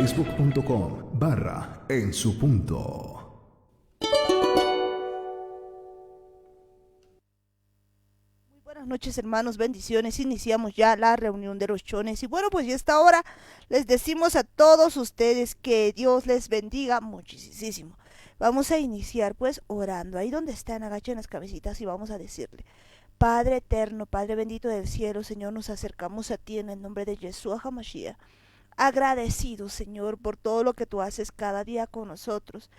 facebook.com/En Su Punto. Buenas noches, hermanos, bendiciones. Iniciamos ya la reunión de los chones. Y bueno, pues ya esta hora les decimos a todos ustedes que Dios les bendiga muchísimo. Vamos a iniciar pues orando. Ahí donde están, agachen las cabecitas y vamos a decirle: Padre eterno, Padre bendito del cielo, Señor, nos acercamos a ti en el nombre de Yeshua HaMashiach. Agradecidos, Señor, por todo lo que tú haces cada día con nosotros.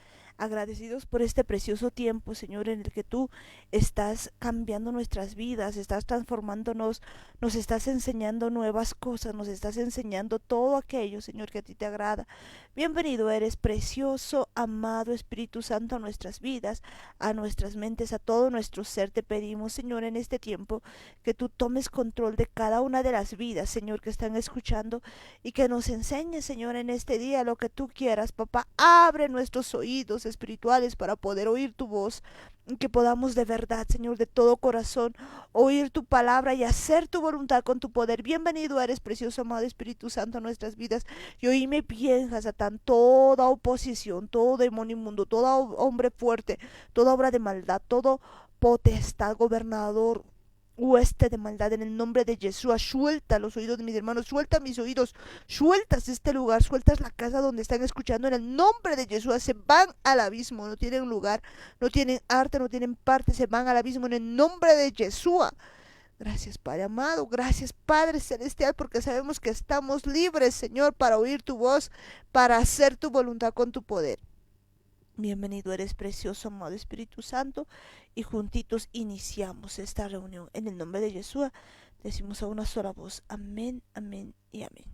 Agradecidos por este precioso tiempo, Señor, en el que tú estás cambiando nuestras vidas, estás transformándonos, nos estás enseñando nuevas cosas, nos estás enseñando todo aquello, Señor, que a ti te agrada. Bienvenido eres, precioso, amado Espíritu Santo, a nuestras vidas, a nuestras mentes, a todo nuestro ser. Te pedimos, Señor, en este tiempo, que tú tomes control de cada una de las vidas, Señor, que están escuchando, y que nos enseñes, Señor, en este día lo que tú quieras. Papá, abre nuestros oídos espirituales para poder oír tu voz, y que podamos de verdad, Señor, de todo corazón oír tu palabra y hacer tu voluntad con tu poder. Bienvenido eres, precioso amado Espíritu Santo, a nuestras vidas. Y oíme bien, Hasatán, toda oposición, todo demonio inmundo, todo hombre fuerte, toda obra de maldad, todo potestad, gobernador, hueste de maldad, en el nombre de Yeshua, suelta los oídos de mis hermanos, suelta mis oídos, sueltas este lugar, sueltas la casa donde están escuchando, en el nombre de Yeshua. Se van al abismo, no tienen lugar, no tienen arte, no tienen parte, se van al abismo en el nombre de Yeshua. Gracias, Padre amado, gracias, Padre celestial, porque sabemos que estamos libres, Señor, para oír tu voz, para hacer tu voluntad con tu poder. Bienvenido eres, precioso amado Espíritu Santo, y juntitos iniciamos esta reunión. En el nombre de Yeshua decimos a una sola voz: amén, amén y amén.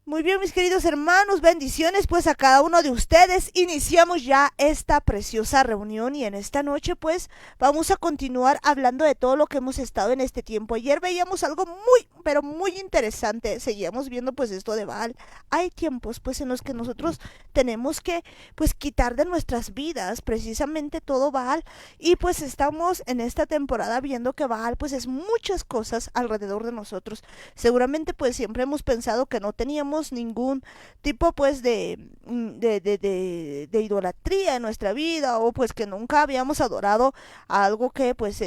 Muy bien, mis queridos hermanos, bendiciones pues a cada uno de ustedes. Iniciamos ya esta preciosa reunión y en esta noche pues vamos a continuar hablando de todo lo que hemos estado en este tiempo. Ayer veíamos algo muy, pero muy interesante. Seguíamos viendo pues esto de Baal. Hay tiempos pues en los que nosotros tenemos que pues quitar de nuestras vidas precisamente todo Baal, y pues estamos en esta temporada viendo que Baal pues es muchas cosas alrededor de nosotros. Seguramente pues siempre hemos pensado que no teníamos ningún tipo pues de idolatría en nuestra vida, o pues que nunca habíamos adorado a algo que pues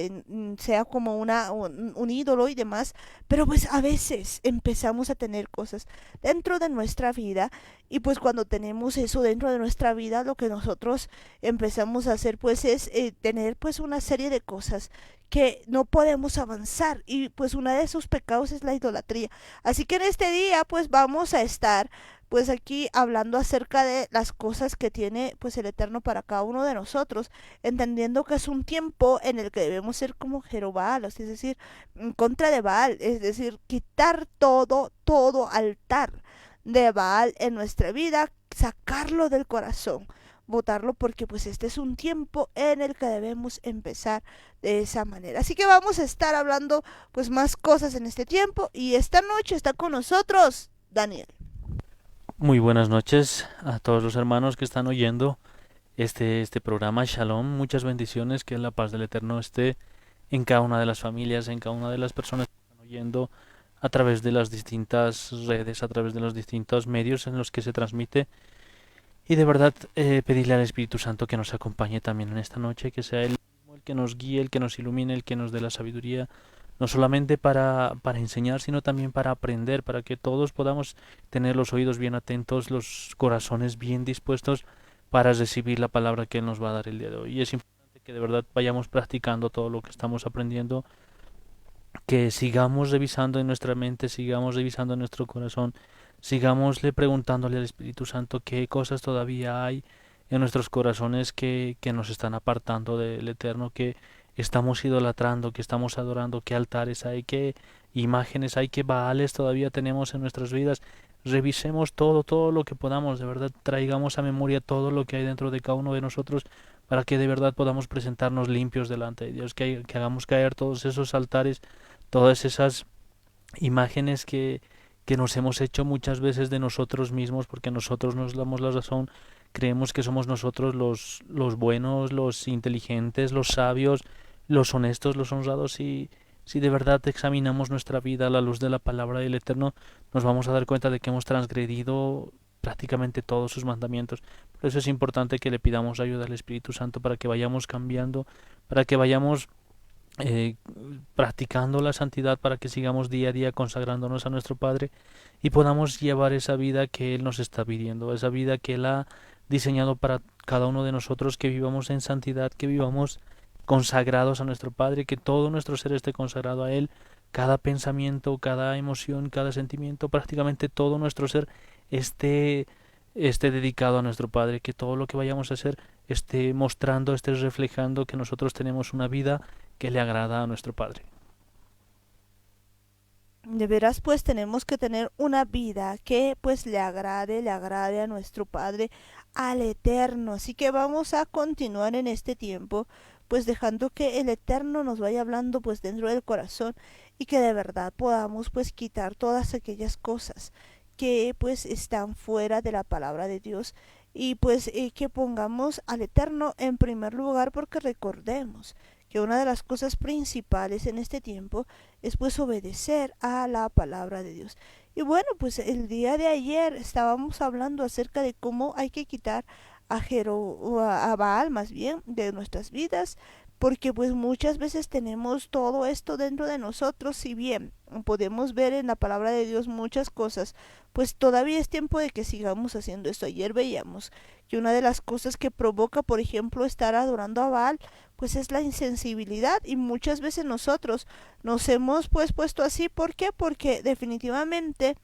sea como un ídolo y demás. Pero pues a veces empezamos a tener cosas dentro de nuestra vida, y pues cuando tenemos eso dentro de nuestra vida, lo que nosotros empezamos a hacer pues es tener pues una serie de cosas que no podemos avanzar, y pues uno de esos pecados es la idolatría. Así que en este día pues vamos a estar pues aquí hablando acerca de las cosas que tiene pues el Eterno para cada uno de nosotros, entendiendo que es un tiempo en el que debemos ser como Jerobal, es decir, en contra de Baal, es decir, quitar todo altar de Baal en nuestra vida, sacarlo del corazón, votarlo, porque pues este es un tiempo en el que debemos empezar de esa manera. Así que vamos a estar hablando pues más cosas en este tiempo, y esta noche está con nosotros Daniel. Muy buenas noches a todos los hermanos que están oyendo este programa. Shalom, muchas bendiciones, que la paz del Eterno esté en cada una de las familias, en cada una de las personas que están oyendo a través de las distintas redes, a través de los distintos medios en los que se transmite. Y de verdad pedirle al Espíritu Santo que nos acompañe también en esta noche, que sea Él mismo el que nos guíe, el que nos ilumine, el que nos dé la sabiduría, no solamente para enseñar, sino también para aprender, para que todos podamos tener los oídos bien atentos, los corazones bien dispuestos para recibir la palabra que Él nos va a dar el día de hoy. Y es importante que de verdad vayamos practicando todo lo que estamos aprendiendo, que sigamos revisando en nuestra mente, sigamos revisando en nuestro corazón, sigámosle preguntándole al Espíritu Santo qué cosas todavía hay en nuestros corazones que nos están apartando del Eterno, que estamos idolatrando, que estamos adorando, qué altares hay, qué imágenes hay, qué baales todavía tenemos en nuestras vidas. Revisemos todo lo que podamos, de verdad traigamos a memoria todo lo que hay dentro de cada uno de nosotros, para que de verdad podamos presentarnos limpios delante de Dios, que hagamos caer todos esos altares, todas esas imágenes que nos hemos hecho muchas veces de nosotros mismos, porque nosotros nos damos la razón, creemos que somos nosotros los buenos, los inteligentes, los sabios, los honestos, los honrados, y si de verdad examinamos nuestra vida a la luz de la palabra del Eterno, nos vamos a dar cuenta de que hemos transgredido prácticamente todos sus mandamientos. Por eso es importante que le pidamos ayuda al Espíritu Santo para que vayamos cambiando, para que vayamos eh, practicando la santidad, para que sigamos día a día consagrándonos a nuestro Padre y podamos llevar esa vida que Él nos está pidiendo, esa vida que Él ha diseñado para cada uno de nosotros, que vivamos en santidad, que vivamos consagrados a nuestro Padre, que todo nuestro ser esté consagrado a Él, cada pensamiento, cada emoción, cada sentimiento, prácticamente todo nuestro ser esté dedicado a nuestro Padre, que todo lo que vayamos a hacer esté mostrando, esté reflejando que nosotros tenemos una vida que le agrada a nuestro Padre. De veras, pues tenemos que tener una vida que pues le agrade a nuestro Padre, al Eterno. Así que vamos a continuar en este tiempo, pues dejando que el Eterno nos vaya hablando pues dentro del corazón y que de verdad podamos pues quitar todas aquellas cosas que pues están fuera de la palabra de Dios y pues que pongamos al Eterno en primer lugar, porque recordemos que una de las cosas principales en este tiempo es pues obedecer a la palabra de Dios. Y bueno, pues el día de ayer estábamos hablando acerca de cómo hay que quitar a Baal más bien de nuestras vidas, porque pues muchas veces tenemos todo esto dentro de nosotros. Si bien podemos ver en la palabra de Dios muchas cosas, pues todavía es tiempo de que sigamos haciendo esto. Ayer veíamos que una de las cosas que provoca, por ejemplo, estar adorando a Baal, pues es la insensibilidad, y muchas veces nosotros nos hemos pues puesto así. ¿Por qué? Porque definitivamente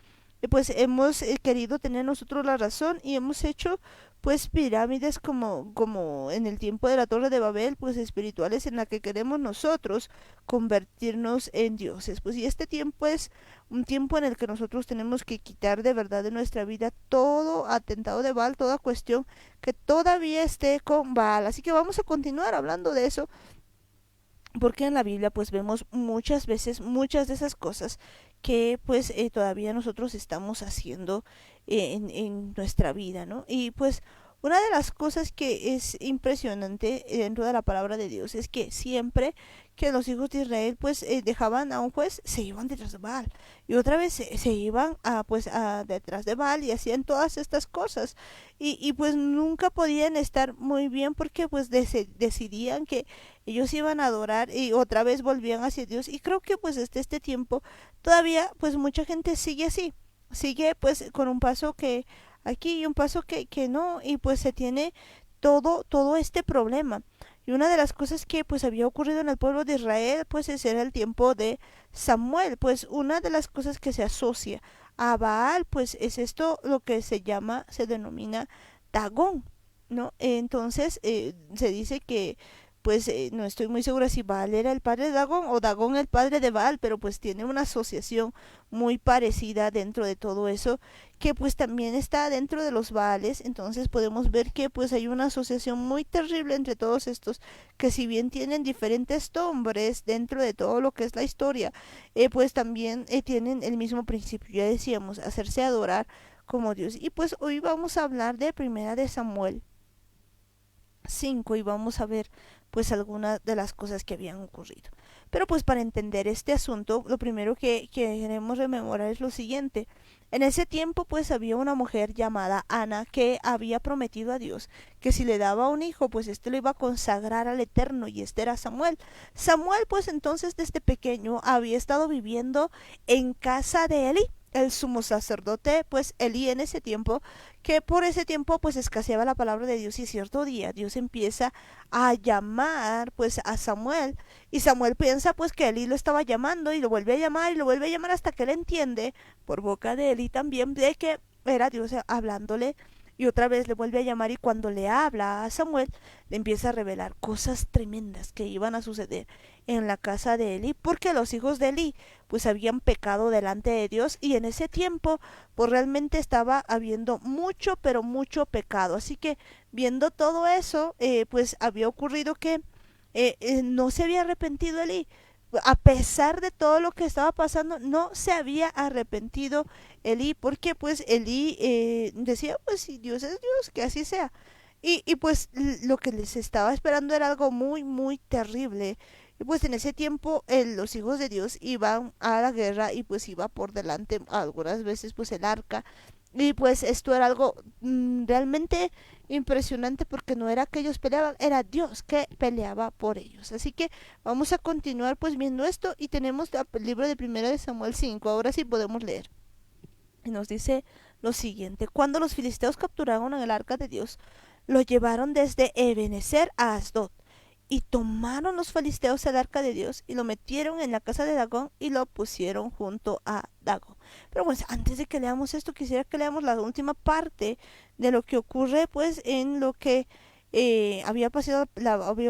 pues hemos querido tener nosotros la razón y hemos hecho pues pirámides como en el tiempo de la Torre de Babel, pues espirituales, en la que queremos nosotros convertirnos en dioses. Pues y este tiempo es un tiempo en el que nosotros tenemos que quitar de verdad de nuestra vida todo atentado de Baal, toda cuestión que todavía esté con Baal. Así que vamos a continuar hablando de eso, porque en la Biblia pues vemos muchas veces muchas de esas cosas que pues todavía nosotros estamos haciendo en nuestra vida, ¿no? Y pues una de las cosas que es impresionante dentro de la palabra de Dios es que siempre que los hijos de Israel pues dejaban a un juez, se iban detrás de Baal, y otra vez se iban a detrás de Baal y hacían todas estas cosas, y pues nunca podían estar muy bien, porque pues decidían que ellos iban a adorar y otra vez volvían hacia Dios. Y creo que pues desde este tiempo todavía pues mucha gente sigue así, sigue pues con un paso que aquí y un paso que no, y pues se tiene todo este problema. Y una de las cosas que pues había ocurrido en el pueblo de Israel, pues ese era el tiempo de Samuel. Pues una de las cosas que se asocia a Baal pues es esto, lo que se denomina Dagón, ¿no? Entonces se dice que pues no estoy muy segura si Baal era el padre de Dagón o Dagón el padre de Baal, pero pues tiene una asociación muy parecida dentro de todo eso, que pues también está dentro de los Baales. Entonces podemos ver que pues hay una asociación muy terrible entre todos estos, que si bien tienen diferentes nombres dentro de todo lo que es la historia, pues también tienen el mismo principio, ya decíamos, hacerse adorar como Dios. Y pues hoy vamos a hablar de Primera de Samuel 5 y vamos a ver pues algunas de las cosas que habían ocurrido. Pero pues para entender este asunto, lo primero que queremos rememorar es lo siguiente. En ese tiempo pues había una mujer llamada Ana, que había prometido a Dios que si le daba un hijo, pues este lo iba a consagrar al Eterno, y este era Samuel. Samuel pues entonces desde pequeño había estado viviendo en casa de Eli, el sumo sacerdote, pues Elí en ese tiempo, que por ese tiempo pues escaseaba la palabra de Dios. Y cierto día Dios empieza a llamar pues a Samuel, y Samuel piensa pues que Elí lo estaba llamando, y lo vuelve a llamar y lo vuelve a llamar, hasta que él entiende por boca de Elí también de que era Dios hablándole, y otra vez le vuelve a llamar. Y cuando le habla a Samuel, le empieza a revelar cosas tremendas que iban a suceder en la casa de Eli, porque los hijos de Eli pues habían pecado delante de Dios, y en ese tiempo pues realmente estaba habiendo mucho, pero mucho pecado. Así que viendo todo eso, pues había ocurrido que no se había arrepentido Eli. A pesar de todo lo que estaba pasando, no se había arrepentido Elí, porque pues Elí decía, pues si Dios es Dios, que así sea. Y pues lo que les estaba esperando era algo muy, muy terrible. Y pues en ese tiempo los hijos de Dios iban a la guerra y pues iba por delante algunas veces pues el arca. Y pues esto era algo realmente impresionante porque no era que ellos peleaban, era Dios que peleaba por ellos. Así que vamos a continuar pues viendo esto y tenemos el libro de Primera de Samuel 5. Ahora sí podemos leer. Y nos dice lo siguiente: cuando los filisteos capturaron el arca de Dios, lo llevaron desde Ebenezer a Asdod. Y tomaron los filisteos el arca de Dios y lo metieron en la casa de Dagón y lo pusieron junto a Dagón. Pero pues antes de que leamos esto, quisiera que leamos la última parte de lo que ocurre pues en lo que había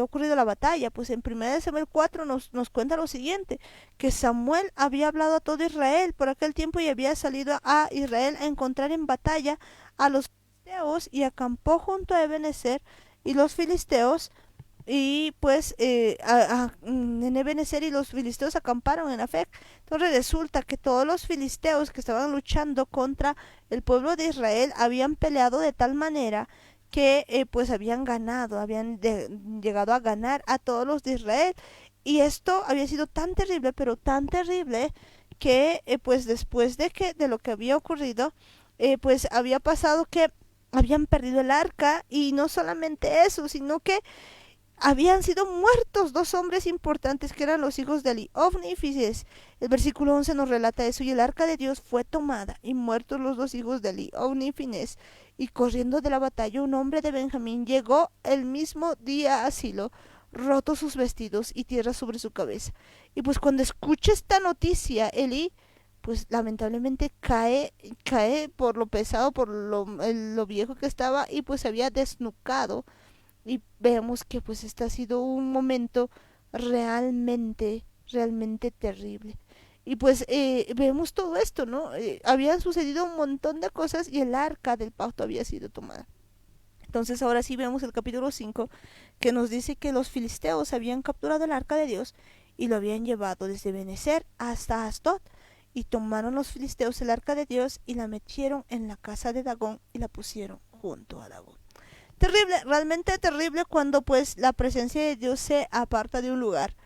ocurrido la batalla. Pues en 1 Samuel 4 nos cuenta lo siguiente: que Samuel había hablado a todo Israel por aquel tiempo y había salido a Israel a encontrar en batalla a los filisteos y acampó junto a Ebenezer y los filisteos. Y pues en Ebenezer y los filisteos acamparon en Afec. Entonces resulta que todos los filisteos que estaban luchando contra el pueblo de Israel habían peleado de tal manera que pues habían ganado, llegado a ganar a todos los de Israel. Y esto había sido tan terrible, pero tan terrible, que pues después de lo que había ocurrido, pues había pasado que habían perdido el arca. Y no solamente eso, sino que habían sido muertos dos hombres importantes que eran los hijos de Eli, Ofni y Fises. El versículo 11 nos relata eso: y el arca de Dios fue tomada, y muertos los dos hijos de Eli, Ofni y Finés, y corriendo de la batalla un hombre de Benjamín llegó el mismo día a Silo, rotos sus vestidos y tierra sobre su cabeza. Y pues cuando escucha esta noticia, Eli pues lamentablemente cae por lo pesado, por lo viejo que estaba, y pues se había desnucado. Y vemos que pues este ha sido un momento realmente terrible. Y pues vemos todo esto, ¿no? Habían sucedido un montón de cosas y el arca del pacto había sido tomada. Entonces ahora sí vemos el capítulo 5, que nos dice que los filisteos habían capturado el arca de Dios y lo habían llevado desde Benecer hasta Asdod. Y tomaron los filisteos el arca de Dios y la metieron en la casa de Dagón y la pusieron junto a Dagón. Terrible, realmente terrible cuando pues la presencia de Dios se aparta de un lugar.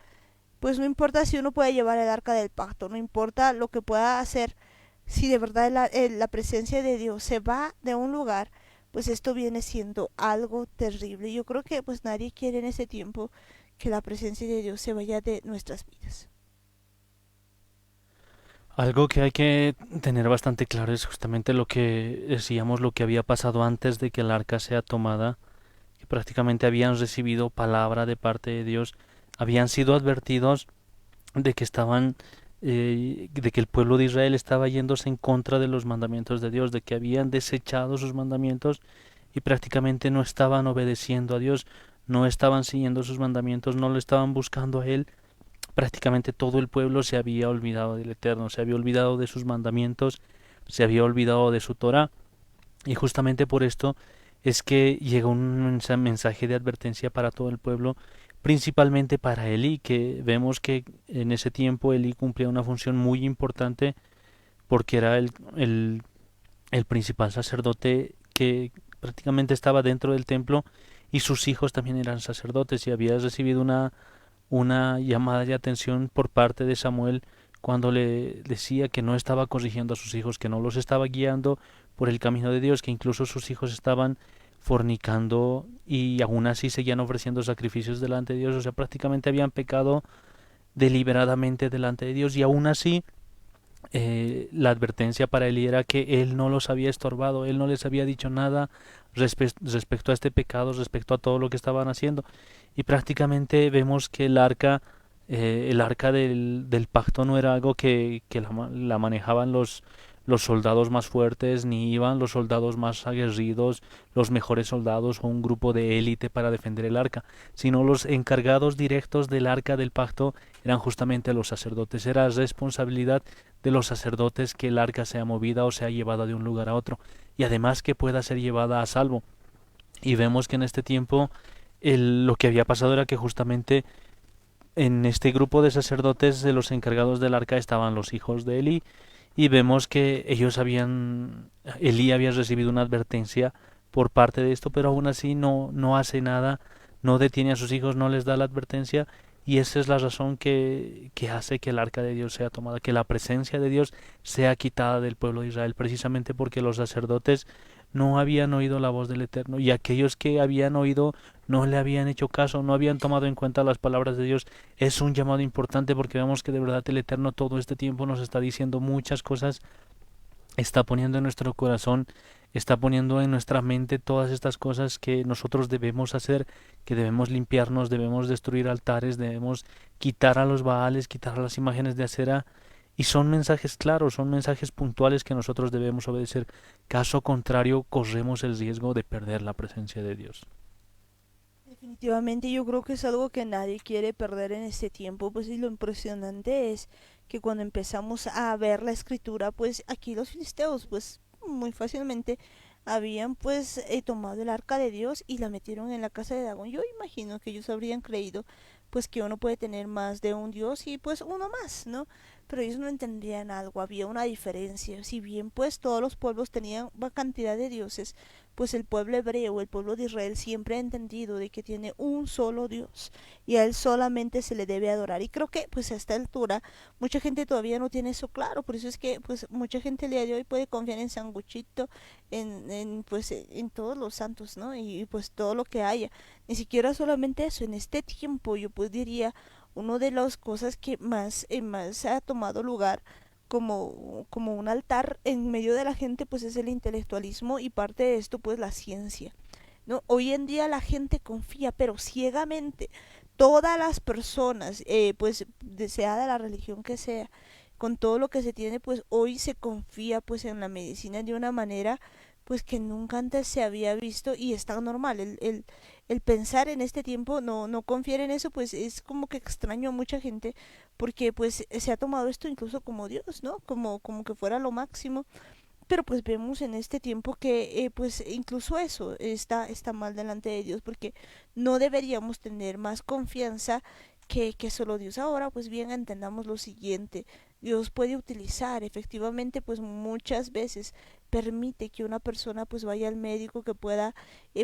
Pues no importa si uno puede llevar el arca del pacto, no importa lo que pueda hacer, si de verdad la presencia de Dios se va de un lugar, pues esto viene siendo algo terrible. Yo creo que pues nadie quiere en ese tiempo que la presencia de Dios se vaya de nuestras vidas. Algo que hay que tener bastante claro es justamente lo que decíamos, lo que había pasado antes de que el arca sea tomada, que prácticamente habían recibido palabra de parte de Dios, habían sido advertidos de que de que el pueblo de Israel estaba yéndose en contra de los mandamientos de Dios, de que habían desechado sus mandamientos y prácticamente no estaban obedeciendo a Dios, no estaban siguiendo sus mandamientos, no lo estaban buscando a Él. Prácticamente todo el pueblo se había olvidado del Eterno, se había olvidado de sus mandamientos, se había olvidado de su Torah, y justamente por esto es que llega un mensaje de advertencia para todo el pueblo, principalmente para Elí, que vemos que en ese tiempo Elí cumplía una función muy importante porque era el principal sacerdote que prácticamente estaba dentro del templo, y sus hijos también eran sacerdotes, y había recibido una llamada de atención por parte de Samuel cuando le decía que no estaba corrigiendo a sus hijos, que no los estaba guiando por el camino de Dios, que incluso sus hijos estaban fornicando y aún así seguían ofreciendo sacrificios delante de Dios, o sea, prácticamente habían pecado deliberadamente delante de Dios, y aún así la advertencia para Eli era que él no los había estorbado, él no les había dicho nada respecto a este pecado, respecto a todo lo que estaban haciendo. Y prácticamente vemos que el arca del pacto no era algo que la manejaban los soldados más fuertes, ni iban los soldados más aguerridos, los mejores soldados o un grupo de élite para defender el arca, sino los encargados directos del arca del pacto eran justamente los sacerdotes. Era responsabilidad de los sacerdotes que el arca sea movida o sea llevada de un lugar a otro, y además que pueda ser llevada a salvo. Y vemos que en este tiempo lo que había pasado era que justamente en este grupo de sacerdotes, de los encargados del arca, estaban los hijos de Eli, y vemos que Elí había recibido una advertencia por parte de esto, pero aún así no hace nada, no detiene a sus hijos, no les da la advertencia, y esa es la razón que hace que el arca de Dios sea tomada, que la presencia de Dios sea quitada del pueblo de Israel, precisamente porque los sacerdotes no habían oído la voz del Eterno, y aquellos que habían oído no le habían hecho caso, no habían tomado en cuenta las palabras de Dios. Es un llamado importante porque vemos que de verdad el Eterno todo este tiempo nos está diciendo muchas cosas, está poniendo en nuestro corazón, está poniendo en nuestra mente todas estas cosas que nosotros debemos hacer, que debemos limpiarnos, debemos destruir altares, debemos quitar a los baales, quitar a las imágenes de acera, y son mensajes claros, son mensajes puntuales que nosotros debemos obedecer. Caso contrario, corremos el riesgo de perder la presencia de Dios. Definitivamente yo creo que es algo que nadie quiere perder en este tiempo, pues y lo impresionante es que cuando empezamos a ver la escritura, pues aquí los filisteos pues muy fácilmente habían pues tomado el arca de Dios y la metieron en la casa de Dagón. Yo imagino que ellos habrían creído pues que uno puede tener más de un Dios y pues uno más, ¿no? Pero ellos no entendían algo, había una diferencia. Si bien pues todos los pueblos tenían una cantidad de dioses, pues el pueblo hebreo, el pueblo de Israel siempre ha entendido de que tiene un solo Dios y a él solamente se le debe adorar. Y creo que pues a esta altura mucha gente todavía no tiene eso claro, por eso es que pues mucha gente el día de hoy puede confiar en Sanguchito, pues en todos los santos, ¿no? Y pues todo lo que haya. Ni siquiera solamente eso, en este tiempo yo pues diría una de las cosas que más ha tomado lugar como un altar en medio de la gente pues es el intelectualismo y parte de esto pues la ciencia, ¿no? Hoy en día la gente confía pero ciegamente, todas las personas pues sea de la religión que sea, con todo lo que se tiene pues hoy se confía pues en la medicina de una manera pues que nunca antes se había visto y es tan normal el pensar en este tiempo no confiar en eso pues es como que extraño a mucha gente porque pues se ha tomado esto incluso como Dios, ¿no? Como que fuera lo máximo, pero pues vemos en este tiempo que pues incluso eso está mal delante de Dios porque no deberíamos tener más confianza que solo Dios. Ahora pues bien entendamos lo siguiente, Dios puede utilizar efectivamente pues muchas veces permite que una persona pues vaya al médico que pueda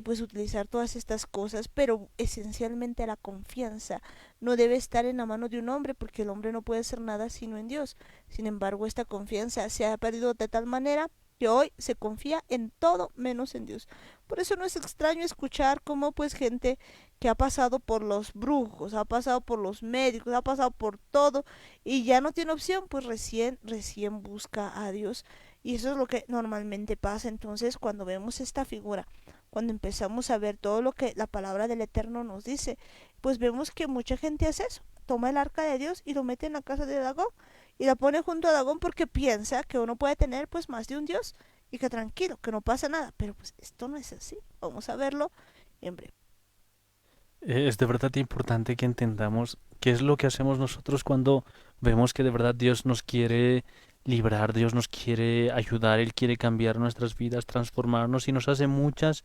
pues utilizar todas estas cosas, pero esencialmente la confianza no debe estar en la mano de un hombre porque el hombre no puede hacer nada sino en Dios. Sin embargo, esta confianza se ha perdido de tal manera que hoy se confía en todo menos en Dios. Por eso no es extraño escuchar cómo pues gente que ha pasado por los brujos, ha pasado por los médicos, ha pasado por todo y ya no tiene opción, pues recién busca a Dios. Y eso es lo que normalmente pasa. Entonces, cuando vemos esta figura, cuando empezamos a ver todo lo que la palabra del Eterno nos dice, pues vemos que mucha gente hace eso. Toma el arca de Dios y lo mete en la casa de Dagón y la pone junto a Dagón porque piensa que uno puede tener pues más de un Dios y que tranquilo, que no pasa nada. Pero pues esto no es así. Vamos a verlo en breve. Es de verdad importante que entendamos qué es lo que hacemos nosotros cuando vemos que de verdad Dios nos quiere librar, Dios nos quiere ayudar, Él quiere cambiar nuestras vidas, transformarnos y nos hace muchas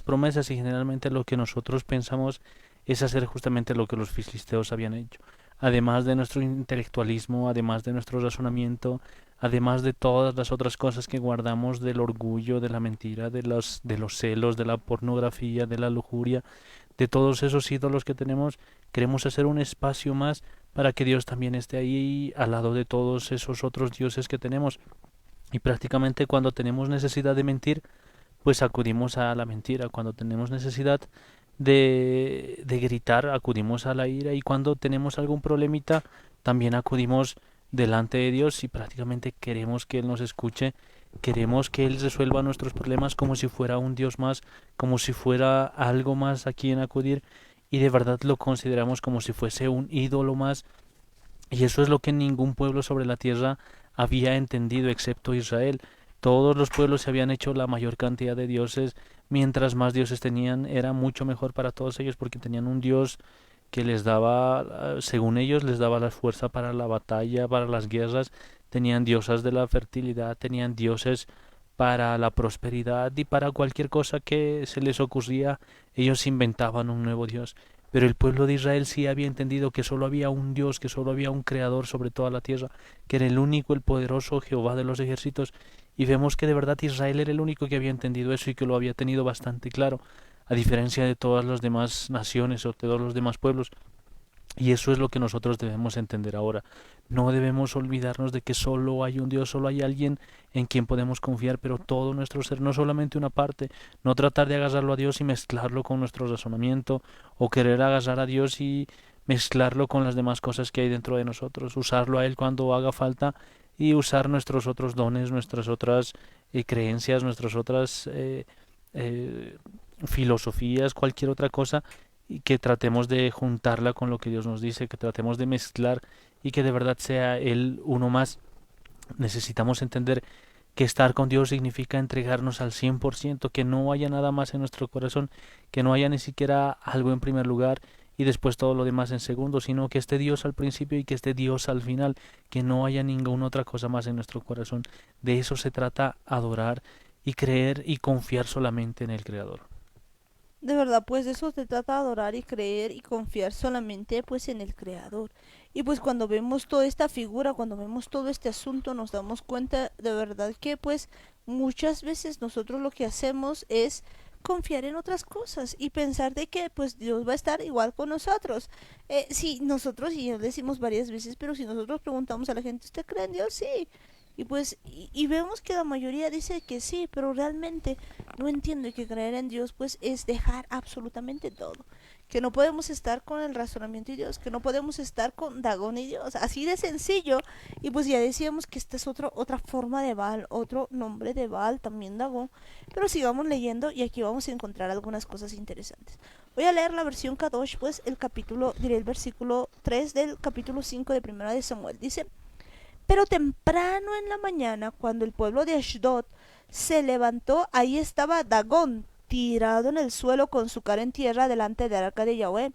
promesas y generalmente lo que nosotros pensamos es hacer justamente lo que los filisteos habían hecho. Además de nuestro intelectualismo, además de nuestro razonamiento, además de todas las otras cosas que guardamos del orgullo, de la mentira, de los celos, de la pornografía, de la lujuria, de todos esos ídolos que tenemos, queremos hacer un espacio más para que Dios también esté ahí al lado de todos esos otros dioses que tenemos. Y prácticamente cuando tenemos necesidad de mentir, pues acudimos a la mentira. Cuando tenemos necesidad de gritar, acudimos a la ira. Y cuando tenemos algún problemita, también acudimos delante de Dios y prácticamente queremos que Él nos escuche. Queremos que Él resuelva nuestros problemas como si fuera un Dios más, como si fuera algo más a quien acudir. Y de verdad lo consideramos como si fuese un ídolo más. Y eso es lo que ningún pueblo sobre la tierra había entendido excepto Israel. Todos los pueblos se habían hecho la mayor cantidad de dioses. Mientras más dioses tenían, era mucho mejor para todos ellos porque tenían un Dios que les daba, según ellos, les daba la fuerza para la batalla, para las guerras. Tenían diosas de la fertilidad, tenían dioses para la prosperidad y para cualquier cosa que se les ocurría, ellos inventaban un nuevo Dios. Pero el pueblo de Israel sí había entendido que solo había un Dios, que solo había un Creador sobre toda la tierra, que era el único, el poderoso Jehová de los ejércitos. Y vemos que de verdad Israel era el único que había entendido eso y que lo había tenido bastante claro, a diferencia de todas las demás naciones o de todos los demás pueblos. Y eso es lo que nosotros debemos entender ahora. No debemos olvidarnos de que solo hay un Dios, solo hay alguien en quien podemos confiar, pero todo nuestro ser, no solamente una parte. No tratar de agarrarlo a Dios y mezclarlo con nuestro razonamiento, o querer agarrar a Dios y mezclarlo con las demás cosas que hay dentro de nosotros. Usarlo a Él cuando haga falta y usar nuestros otros dones, nuestras otras creencias, nuestras otras eh, filosofías, cualquier otra cosa, y que tratemos de juntarla con lo que Dios nos dice, que tratemos de mezclar y que de verdad sea Él uno más. Necesitamos entender que estar con Dios significa entregarnos al 100%, que no haya nada más en nuestro corazón, que no haya ni siquiera algo en primer lugar y después todo lo demás en segundo, sino que esté Dios al principio y que esté Dios al final, que no haya ninguna otra cosa más en nuestro corazón. De eso se trata adorar y creer y confiar solamente en el Creador. De verdad, pues de eso se trata de adorar y creer y confiar solamente pues en el Creador. Y pues cuando vemos toda esta figura, cuando vemos todo este asunto, nos damos cuenta de verdad que pues muchas veces nosotros lo que hacemos es confiar en otras cosas y pensar de que pues Dios va a estar igual con nosotros. Si nosotros, y ya lo decimos varias veces, pero si nosotros preguntamos a la gente, ¿usted cree en Dios? Sí. Y pues, y vemos que la mayoría dice que sí, pero realmente no entiendo que creer en Dios pues es dejar absolutamente todo. Que no podemos estar con el razonamiento de Dios, que no podemos estar con Dagón y Dios, así de sencillo. Y pues ya decíamos que esta es otra forma de Baal, otro nombre de Baal, también Dagón. Pero sigamos leyendo y aquí vamos a encontrar algunas cosas interesantes. Voy a leer la versión Kadosh, pues el capítulo, diré el versículo 3 del capítulo 5 de Primera de Samuel. Dice: pero temprano en la mañana, cuando el pueblo de Ashdod se levantó, ahí estaba Dagón, tirado en el suelo con su cara en tierra delante del arca de Yahweh.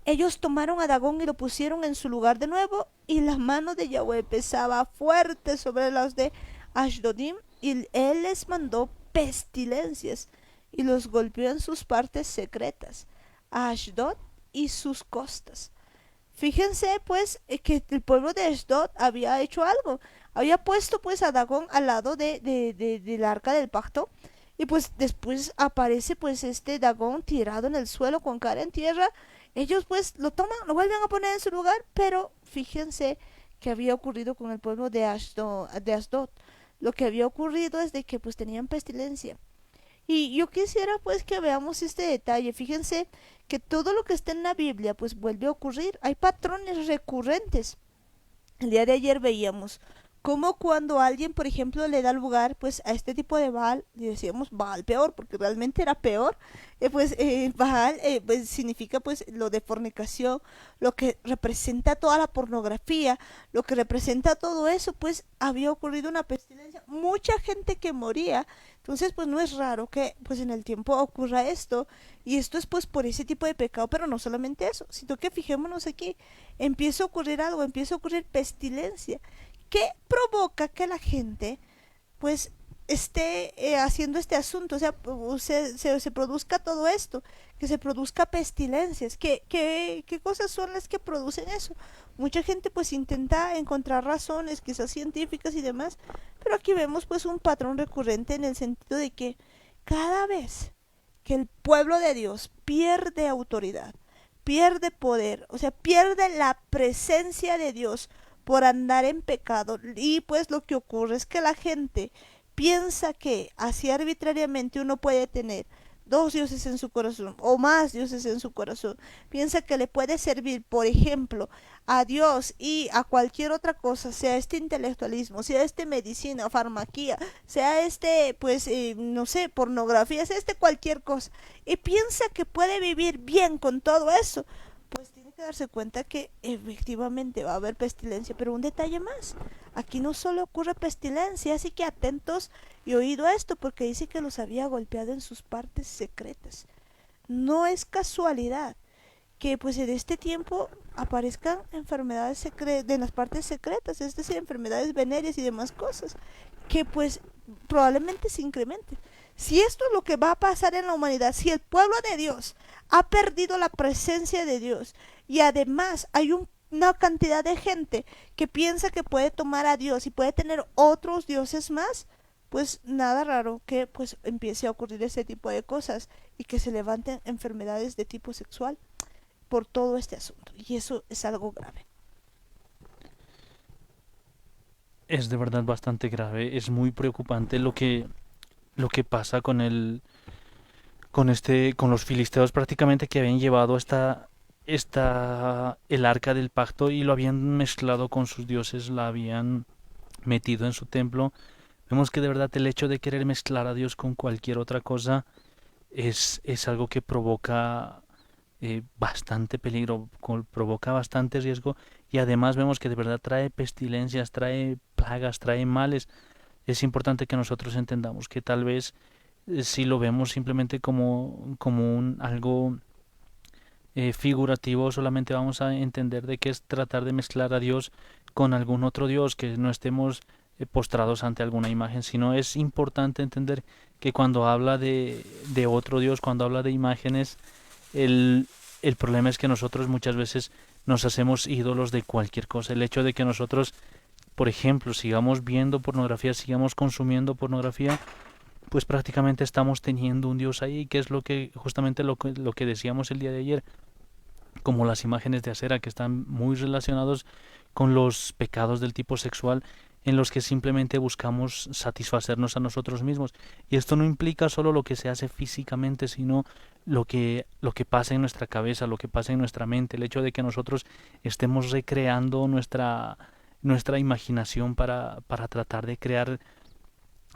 Ellos tomaron a Dagón y lo pusieron en su lugar de nuevo, y la mano de Yahweh pesaba fuerte sobre los de Ashdodim, y él les mandó pestilencias, y los golpeó en sus partes secretas, a Ashdod y sus costas. Fíjense pues que el pueblo de Ashdod había hecho algo. Había puesto pues a Dagón al lado del arca del pacto. Y pues después aparece pues este Dagón tirado en el suelo con cara en tierra. Ellos pues lo toman, lo vuelven a poner en su lugar. Pero fíjense que había ocurrido con el pueblo de Ashdod. Lo que había ocurrido es de que pues tenían pestilencia. Y yo quisiera pues que veamos este detalle. Fíjense que todo lo que está en la Biblia pues vuelve a ocurrir. Hay patrones recurrentes. El día de ayer veíamos cómo cuando alguien, por ejemplo, le da lugar pues a este tipo de Baal, y decíamos Baal peor, porque realmente era peor, Baal pues significa pues lo de fornicación, lo que representa toda la pornografía, lo que representa todo eso, pues había ocurrido una pestilencia, mucha gente que moría. Entonces pues no es raro que pues en el tiempo ocurra esto, y esto es pues por ese tipo de pecado, pero no solamente eso, sino que fijémonos aquí, empieza a ocurrir algo, empieza a ocurrir pestilencia, que provoca que la gente pues esté haciendo este asunto, o sea, se produzca todo esto, que se produzca pestilencias. ¿Qué cosas son las que producen eso? Mucha gente pues intenta encontrar razones, quizás científicas y demás, pero aquí vemos pues un patrón recurrente en el sentido de que cada vez que el pueblo de Dios pierde autoridad, pierde poder, o sea, pierde la presencia de Dios por andar en pecado, y pues lo que ocurre es que la gente piensa que así arbitrariamente uno puede tener dos dioses en su corazón o más dioses en su corazón, piensa que le puede servir, por ejemplo, a Dios y a cualquier otra cosa, sea este intelectualismo, sea este medicina, farmaquía, sea este, pues, no sé, pornografía, sea este cualquier cosa, y piensa que puede vivir bien con todo eso, pues tiene que darse cuenta que efectivamente va a haber pestilencia. Pero un detalle más, aquí no solo ocurre pestilencia, así que atentos y oído a esto, porque dice que los había golpeado en sus partes secretas. No es casualidad que pues en este tiempo aparezcan enfermedades en las partes secretas, es decir, enfermedades venéreas y demás cosas, que pues probablemente se incrementen. Si esto es lo que va a pasar en la humanidad, si el pueblo de Dios ha perdido la presencia de Dios y además hay una cantidad de gente que piensa que puede tomar a Dios y puede tener otros dioses más, pues nada raro que pues empiece a ocurrir ese tipo de cosas y que se levanten enfermedades de tipo sexual. por todo este asunto. Y eso es algo grave. Es de verdad bastante grave, es muy preocupante lo que pasa con con los filisteos prácticamente que habían llevado el arca del pacto y lo habían mezclado con sus dioses, la habían metido en su templo. Vemos que de verdad el hecho de querer mezclar a Dios con cualquier otra cosa es algo que provoca bastante peligro, provoca bastante riesgo y además vemos que de verdad trae pestilencias, trae plagas, trae males. Es importante que nosotros entendamos que tal vez si lo vemos simplemente como un algo figurativo, solamente vamos a entender de que es tratar de mezclar a Dios con algún otro Dios, que no estemos postrados ante alguna imagen, sino es importante entender que cuando habla de otro Dios, cuando habla de imágenes, el problema es que nosotros muchas veces nos hacemos ídolos de cualquier cosa. El hecho de que nosotros, por ejemplo, sigamos viendo pornografía, sigamos consumiendo pornografía, pues prácticamente estamos teniendo un Dios ahí, que es lo que justamente lo que decíamos el día de ayer, como las imágenes de acera que están muy relacionados con los pecados del tipo sexual en los que simplemente buscamos satisfacernos a nosotros mismos. Y esto no implica solo lo que se hace físicamente, sino lo que pasa en nuestra cabeza, lo que pasa en nuestra mente, el hecho de que nosotros estemos recreando nuestra imaginación para tratar de crear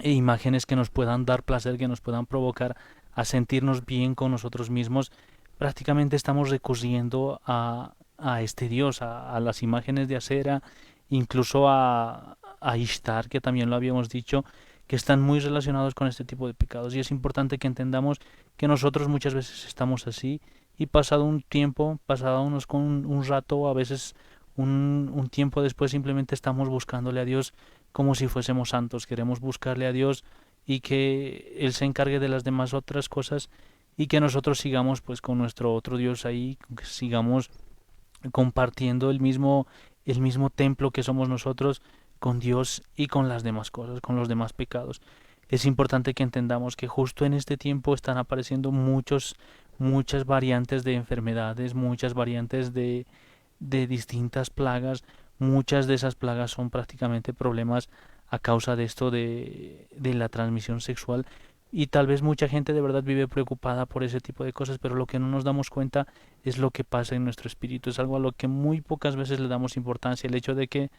imágenes que nos puedan dar placer, que nos puedan provocar a sentirnos bien con nosotros mismos, prácticamente estamos recurriendo a este dios, a las imágenes de acera, incluso a Ishtar, que también lo habíamos dicho, que están muy relacionados con este tipo de pecados. Y es importante que entendamos que nosotros muchas veces estamos así y pasado un tiempo, pasado con un rato, a veces un tiempo después simplemente estamos buscándole a Dios como si fuésemos santos. Queremos buscarle a Dios y que Él se encargue de las demás otras cosas y que nosotros sigamos pues con nuestro otro Dios ahí, que sigamos compartiendo el mismo templo que somos nosotros con Dios y con las demás cosas, con los demás pecados. Es importante que entendamos que justo en este tiempo están apareciendo muchas variantes de enfermedades, muchas variantes de distintas plagas. Muchas de esas plagas son prácticamente problemas a causa de esto de la transmisión sexual y tal vez mucha gente de verdad vive preocupada por ese tipo de cosas, pero lo que no nos damos cuenta es lo que pasa en nuestro espíritu. Es algo a lo que muy pocas veces le damos importancia. El hecho de que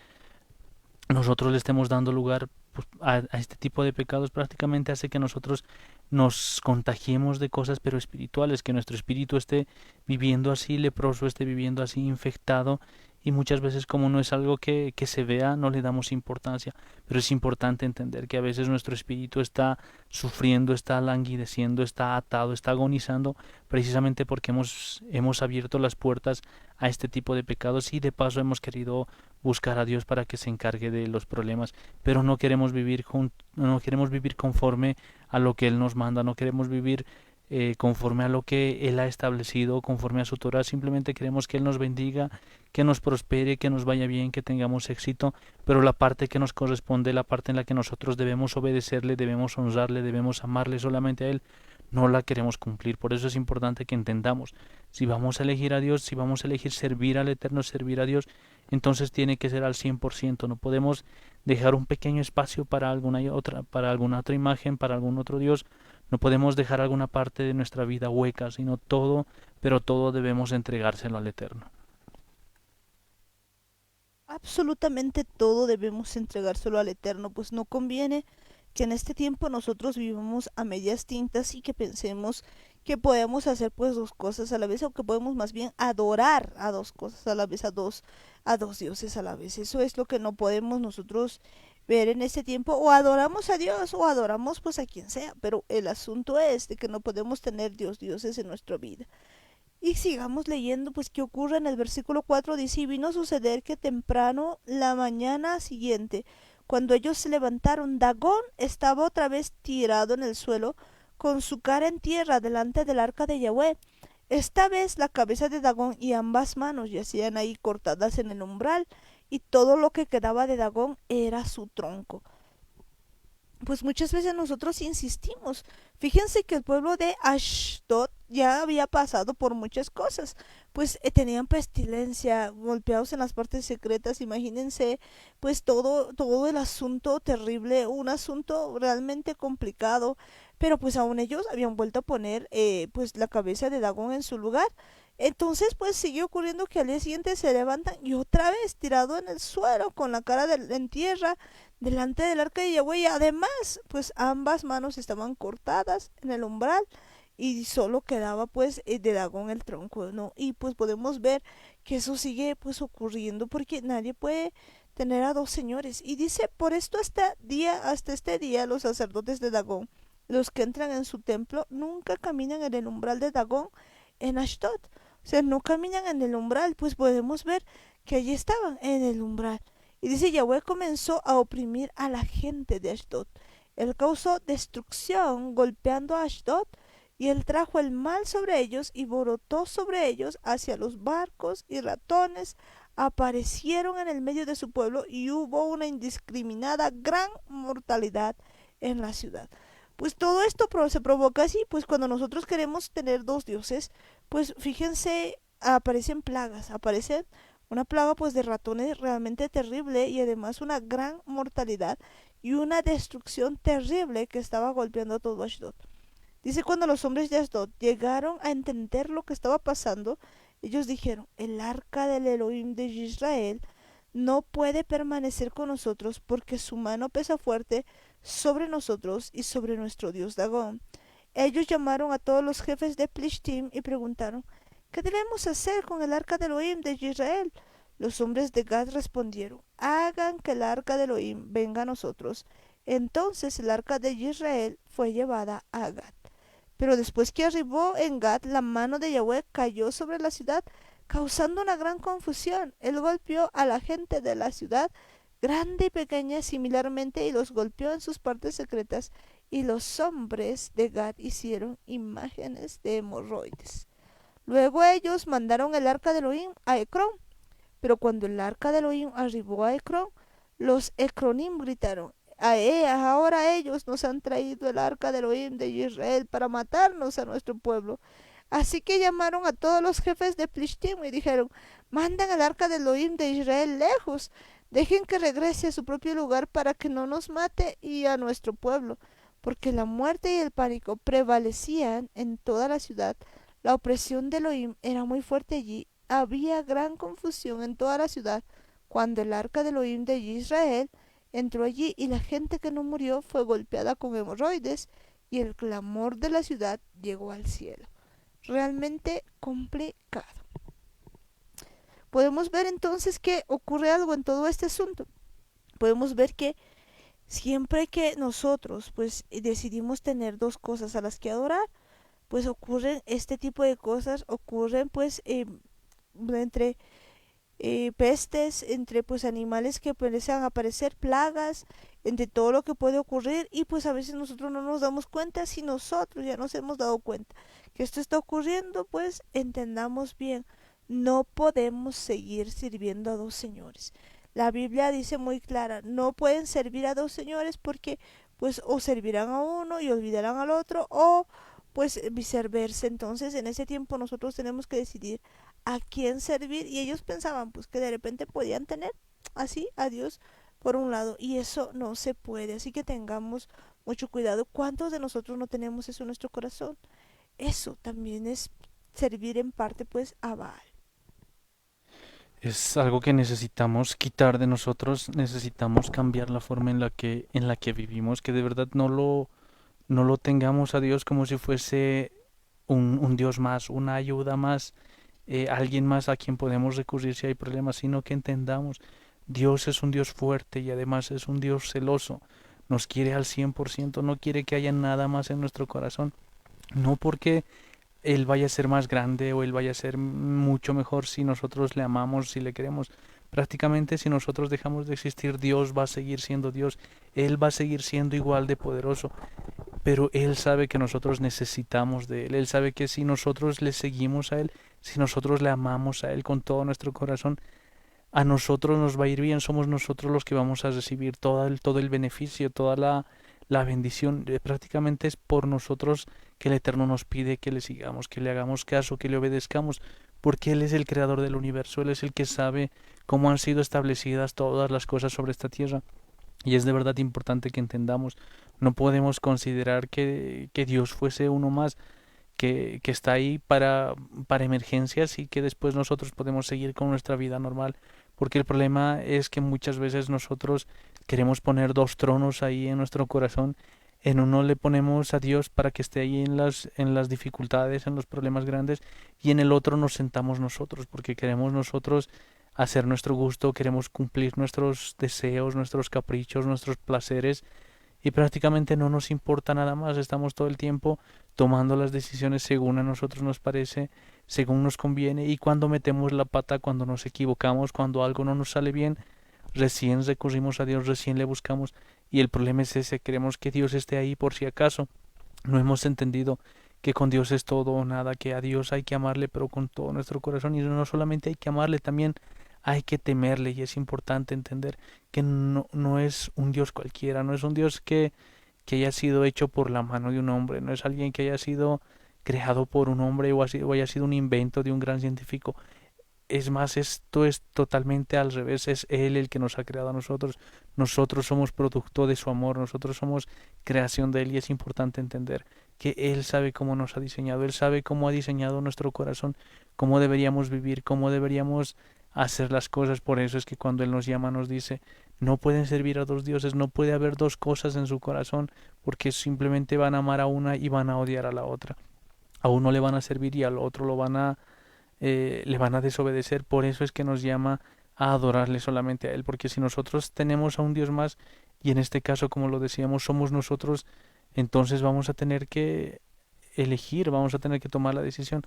nosotros le estemos dando lugar pues, a este tipo de pecados prácticamente hace que nosotros nos contagiemos de cosas pero espirituales, que nuestro espíritu esté viviendo así leproso, esté viviendo así infectado y muchas veces como no es algo que se vea no le damos importancia, pero es importante entender que a veces nuestro espíritu está sufriendo, está languideciendo, está atado, está agonizando precisamente porque hemos abierto las puertas a este tipo de pecados y de paso hemos querido buscar a Dios para que se encargue de los problemas, pero no queremos vivir conforme a lo que Él nos manda, no queremos vivir conforme a lo que Él ha establecido, conforme a su Torah, simplemente queremos que Él nos bendiga, que nos prospere, que nos vaya bien, que tengamos éxito, pero la parte que nos corresponde, la parte en la que nosotros debemos obedecerle, debemos honrarle, debemos amarle solamente a Él, no la queremos cumplir. Por eso es importante que entendamos, si vamos a elegir a Dios, si vamos a elegir servir al Eterno, servir a Dios, entonces tiene que ser al 100%. No podemos dejar un pequeño espacio para alguna otra imagen, para algún otro Dios. No podemos dejar alguna parte de nuestra vida hueca, sino todo, pero todo debemos entregárselo al Eterno. Absolutamente todo debemos entregárselo al Eterno, pues no conviene que en este tiempo nosotros vivamos a medias tintas y que pensemos que podemos hacer pues dos cosas a la vez o que podemos más bien adorar a dos cosas a la vez, a dos dioses a la vez. Eso es lo que no podemos nosotros ver en este tiempo, o adoramos a Dios o adoramos pues a quien sea, pero el asunto es de que no podemos tener dioses en nuestra vida. Y sigamos leyendo, pues qué ocurre en el versículo 4 dice, y vino a suceder que temprano la mañana siguiente, cuando ellos se levantaron, Dagón estaba otra vez tirado en el suelo, con su cara en tierra delante del arca de Yahweh. Esta vez la cabeza de Dagón y ambas manos yacían ahí cortadas en el umbral, y todo lo que quedaba de Dagón era su tronco. pues muchas veces nosotros insistimos. Fíjense que el pueblo de Ashdod ya había pasado por muchas cosas, pues tenían pestilencia, golpeados en las partes secretas, imagínense, pues todo el asunto terrible, un asunto realmente complicado, pero pues aún ellos habían vuelto a poner pues la cabeza de Dagón en su lugar. Entonces pues siguió ocurriendo que al día siguiente se levantan y otra vez tirado en el suelo con la cara en tierra delante del arca de Yahweh, y además pues ambas manos estaban cortadas en el umbral y solo quedaba pues de Dagón el tronco, ¿no? Y pues podemos ver que eso sigue pues ocurriendo porque nadie puede tener a dos señores. Y dice, por esto hasta este día los sacerdotes de Dagón, los que entran en su templo, nunca caminan en el umbral de Dagón en Ashdod. O sea, no caminan en el umbral, pues podemos ver que allí estaban en el umbral. Y dice, Yahweh comenzó a oprimir a la gente de Ashdod. Él causó destrucción golpeando a Ashdod, y él trajo el mal sobre ellos y brotó sobre ellos hacia los barcos, y ratones aparecieron en el medio de su pueblo, y hubo una indiscriminada gran mortalidad en la ciudad. Pues todo esto se provoca así, pues cuando nosotros queremos tener dos dioses, pues fíjense, aparecen plagas, aparecen una plaga pues de ratones realmente terrible, y además una gran mortalidad y una destrucción terrible que estaba golpeando a todo Ashdod. Dice, cuando los hombres de Ashdod llegaron a entender lo que estaba pasando, ellos dijeron, el arca del Elohim de Israel no puede permanecer con nosotros porque su mano pesa fuerte sobre nosotros y sobre nuestro dios Dagón. Ellos llamaron a todos los jefes de Plishtim y preguntaron, ¿qué debemos hacer con el arca de Elohim de Israel? Los hombres de Gad respondieron, hagan que el arca de Elohim venga a nosotros. Entonces el arca de Israel fue llevada a Gad. Pero después que arribó en Gad, la mano de Yahweh cayó sobre la ciudad, causando una gran confusión. Él golpeó a la gente de la ciudad, grande y pequeña similarmente, y los golpeó en sus partes secretas, y los hombres de Gad hicieron imágenes de hemorroides. Luego ellos mandaron el arca de Elohim a Ecrón, pero cuando el arca de Elohim arribó a Ecrón, los Ecronim gritaron, ahora ellos nos han traído el arca de Elohim de Israel para matarnos a nuestro pueblo. Así que llamaron a todos los jefes de Plishtim y dijeron, mandan el arca de Elohim de Israel lejos, dejen que regrese a su propio lugar para que no nos mate y a nuestro pueblo, porque la muerte y el pánico prevalecían en toda la ciudad. La opresión de Elohim era muy fuerte allí, había gran confusión en toda la ciudad cuando el arca de Elohim de Israel entró allí, y la gente que no murió fue golpeada con hemorroides, y el clamor de la ciudad llegó al cielo. Realmente complicado. Podemos ver entonces que ocurre algo en todo este asunto. Podemos ver que siempre que nosotros pues decidimos tener dos cosas a las que adorar, pues ocurren este tipo de cosas, ocurren pues entre pestes, entre pues animales que empiezan a aparecer, plagas, entre todo lo que puede ocurrir, y pues a veces nosotros no nos damos cuenta. Si nosotros ya nos hemos dado cuenta que esto está ocurriendo, pues entendamos bien, no podemos seguir sirviendo a dos señores. La Biblia dice muy clara, no pueden servir a dos señores porque pues o servirán a uno y olvidarán al otro, o pues viceversa. Entonces en ese tiempo nosotros tenemos que decidir a quién servir, y ellos pensaban pues que de repente podían tener así a Dios por un lado, y eso no se puede, así que tengamos mucho cuidado. ¿Cuántos de nosotros no tenemos eso en nuestro corazón? Eso también es servir en parte pues a Baal. Es algo que necesitamos quitar de nosotros, necesitamos cambiar la forma en la que vivimos, que de verdad no lo tengamos a Dios como si fuese un Dios más, una ayuda más, alguien más a quien podemos recurrir si hay problemas, sino que entendamos, Dios es un Dios fuerte y además es un Dios celoso, nos quiere al 100%, no quiere que haya nada más en nuestro corazón, no porque Él vaya a ser más grande o Él vaya a ser mucho mejor si nosotros le amamos, si le queremos. Prácticamente si nosotros dejamos de existir, Dios va a seguir siendo Dios, Él va a seguir siendo igual de poderoso, pero Él sabe que nosotros necesitamos de Él, Él sabe que si nosotros le seguimos a Él, si nosotros le amamos a Él con todo nuestro corazón, a nosotros nos va a ir bien, somos nosotros los que vamos a recibir todo el beneficio, toda la bendición prácticamente es por nosotros que el Eterno nos pide que le sigamos, que le hagamos caso, que le obedezcamos, porque Él es el creador del universo, Él es el que sabe cómo han sido establecidas todas las cosas sobre esta tierra. Y es de verdad importante que entendamos, no podemos considerar que Dios fuese uno más, que está ahí para emergencias y que después nosotros podemos seguir con nuestra vida normal. Porque el problema es que muchas veces nosotros queremos poner dos tronos ahí en nuestro corazón. En uno le ponemos a Dios para que esté ahí en las dificultades, en los problemas grandes, y en el otro nos sentamos nosotros, porque queremos nosotros hacer nuestro gusto, queremos cumplir nuestros deseos, nuestros caprichos, nuestros placeres, y prácticamente no nos importa nada más, estamos todo el tiempo tomando las decisiones según a nosotros nos parece, según nos conviene, y cuando metemos la pata, cuando nos equivocamos, cuando algo no nos sale bien, recién recurrimos a Dios, recién le buscamos, y el problema es ese, queremos que Dios esté ahí por si acaso. No hemos entendido que con Dios es todo o nada, que a Dios hay que amarle pero con todo nuestro corazón, y no solamente hay que amarle, también hay que temerle, y es importante entender que no es un Dios cualquiera, no es un Dios que haya sido hecho por la mano de un hombre, no es alguien que haya sido creado por un hombre o haya sido un invento de un gran científico. Es más, esto es totalmente al revés, es Él el que nos ha creado a nosotros. Nosotros somos producto de su amor, nosotros somos creación de Él, y es importante entender que Él sabe cómo nos ha diseñado, Él sabe cómo ha diseñado nuestro corazón, cómo deberíamos vivir, cómo deberíamos hacer las cosas. Por eso es que cuando Él nos llama nos dice, no pueden servir a dos dioses, no puede haber dos cosas en su corazón, porque simplemente van a amar a una y van a odiar a la otra. A uno le van a servir y al otro le van a desobedecer. Por eso es que nos llama a adorarle solamente a Él, porque si nosotros tenemos a un Dios más, y en este caso, como lo decíamos, somos nosotros, entonces vamos a tener que elegir, vamos a tener que tomar la decisión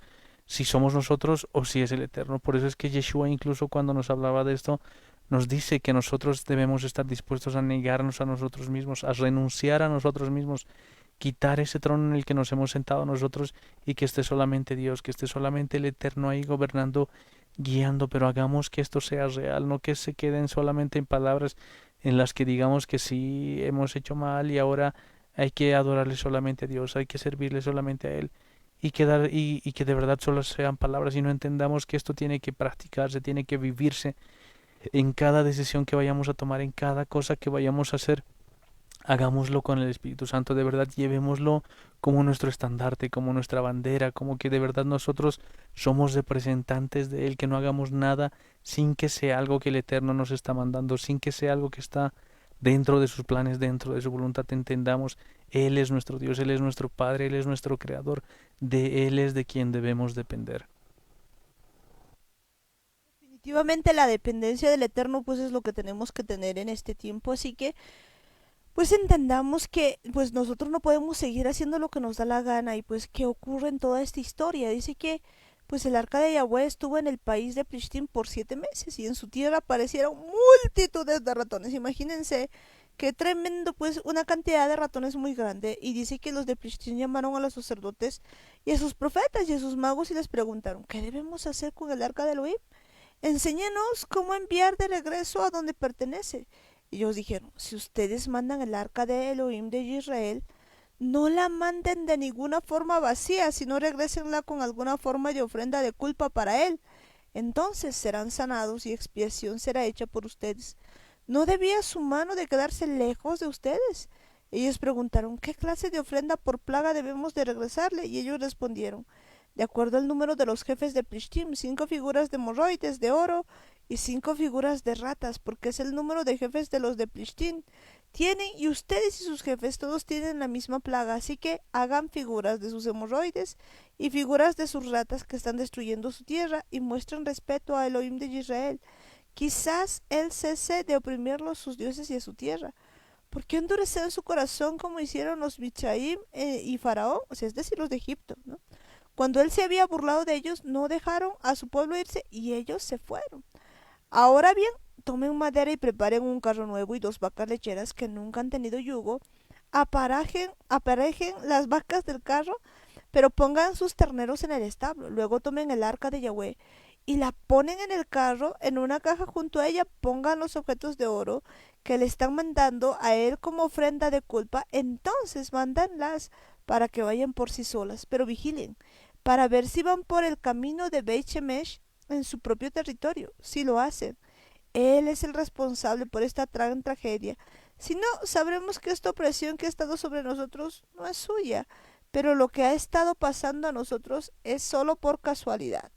si somos nosotros o si es el Eterno. Por eso es que Yeshua, incluso cuando nos hablaba de esto, nos dice que nosotros debemos estar dispuestos a negarnos a nosotros mismos, a renunciar a nosotros mismos, quitar ese trono en el que nos hemos sentado nosotros, y que esté solamente Dios, que esté solamente el Eterno ahí gobernando, guiando. Pero hagamos que esto sea real, no que se queden solamente en palabras en las que digamos que sí hemos hecho mal y ahora hay que adorarle solamente a Dios, hay que servirle solamente a Él, y que de verdad solo sean palabras, y no entendamos que esto tiene que practicarse, tiene que vivirse en cada decisión que vayamos a tomar, en cada cosa que vayamos a hacer. Hagámoslo con el Espíritu Santo, de verdad llevémoslo como nuestro estandarte, como nuestra bandera, como que de verdad nosotros somos representantes de Él, que no hagamos nada sin que sea algo que el Eterno nos está mandando, sin que sea algo que está dentro de sus planes, dentro de su voluntad. Entendamos, Él es nuestro Dios, Él es nuestro Padre, Él es nuestro Creador, de Él es de quien debemos depender. Definitivamente la dependencia del Eterno pues es lo que tenemos que tener en este tiempo, así que pues entendamos que pues nosotros no podemos seguir haciendo lo que nos da la gana. Y pues qué ocurre en toda esta historia, dice que pues el arca de Yahweh estuvo en el país de Plishtim por 7 meses, y en su tierra aparecieron multitudes de ratones. Imagínense qué tremendo, pues una cantidad de ratones muy grande. Y dice que los de Plishtim llamaron a los sacerdotes y a sus profetas y a sus magos y les preguntaron, ¿qué debemos hacer con el arca de Elohim? Enséñenos cómo enviar de regreso a donde pertenece. Y ellos dijeron, si ustedes mandan el arca de Elohim de Israel, no la manden de ninguna forma vacía, sino regresenla con alguna forma de ofrenda de culpa para él. Entonces serán sanados y expiación será hecha por ustedes. ¿No debía su mano de quedarse lejos de ustedes? Ellos preguntaron, ¿qué clase de ofrenda por plaga debemos de regresarle? Y ellos respondieron, de acuerdo al número de los jefes de Plishtim, 5 figuras de morroides de oro y 5 figuras de ratas, porque es el número de jefes de los de Plishtim. Tienen, y ustedes y sus jefes todos tienen la misma plaga, así que hagan figuras de sus hemorroides y figuras de sus ratas que están destruyendo su tierra, y muestren respeto a Elohim de Israel. Quizás él cese de oprimirlos, sus dioses y a su tierra. ¿Por qué endurecer su corazón como hicieron los Mitzraim y Faraón? O sea, es decir, los de Egipto, ¿no? Cuando él se había burlado de ellos, no dejaron a su pueblo irse y ellos se fueron. Ahora bien, tomen madera y preparen un carro nuevo y 2 vacas lecheras que nunca han tenido yugo. Aparejen las vacas del carro, pero pongan sus terneros en el establo. Luego tomen el arca de Yahweh y la ponen en el carro, en una caja junto a ella, pongan los objetos de oro que le están mandando a él como ofrenda de culpa, entonces mándanlas para que vayan por sí solas, pero vigilen, para ver si van por el camino de Beit Shemesh en su propio territorio. Si lo hacen, él es el responsable por esta gran tragedia. Si no, sabremos que esta opresión que ha estado sobre nosotros no es suya, pero lo que ha estado pasando a nosotros es solo por casualidad.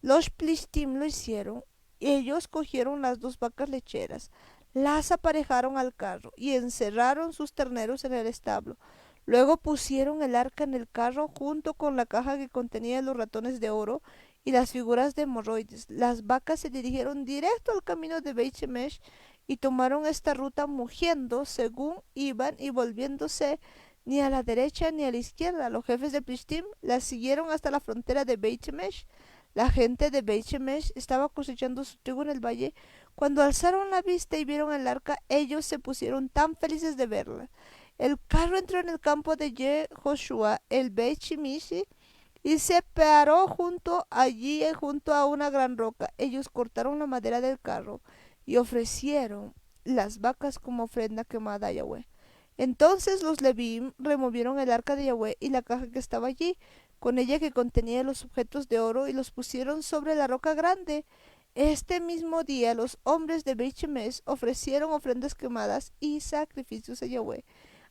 Los Plishtim lo hicieron. Ellos cogieron las 2 vacas lecheras, las aparejaron al carro y encerraron sus terneros en el establo. Luego pusieron el arca en el carro junto con la caja que contenía los ratones de oro y las figuras de hemorroides. Las vacas se dirigieron directo al camino de Beit Shemesh y tomaron esta ruta mugiendo según iban y volviéndose ni a la derecha ni a la izquierda. Los jefes de Plishtim las siguieron hasta la frontera de Beit Shemesh. La gente de Beit Shemesh estaba cosechando su trigo en el valle. Cuando alzaron la vista y vieron el arca, ellos se pusieron tan felices de verla. El carro entró en el campo de Yehoshua, el Beit Shemishi, y se paró junto a una gran roca. Ellos cortaron la madera del carro y ofrecieron las vacas como ofrenda quemada a Yahweh. Entonces los Levíim removieron el arca de Yahweh y la caja que estaba allí, con ella que contenía los objetos de oro, y los pusieron sobre la roca grande. Este mismo día los hombres de Beit Shemesh ofrecieron ofrendas quemadas y sacrificios a Yahweh.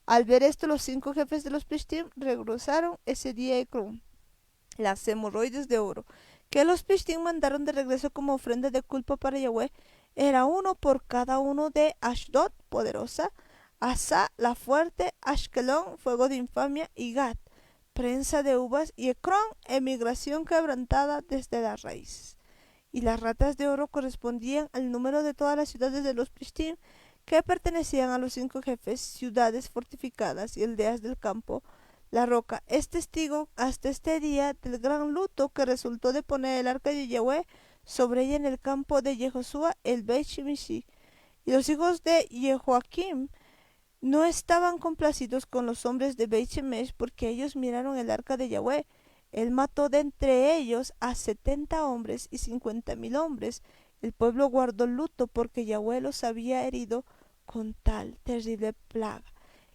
Al ver esto, los 5 jefes de los Plishtim regresaron ese día a Ecrón las hemorroides de oro que los Plishtim mandaron de regreso como ofrenda de culpa para Yahweh. Era uno por cada uno de Ashdod, poderosa, Asa, la fuerte, Ashkelon, fuego de infamia, y Gat, prensa de uvas, y Ecrón, emigración quebrantada desde la raíz. Y las ratas de oro correspondían al número de todas las ciudades de los Plishtim que pertenecían a los 5 jefes, ciudades fortificadas y aldeas del campo. La roca es testigo hasta este día del gran luto que resultó de poner el arca de Yahweh sobre ella en el campo de Yehoshua, el Beit Shemishi. Y los hijos de Jehoakim no estaban complacidos con los hombres de Beit Shemesh porque ellos miraron el arca de Yahweh. Él mató de entre ellos a 70 hombres y 50,000 hombres. El pueblo guardó luto porque Yahweh los había herido con tal terrible plaga.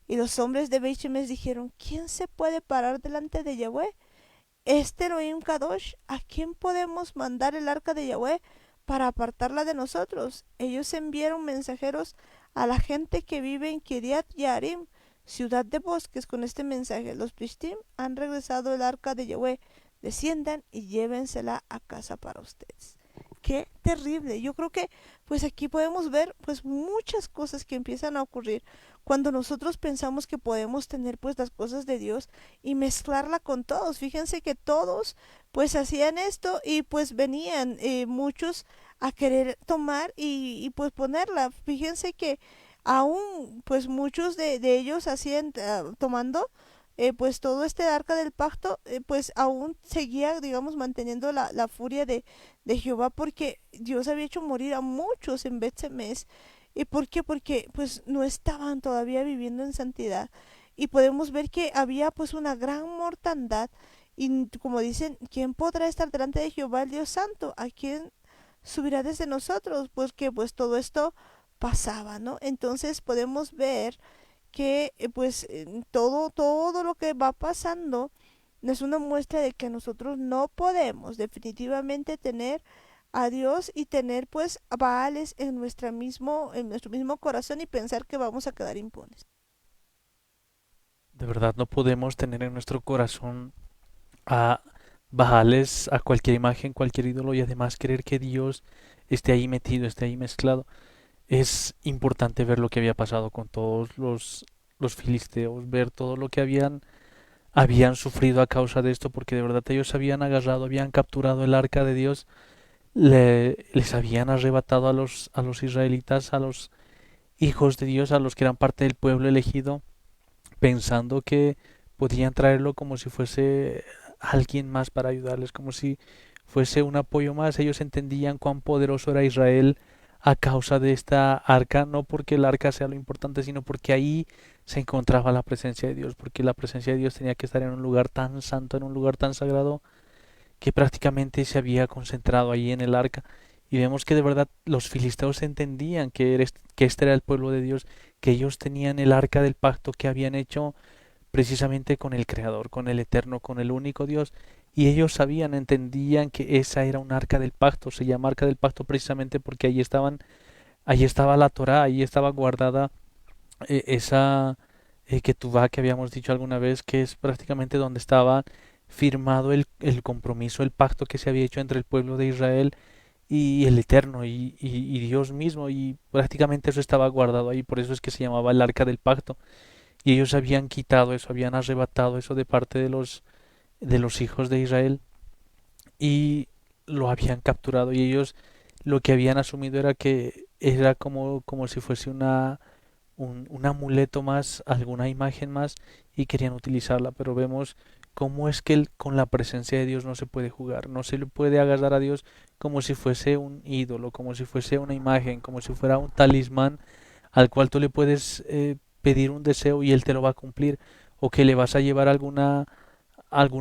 Y los hombres de Beit Shemesh dijeron: ¿quién se puede parar delante de Yahweh? Este Elohim Kadosh, ¿a quién podemos mandar el arca de Yahweh para apartarla de nosotros? Ellos enviaron mensajeros a la gente que vive en Kiriat Yarim, ciudad de bosques, con este mensaje: los Plishtim han regresado el arca de Yahweh, desciendan y llévensela a casa para ustedes. Qué terrible. Yo creo que pues aquí podemos ver pues muchas cosas que empiezan a ocurrir cuando nosotros pensamos que podemos tener pues las cosas de Dios y mezclarla con todos. Fíjense que todos pues hacían esto y pues venían muchos a querer tomar pues ponerla. Fíjense que aún pues muchos de ellos hacían tomando pues todo este arca del pacto, pues aún seguía, digamos, manteniendo la furia de Jehová, porque Dios había hecho morir a muchos en Bet-Semes. ¿Y por qué? Porque pues no estaban todavía viviendo en santidad. Y podemos ver que había pues una gran mortandad. Y como dicen, ¿quién podrá estar delante de Jehová el Dios Santo? ¿A quién subirá desde nosotros? Pues que pues todo esto pasaba, ¿no? Entonces podemos ver que pues todo lo que va pasando es una muestra de que nosotros no podemos definitivamente tener a Dios y tener pues a Baales en nuestro mismo corazón y pensar que vamos a quedar impunes. De verdad no podemos tener en nuestro corazón a Baales, a cualquier imagen, cualquier ídolo, y además querer que Dios esté ahí metido, esté ahí mezclado. Es importante ver lo que había pasado con todos los filisteos, ver todo lo que habían sufrido a causa de esto, porque de verdad ellos habían agarrado, habían capturado el arca de Dios, les habían arrebatado a los israelitas, a los hijos de Dios, a los que eran parte del pueblo elegido, pensando que podían traerlo como si fuese alguien más para ayudarles, como si fuese un apoyo más. Ellos entendían cuán poderoso era Israel a causa de esta arca, no porque el arca sea lo importante, sino porque ahí se encontraba la presencia de Dios, porque la presencia de Dios tenía que estar en un lugar tan santo, en un lugar tan sagrado, que prácticamente se había concentrado ahí en el arca. Y vemos que de verdad los filisteos entendían que este era el pueblo de Dios, que ellos tenían el arca del pacto que habían hecho precisamente con el Creador, con el Eterno, con el único Dios. Y ellos sabían, entendían que esa era un arca del pacto. Se llama arca del pacto precisamente porque ahí estaba la Torá, ahí estaba guardada esa Ketubá que habíamos dicho alguna vez, que es prácticamente donde estaba firmado el compromiso, el pacto que se había hecho entre el pueblo de Israel y el Eterno y Dios mismo, y prácticamente eso estaba guardado ahí, por eso es que se llamaba el arca del pacto. Y ellos habían quitado eso, habían arrebatado eso de parte de los hijos de Israel y lo habían capturado, y ellos lo que habían asumido era que era como si fuese un amuleto más, alguna imagen más, y querían utilizarla, pero vemos cómo es que con la presencia de Dios no se puede jugar, no se le puede agarrar a Dios como si fuese un ídolo, como si fuese una imagen, como si fuera un talismán al cual tú le puedes pedir un deseo y él te lo va a cumplir, o que le vas a llevar alguna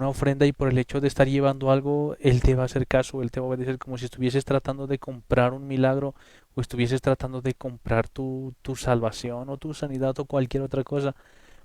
ofrenda y por el hecho de estar llevando algo, él te va a hacer caso, él te va a obedecer, como si estuvieses tratando de comprar un milagro o estuvieses tratando de comprar tu salvación o tu sanidad o cualquier otra cosa,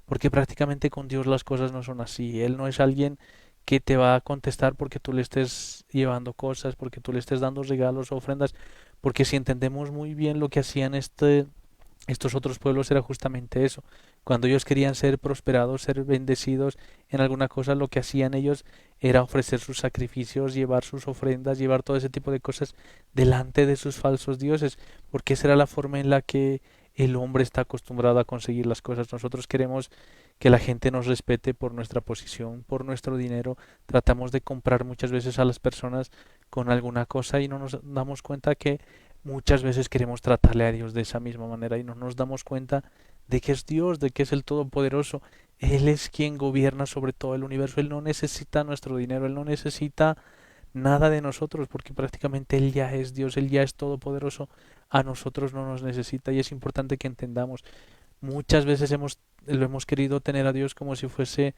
porque prácticamente con Dios las cosas no son así. Él no es alguien que te va a contestar porque tú le estés llevando cosas, porque tú le estés dando regalos o ofrendas, porque si entendemos muy bien lo que hacían estos otros pueblos, era justamente eso. Cuando ellos querían ser prosperados, ser bendecidos en alguna cosa, lo que hacían ellos era ofrecer sus sacrificios, llevar sus ofrendas, llevar todo ese tipo de cosas delante de sus falsos dioses, porque esa era la forma en la que el hombre está acostumbrado a conseguir las cosas. Nosotros queremos que la gente nos respete por nuestra posición, por nuestro dinero. Tratamos de comprar muchas veces a las personas con alguna cosa y no nos damos cuenta que muchas veces queremos tratarle a Dios de esa misma manera y no nos damos cuenta de que es Dios, de que es el Todopoderoso. Él es quien gobierna sobre todo el universo. Él no necesita nuestro dinero, Él no necesita nada de nosotros porque prácticamente Él ya es Dios, Él ya es todopoderoso. A nosotros no nos necesita y es importante que entendamos. Muchas veces lo hemos querido tener a Dios como si fuese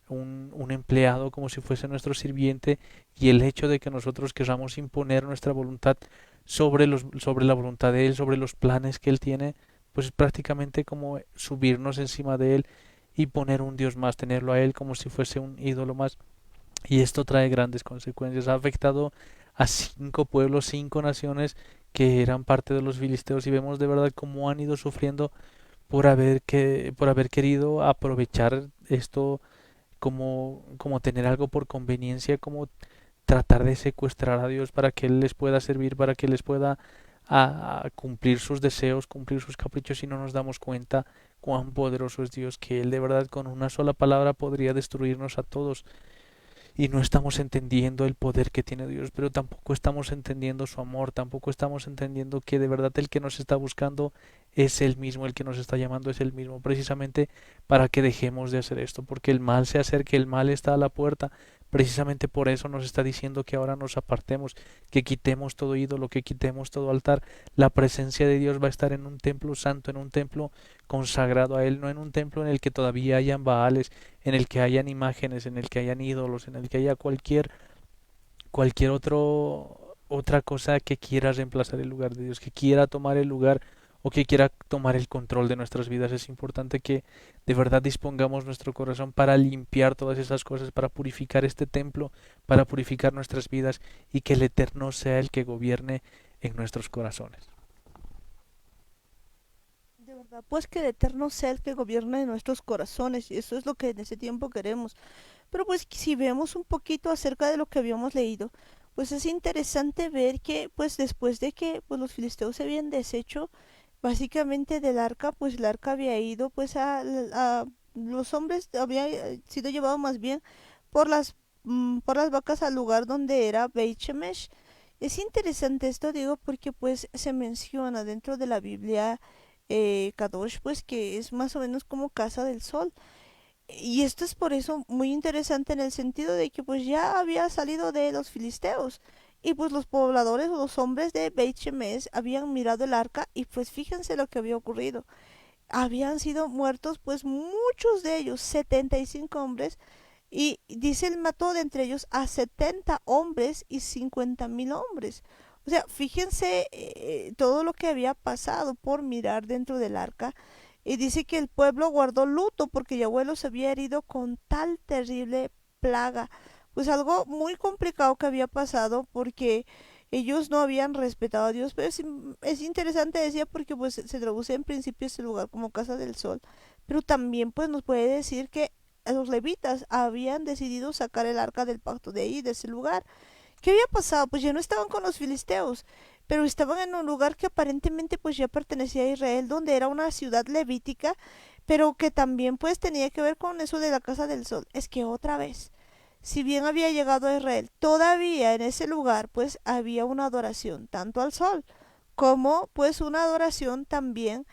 un empleado, como si fuese nuestro sirviente, y el hecho de que nosotros queramos imponer nuestra voluntad sobre la voluntad de Él, sobre los planes que Él tiene, pues es prácticamente como subirnos encima de Él y poner un Dios más, tenerlo a Él como si fuese un ídolo más. Y esto trae grandes consecuencias. Ha afectado a 5 pueblos, 5 naciones que eran parte de los filisteos, y vemos de verdad cómo han ido sufriendo por haber querido aprovechar esto como tener algo por conveniencia, como tratar de secuestrar a Dios para que Él les pueda servir, para que les pueda a cumplir sus deseos, cumplir sus caprichos, y no nos damos cuenta cuán poderoso es Dios, que Él de verdad con una sola palabra podría destruirnos a todos. Y no estamos entendiendo el poder que tiene Dios, pero tampoco estamos entendiendo su amor, tampoco estamos entendiendo que de verdad el que nos está buscando es el mismo, el que nos está llamando es el mismo, precisamente para que dejemos de hacer esto, porque el mal se acerca, el mal está a la puerta. Precisamente por eso nos está diciendo que ahora nos apartemos, que quitemos todo ídolo, que quitemos todo altar. La presencia de Dios va a estar en un templo santo, en un templo consagrado a Él, no en un templo en el que todavía hayan baales, en el que hayan imágenes, en el que hayan ídolos, en el que haya cualquier otra cosa que quiera reemplazar el lugar de Dios, que quiera tomar el lugar o que quiera tomar el control de nuestras vidas. Es importante que de verdad dispongamos nuestro corazón para limpiar todas esas cosas, para purificar este templo, para purificar nuestras vidas, y que el Eterno sea el que gobierne en nuestros corazones. De verdad, pues que el Eterno sea el que gobierne nuestros corazones, y eso es lo que en ese tiempo queremos. Pero pues si vemos un poquito acerca de lo que habíamos leído, pues es interesante ver que pues después de que pues los filisteos se habían deshecho básicamente del arca, pues el arca había ido pues a los hombres había sido llevado más bien por por las vacas al lugar donde era Beit Shemesh. Es interesante esto, digo, porque pues se menciona dentro de la Biblia Kadosh, pues que es más o menos como casa del sol. Y esto es por eso muy interesante en el sentido de que pues ya había salido de los filisteos, y pues los pobladores o los hombres de Beit Shemesh habían mirado el arca, y pues fíjense lo que había ocurrido. Habían sido muertos pues muchos de ellos, 75 hombres, Y dice, él mató de entre ellos a 70 hombres y 50,000 hombres. O sea, fíjense todo lo que había pasado por mirar dentro del arca. Y dice que el pueblo guardó luto porque Yahweh los había herido con tal terrible plaga. Pues algo muy complicado que había pasado porque ellos no habían respetado a Dios. Pero es interesante, decía, porque pues se traduce en principio este lugar como casa del sol. Pero también pues nos puede decir que los levitas habían decidido sacar el arca del pacto de ahí, de ese lugar. ¿Qué había pasado? Pues ya no estaban con los filisteos, pero estaban en un lugar que aparentemente pues ya pertenecía a Israel, donde era una ciudad levítica, pero que también pues tenía que ver con eso de la casa del sol. Es que otra vez, si bien había llegado a Israel, todavía en ese lugar pues había una adoración tanto al sol como pues una adoración también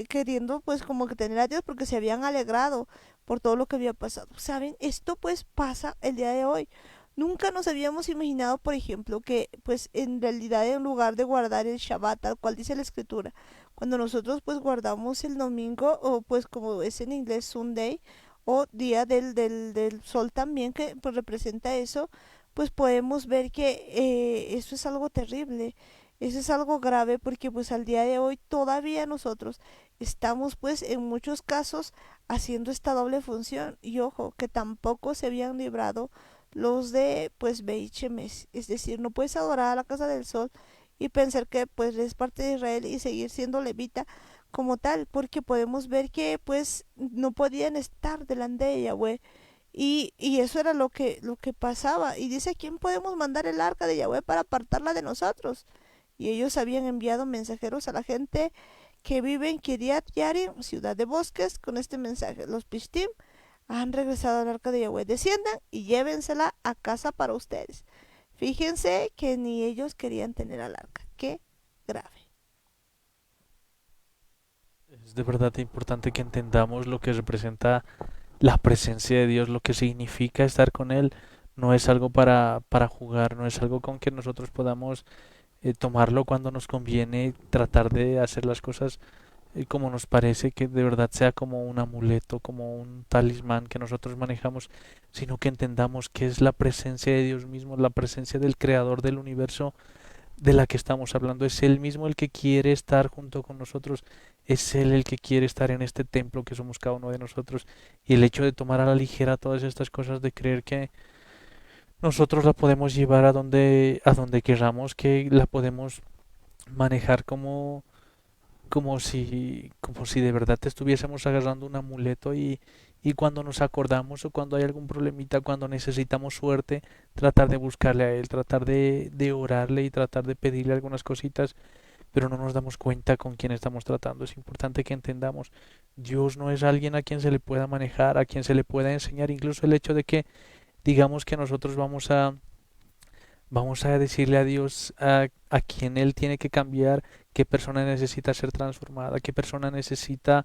queriendo pues como que tener a Dios porque se habían alegrado por todo lo que había pasado. ¿Saben? Esto pues pasa el día de hoy. Nunca nos habíamos imaginado, por ejemplo, que pues en realidad en lugar de guardar el Shabbat, tal cual dice la escritura, cuando nosotros pues guardamos el domingo, o pues como es en inglés Sunday, o día del sol también, que pues representa eso, pues podemos ver que eso es algo terrible, eso es algo grave, porque pues al día de hoy todavía nosotros estamos pues en muchos casos haciendo esta doble función, y ojo, que tampoco se habían librado los de pues Beit Shemesh. Es decir, no puedes adorar a la casa del sol y pensar que pues es parte de Israel y seguir siendo levita como tal, porque podemos ver que pues no podían estar delante de Yahweh. Y eso era lo que pasaba. Y dice, ¿quién podemos mandar el arca de Yahweh para apartarla de nosotros? Y ellos habían enviado mensajeros a la gente que vive en Kiriat Yarim, ciudad de bosques, con este mensaje: los Pishtim han regresado al arca de Yahweh, desciendan y llévensela a casa para ustedes. Fíjense que ni ellos querían tener al arca. Qué grave. Es de verdad importante que entendamos lo que representa la presencia de Dios, lo que significa estar con Él. No es algo para jugar, no es algo con que nosotros podamos tomarlo cuando nos conviene, tratar de hacer las cosas como nos parece, que de verdad sea como un amuleto, como un talismán que nosotros manejamos, sino que entendamos que es la presencia de Dios mismo, la presencia del Creador del universo de la que estamos hablando. Es Él mismo el que quiere estar junto con nosotros, es Él el que quiere estar en este templo que somos cada uno de nosotros. Y el hecho de tomar a la ligera todas estas cosas, de creer que nosotros la podemos llevar a donde queramos, que la podemos manejar como si de verdad te estuviésemos agarrando un amuleto y cuando nos acordamos o cuando hay algún problemita, cuando necesitamos suerte, tratar de buscarle a Él, tratar de orarle y tratar de pedirle algunas cositas, pero no nos damos cuenta con quién estamos tratando. Es importante que entendamos, Dios no es alguien a quien se le pueda manejar, a quien se le pueda enseñar, incluso el hecho de que digamos que nosotros vamos a decirle a Dios a quién Él tiene que cambiar, qué persona necesita ser transformada, qué persona necesita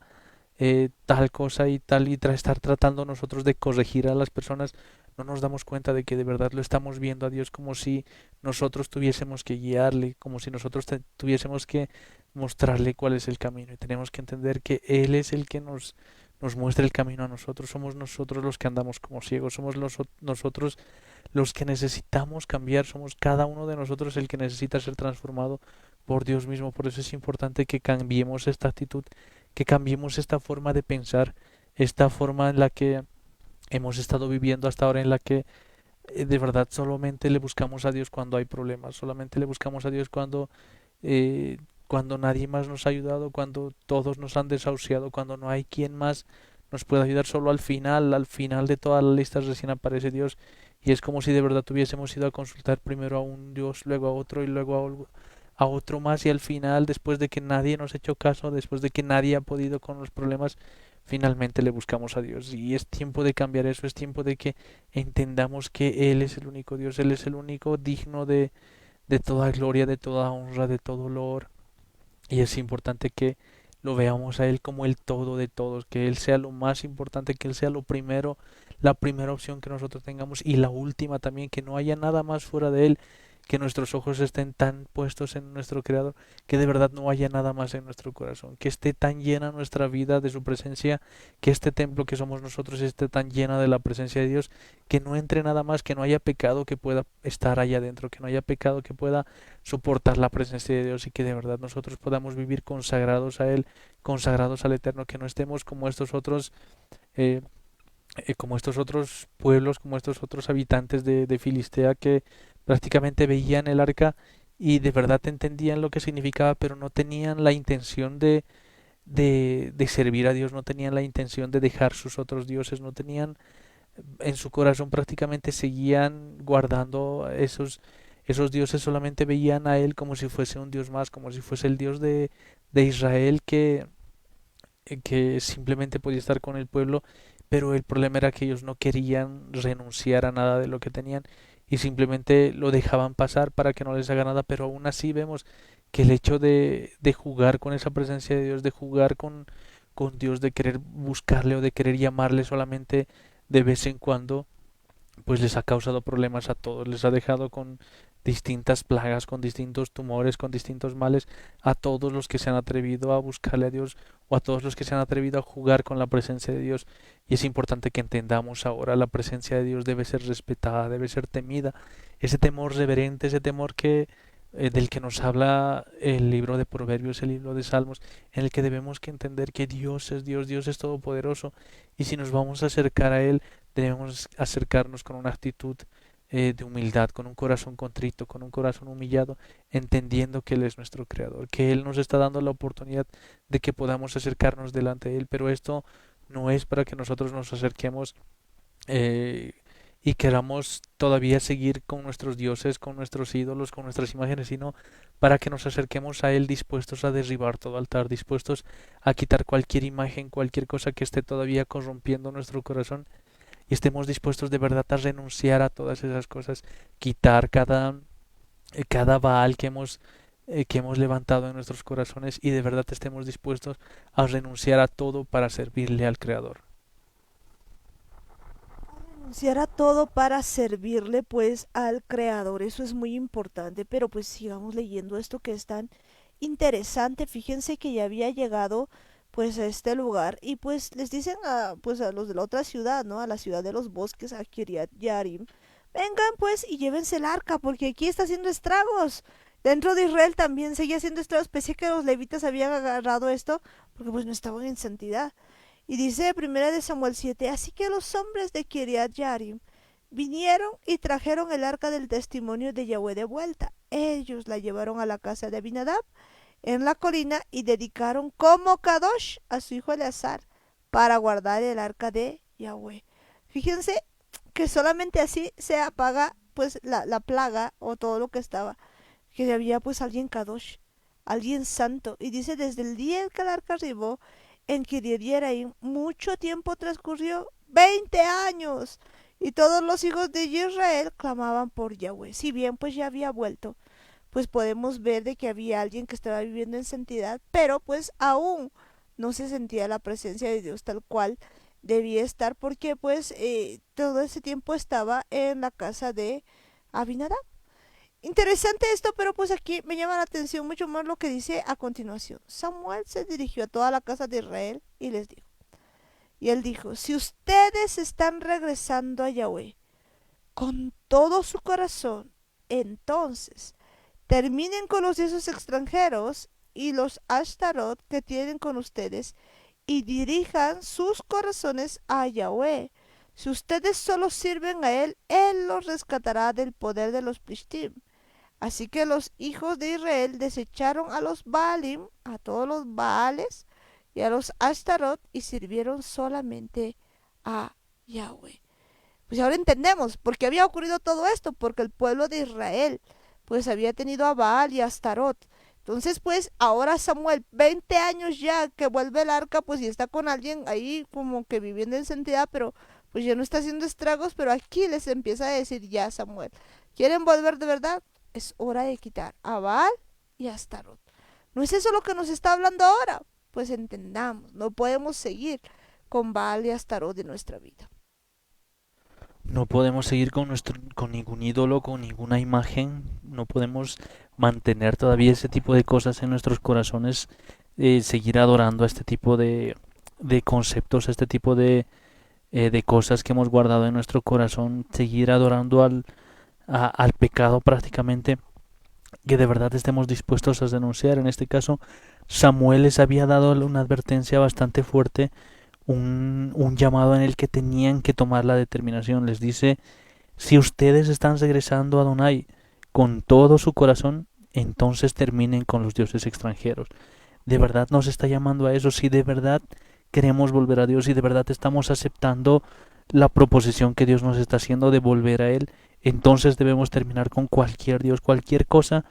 tal cosa y tal, y estar tratando nosotros de corregir a las personas. No nos damos cuenta de que de verdad lo estamos viendo a Dios como si nosotros tuviésemos que guiarle, como si nosotros tuviésemos que mostrarle cuál es el camino. Y tenemos que entender que Él es el que nos muestra el camino a nosotros. Somos nosotros los que andamos como ciegos, somos nosotros los que necesitamos cambiar, somos cada uno de nosotros el que necesita ser transformado por Dios mismo. Por eso es importante que cambiemos esta actitud, que cambiemos esta forma de pensar, esta forma en la que hemos estado viviendo hasta ahora, en la que de verdad solamente le buscamos a Dios cuando hay problemas, solamente le buscamos a Dios eh, cuando nadie más nos ha ayudado, cuando todos nos han desahuciado, cuando no hay quien más nos pueda ayudar. Solo al final de todas las listas recién aparece Dios, y es como si de verdad tuviésemos ido a consultar primero a un Dios, luego a otro y luego a otro más, y al final, después de que nadie nos ha hecho caso, después de que nadie ha podido con los problemas, finalmente le buscamos a Dios. Y es tiempo de cambiar eso, es tiempo de que entendamos que Él es el único Dios, Él es el único digno de toda gloria, de toda honra, de todo honor. Y es importante que lo veamos a Él como el todo de todos, que Él sea lo más importante, que Él sea lo primero, la primera opción que nosotros tengamos y la última también, que no haya nada más fuera de Él, que nuestros ojos estén tan puestos en nuestro Creador, que de verdad no haya nada más en nuestro corazón, que esté tan llena nuestra vida de su presencia, que este templo que somos nosotros esté tan llena de la presencia de Dios, que no entre nada más, que no haya pecado que pueda estar allá adentro, que no haya pecado que pueda soportar la presencia de Dios y que de verdad nosotros podamos vivir consagrados a Él, consagrados al Eterno, que no estemos eh, como estos otros pueblos, como estos otros habitantes de Filistea que prácticamente veían el arca y de verdad entendían lo que significaba, pero no tenían la intención de servir a Dios, no tenían la intención de dejar sus otros dioses, no tenían en su corazón prácticamente seguían guardando esos dioses, solamente veían a él como si fuese un dios más, como si fuese el dios de Israel que simplemente podía estar con el pueblo, pero el problema era que ellos no querían renunciar a nada de lo que tenían y simplemente lo dejaban pasar para que no les haga nada, pero aún así vemos que el hecho de jugar con esa presencia de Dios, de jugar con Dios, de querer buscarle o de querer llamarle solamente de vez en cuando, pues les ha causado problemas a todos, les ha dejado con distintas plagas, con distintos tumores, con distintos males, a todos los que se han atrevido a buscarle a Dios o a todos los que se han atrevido a jugar con la presencia de Dios. Y es importante que entendamos ahora la presencia de Dios debe ser respetada, debe ser temida, ese temor reverente, ese temor que del que nos habla el libro de Proverbios, el libro de Salmos, en el que debemos que entender que Dios es Dios, Dios es todopoderoso, y si nos vamos a acercar a Él, debemos acercarnos con una actitud de humildad, con un corazón contrito, con un corazón humillado, entendiendo que Él es nuestro Creador, que Él nos está dando la oportunidad de que podamos acercarnos delante de Él, pero esto no es para que nosotros nos acerquemos eh, y queramos todavía seguir con nuestros dioses, con nuestros ídolos, con nuestras imágenes, sino para que nos acerquemos a Él dispuestos a derribar todo altar, dispuestos a quitar cualquier imagen, cualquier cosa que esté todavía corrompiendo nuestro corazón y estemos dispuestos de verdad a renunciar a todas esas cosas, quitar cada Baal que hemos levantado en nuestros corazones y de verdad estemos dispuestos a renunciar a todo para servirle al Creador. Renunciar a todo para servirle pues al creador, eso es muy importante, pero pues sigamos leyendo esto que es tan interesante. Fíjense que ya había llegado pues a este lugar y pues les dicen a pues a los de la otra ciudad, ¿no? A la ciudad de los bosques, a Kiriat Yarim, vengan pues y llévense el arca porque aquí está haciendo estragos. Dentro de Israel también seguía haciendo estragos, pese a que los levitas habían agarrado esto porque pues no estaban en santidad. Y dice primera de Samuel 7, así que los hombres de Kiriat Yarim vinieron y trajeron el arca del testimonio de Yahweh de vuelta. Ellos la llevaron a la casa de Abinadab en la colina y dedicaron como Kadosh a su hijo Eleazar para guardar el arca de Yahweh. Fíjense que solamente así se apaga pues la plaga o todo lo que estaba, que había pues alguien Kadosh, alguien santo. Y dice desde el día en que el arca arribó en Kiriat Yearim, mucho tiempo transcurrió, 20 años, y todos los hijos de Israel clamaban por Yahweh. Si bien pues ya había vuelto, pues podemos ver de que había alguien que estaba viviendo en santidad, pero pues aún no se sentía la presencia de Dios tal cual debía estar, porque pues todo ese tiempo estaba en la casa de Abinadab. Interesante esto, pero pues aquí me llama la atención mucho más lo que dice a continuación. Samuel se dirigió a toda la casa de Israel y les dijo, y él dijo, si ustedes están regresando a Yahweh con todo su corazón, entonces terminen con los dioses extranjeros y los Ashtarot que tienen con ustedes y dirijan sus corazones a Yahweh. Si ustedes solo sirven a Él, Él los rescatará del poder de los Plishtim. Así que los hijos de Israel desecharon a los Baalim, a todos los Baales y a los Ashtarot y sirvieron solamente a Yahweh. Pues ahora entendemos por qué había ocurrido todo esto, porque el pueblo de Israel pues había tenido a Baal y a Astarot. Entonces pues ahora Samuel, 20 años ya que vuelve el arca, pues y está con alguien ahí como que viviendo en santidad, pero pues ya no está haciendo estragos, pero aquí les empieza a decir ya Samuel, ¿quieren volver de verdad? Es hora de quitar a Baal y a Astarot. ¿No es eso lo que nos está hablando ahora? Pues entendamos, no podemos seguir con Baal y Astarot de nuestra vida. No podemos seguir con ningún ídolo, con ninguna imagen. No podemos mantener todavía ese tipo de cosas en nuestros corazones. Seguir adorando a este tipo de conceptos, a este tipo de cosas que hemos guardado en nuestro corazón. Seguir adorando al pecado prácticamente. Que de verdad estemos dispuestos a denunciar. En este caso, Samuel les había dado una advertencia bastante fuerte, un llamado en el que tenían que tomar la determinación. Les dice: si ustedes están regresando a Adonai con todo su corazón, entonces terminen con los dioses extranjeros. De verdad nos está llamando a eso. Si de verdad queremos volver a Dios y de verdad estamos aceptando la proposición que Dios nos está haciendo de volver a Él, entonces debemos terminar con cualquier Dios, cualquier cosa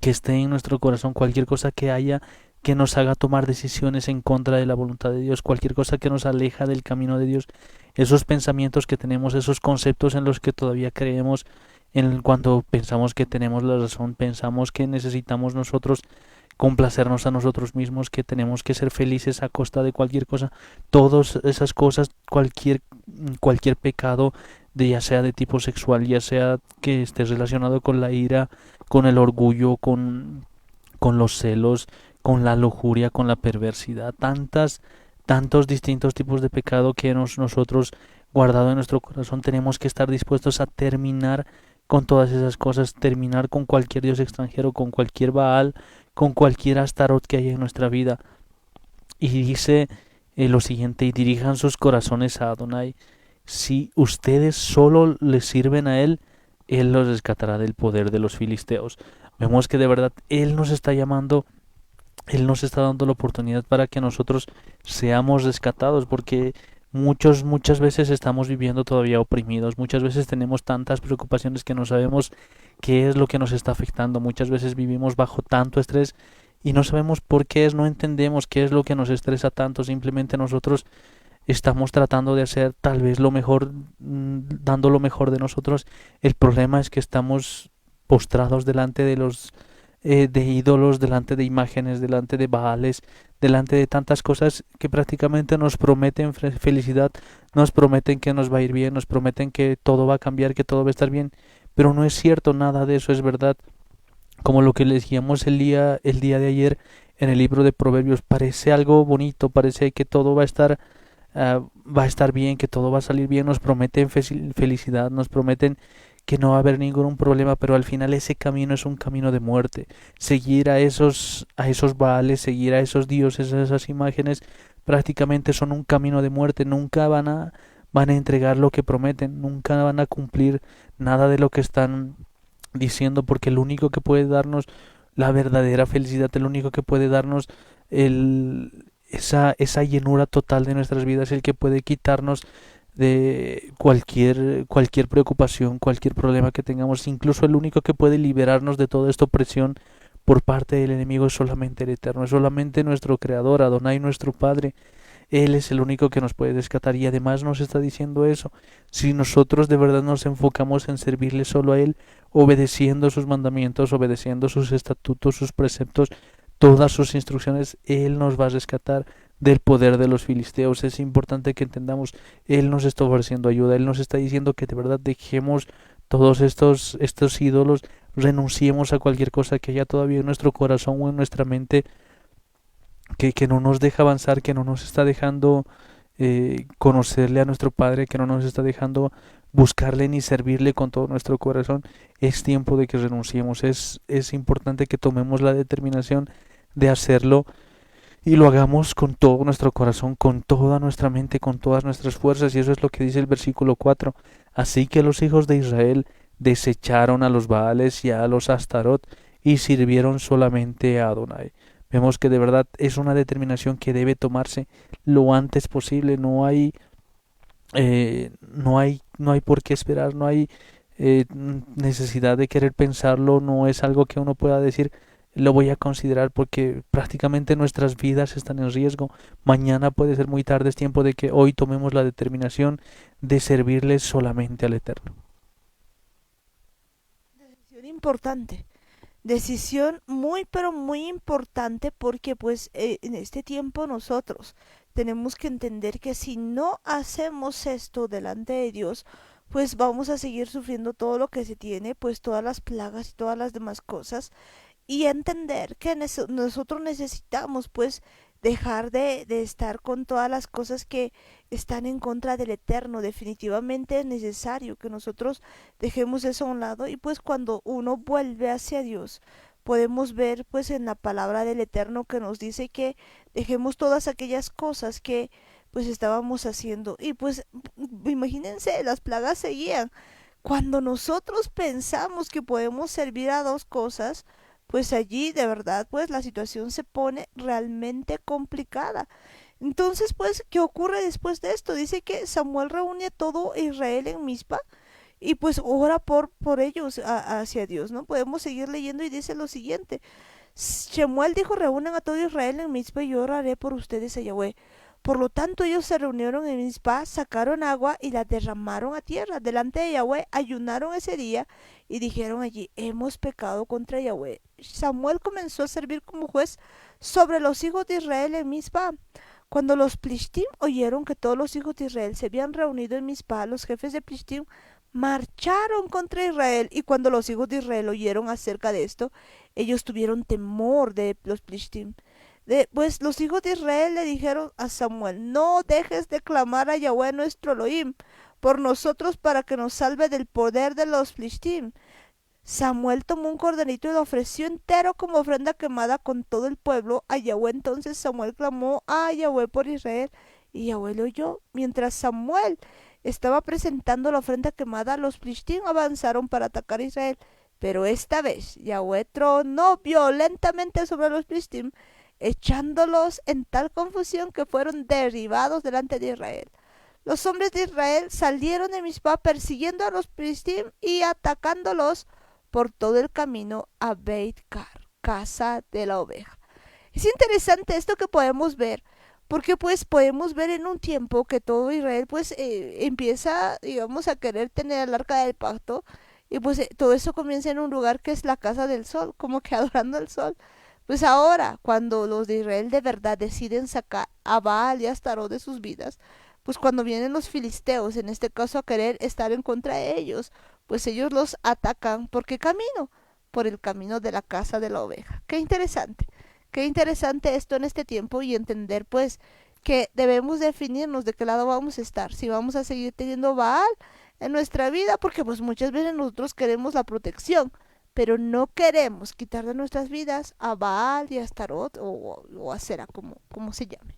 que esté en nuestro corazón, cualquier cosa que haya que nos haga tomar decisiones en contra de la voluntad de Dios, cualquier cosa que nos aleja del camino de Dios, esos pensamientos que tenemos, esos conceptos en los que todavía creemos, en cuando pensamos que tenemos la razón, pensamos que necesitamos nosotros complacernos a nosotros mismos, que tenemos que ser felices a costa de cualquier cosa, todas esas cosas, cualquier pecado, de ya sea de tipo sexual, ya sea que esté relacionado con la ira, con el orgullo, con los celos, con la lujuria, con la perversidad, tantos distintos tipos de pecado que nosotros guardado en nuestro corazón tenemos que estar dispuestos a terminar con todas esas cosas, terminar con cualquier dios extranjero, con cualquier Baal, con cualquier Astarot que haya en nuestra vida. Y dice lo siguiente: y dirijan sus corazones a Adonai. Si ustedes solo le sirven a Él, Él los rescatará del poder de los filisteos. Vemos que de verdad Él nos está llamando, Él nos está dando la oportunidad para que nosotros seamos rescatados, porque muchas veces estamos viviendo todavía oprimidos, muchas veces tenemos tantas preocupaciones que no sabemos qué es lo que nos está afectando, muchas veces vivimos bajo tanto estrés y no sabemos por qué es, no entendemos qué es lo que nos estresa tanto, simplemente nosotros estamos tratando de hacer tal vez lo mejor, dando lo mejor de nosotros. El problema es que estamos postrados delante de los de ídolos, delante de imágenes, delante de baales, delante de tantas cosas que prácticamente nos prometen felicidad, nos prometen que nos va a ir bien, nos prometen que todo va a cambiar, que todo va a estar bien, pero no es cierto, nada de eso es verdad. Como lo que leíamos el día de ayer en el libro de Proverbios, parece algo bonito, parece que todo va a estar bien, que todo va a salir bien, nos prometen felicidad, nos prometen que no va a haber ningún problema, pero al final ese camino es un camino de muerte. Seguir a esos Baales, seguir a esos dioses, a esas imágenes, prácticamente son un camino de muerte, nunca van a entregar lo que prometen, nunca van a cumplir nada de lo que están diciendo, porque el único que puede darnos la verdadera felicidad, el único que puede darnos esa llenura total de nuestras vidas, el que puede quitarnos de cualquier preocupación, cualquier problema que tengamos, incluso el único que puede liberarnos de toda esta opresión por parte del enemigo es solamente el Eterno, es solamente nuestro Creador, Adonai, nuestro Padre. Él es el único que nos puede rescatar y además nos está diciendo eso. Si nosotros de verdad nos enfocamos en servirle solo a Él, obedeciendo sus mandamientos, obedeciendo sus estatutos, sus preceptos, todas sus instrucciones, Él nos va a rescatar del poder de los filisteos. Es importante que entendamos, Él nos está ofreciendo ayuda, Él nos está diciendo que de verdad dejemos todos estos ídolos, renunciemos a cualquier cosa que haya todavía en nuestro corazón o en nuestra mente que no nos deja avanzar, que no nos está dejando conocerle a nuestro Padre, que no nos está dejando buscarle ni servirle con todo nuestro corazón. Es tiempo de que renunciemos, es importante que tomemos la determinación de hacerlo y lo hagamos con todo nuestro corazón, con toda nuestra mente, con todas nuestras fuerzas, y eso es lo que dice el versículo 4. Así que los hijos de Israel desecharon a los Baales y a los Astarot y sirvieron solamente a Adonai. Vemos que de verdad es una determinación que debe tomarse lo antes posible. No hay por qué esperar, no hay necesidad de querer pensarlo, no es algo que uno pueda decir lo voy a considerar porque prácticamente nuestras vidas están en riesgo. Mañana puede ser muy tarde, es tiempo de que hoy tomemos la determinación de servirle solamente al Eterno. Decisión importante. Decisión muy pero muy importante porque pues en este tiempo nosotros tenemos que entender que si no hacemos esto delante de Dios, pues vamos a seguir sufriendo todo lo que se tiene, pues todas las plagas y todas las demás cosas, y entender que nosotros necesitamos pues dejar de estar con todas las cosas que están en contra del Eterno. Definitivamente es necesario que nosotros dejemos eso a un lado, y pues cuando uno vuelve hacia Dios podemos ver pues en la palabra del Eterno que nos dice que dejemos todas aquellas cosas que pues estábamos haciendo. Y pues imagínense, las plagas seguían. Cuando nosotros pensamos que podemos servir a dos cosas, pues allí de verdad pues la situación se pone realmente complicada. Entonces pues, ¿qué ocurre después de esto? Dice que Samuel reúne a todo Israel en Mizpa y pues ora por ellos hacia Dios, ¿no? Podemos seguir leyendo y dice lo siguiente: Shemuel dijo: reúnan a todo Israel en Mizpa y yo oraré por ustedes a Yahweh. Por lo tanto ellos se reunieron en Mizpa, sacaron agua y la derramaron a tierra delante de Yahweh, ayunaron ese día y dijeron allí: hemos pecado contra Yahweh. Samuel comenzó a servir como juez sobre los hijos de Israel en Mizpa. Cuando los Plishtim oyeron que todos los hijos de Israel se habían reunido en Mizpa, los jefes de Plishtim marcharon contra Israel, y cuando los hijos de Israel oyeron acerca de esto, ellos tuvieron temor de los Plishtim. Pues los hijos de Israel le dijeron a Samuel: no dejes de clamar a Yahweh nuestro Elohim por nosotros para que nos salve del poder de los Plishtim. Samuel tomó un corderito y lo ofreció entero como ofrenda quemada con todo el pueblo a Yahweh. Entonces Samuel clamó a Yahweh por Israel y Yahweh lo oyó. Mientras Samuel estaba presentando la ofrenda quemada, los Plishtim avanzaron para atacar a Israel. Pero esta vez Yahweh tronó violentamente sobre los Plishtim, echándolos en tal confusión que fueron derribados delante de Israel. Los hombres de Israel salieron de Mizpa persiguiendo a los Plishtim y atacándolos por todo el camino a Beit-Car, casa de la oveja. Es interesante esto que podemos ver, porque pues podemos ver en un tiempo que todo Israel pues empieza, digamos, a querer tener el arca del pacto, y pues todo eso comienza en un lugar que es la casa del sol, como que adorando al sol. Pues ahora, cuando los de Israel de verdad deciden sacar a Baal y a Astarot de sus vidas, pues cuando vienen los filisteos, en este caso a querer estar en contra de ellos, pues ellos los atacan. ¿Por qué camino? Por el camino de la casa de la oveja. Qué interesante esto en este tiempo, y entender pues que debemos definirnos de qué lado vamos a estar, si vamos a seguir teniendo Baal en nuestra vida, porque pues muchas veces nosotros queremos la protección, pero no queremos quitar de nuestras vidas a Baal y a Astarot o a Sera, como se llame.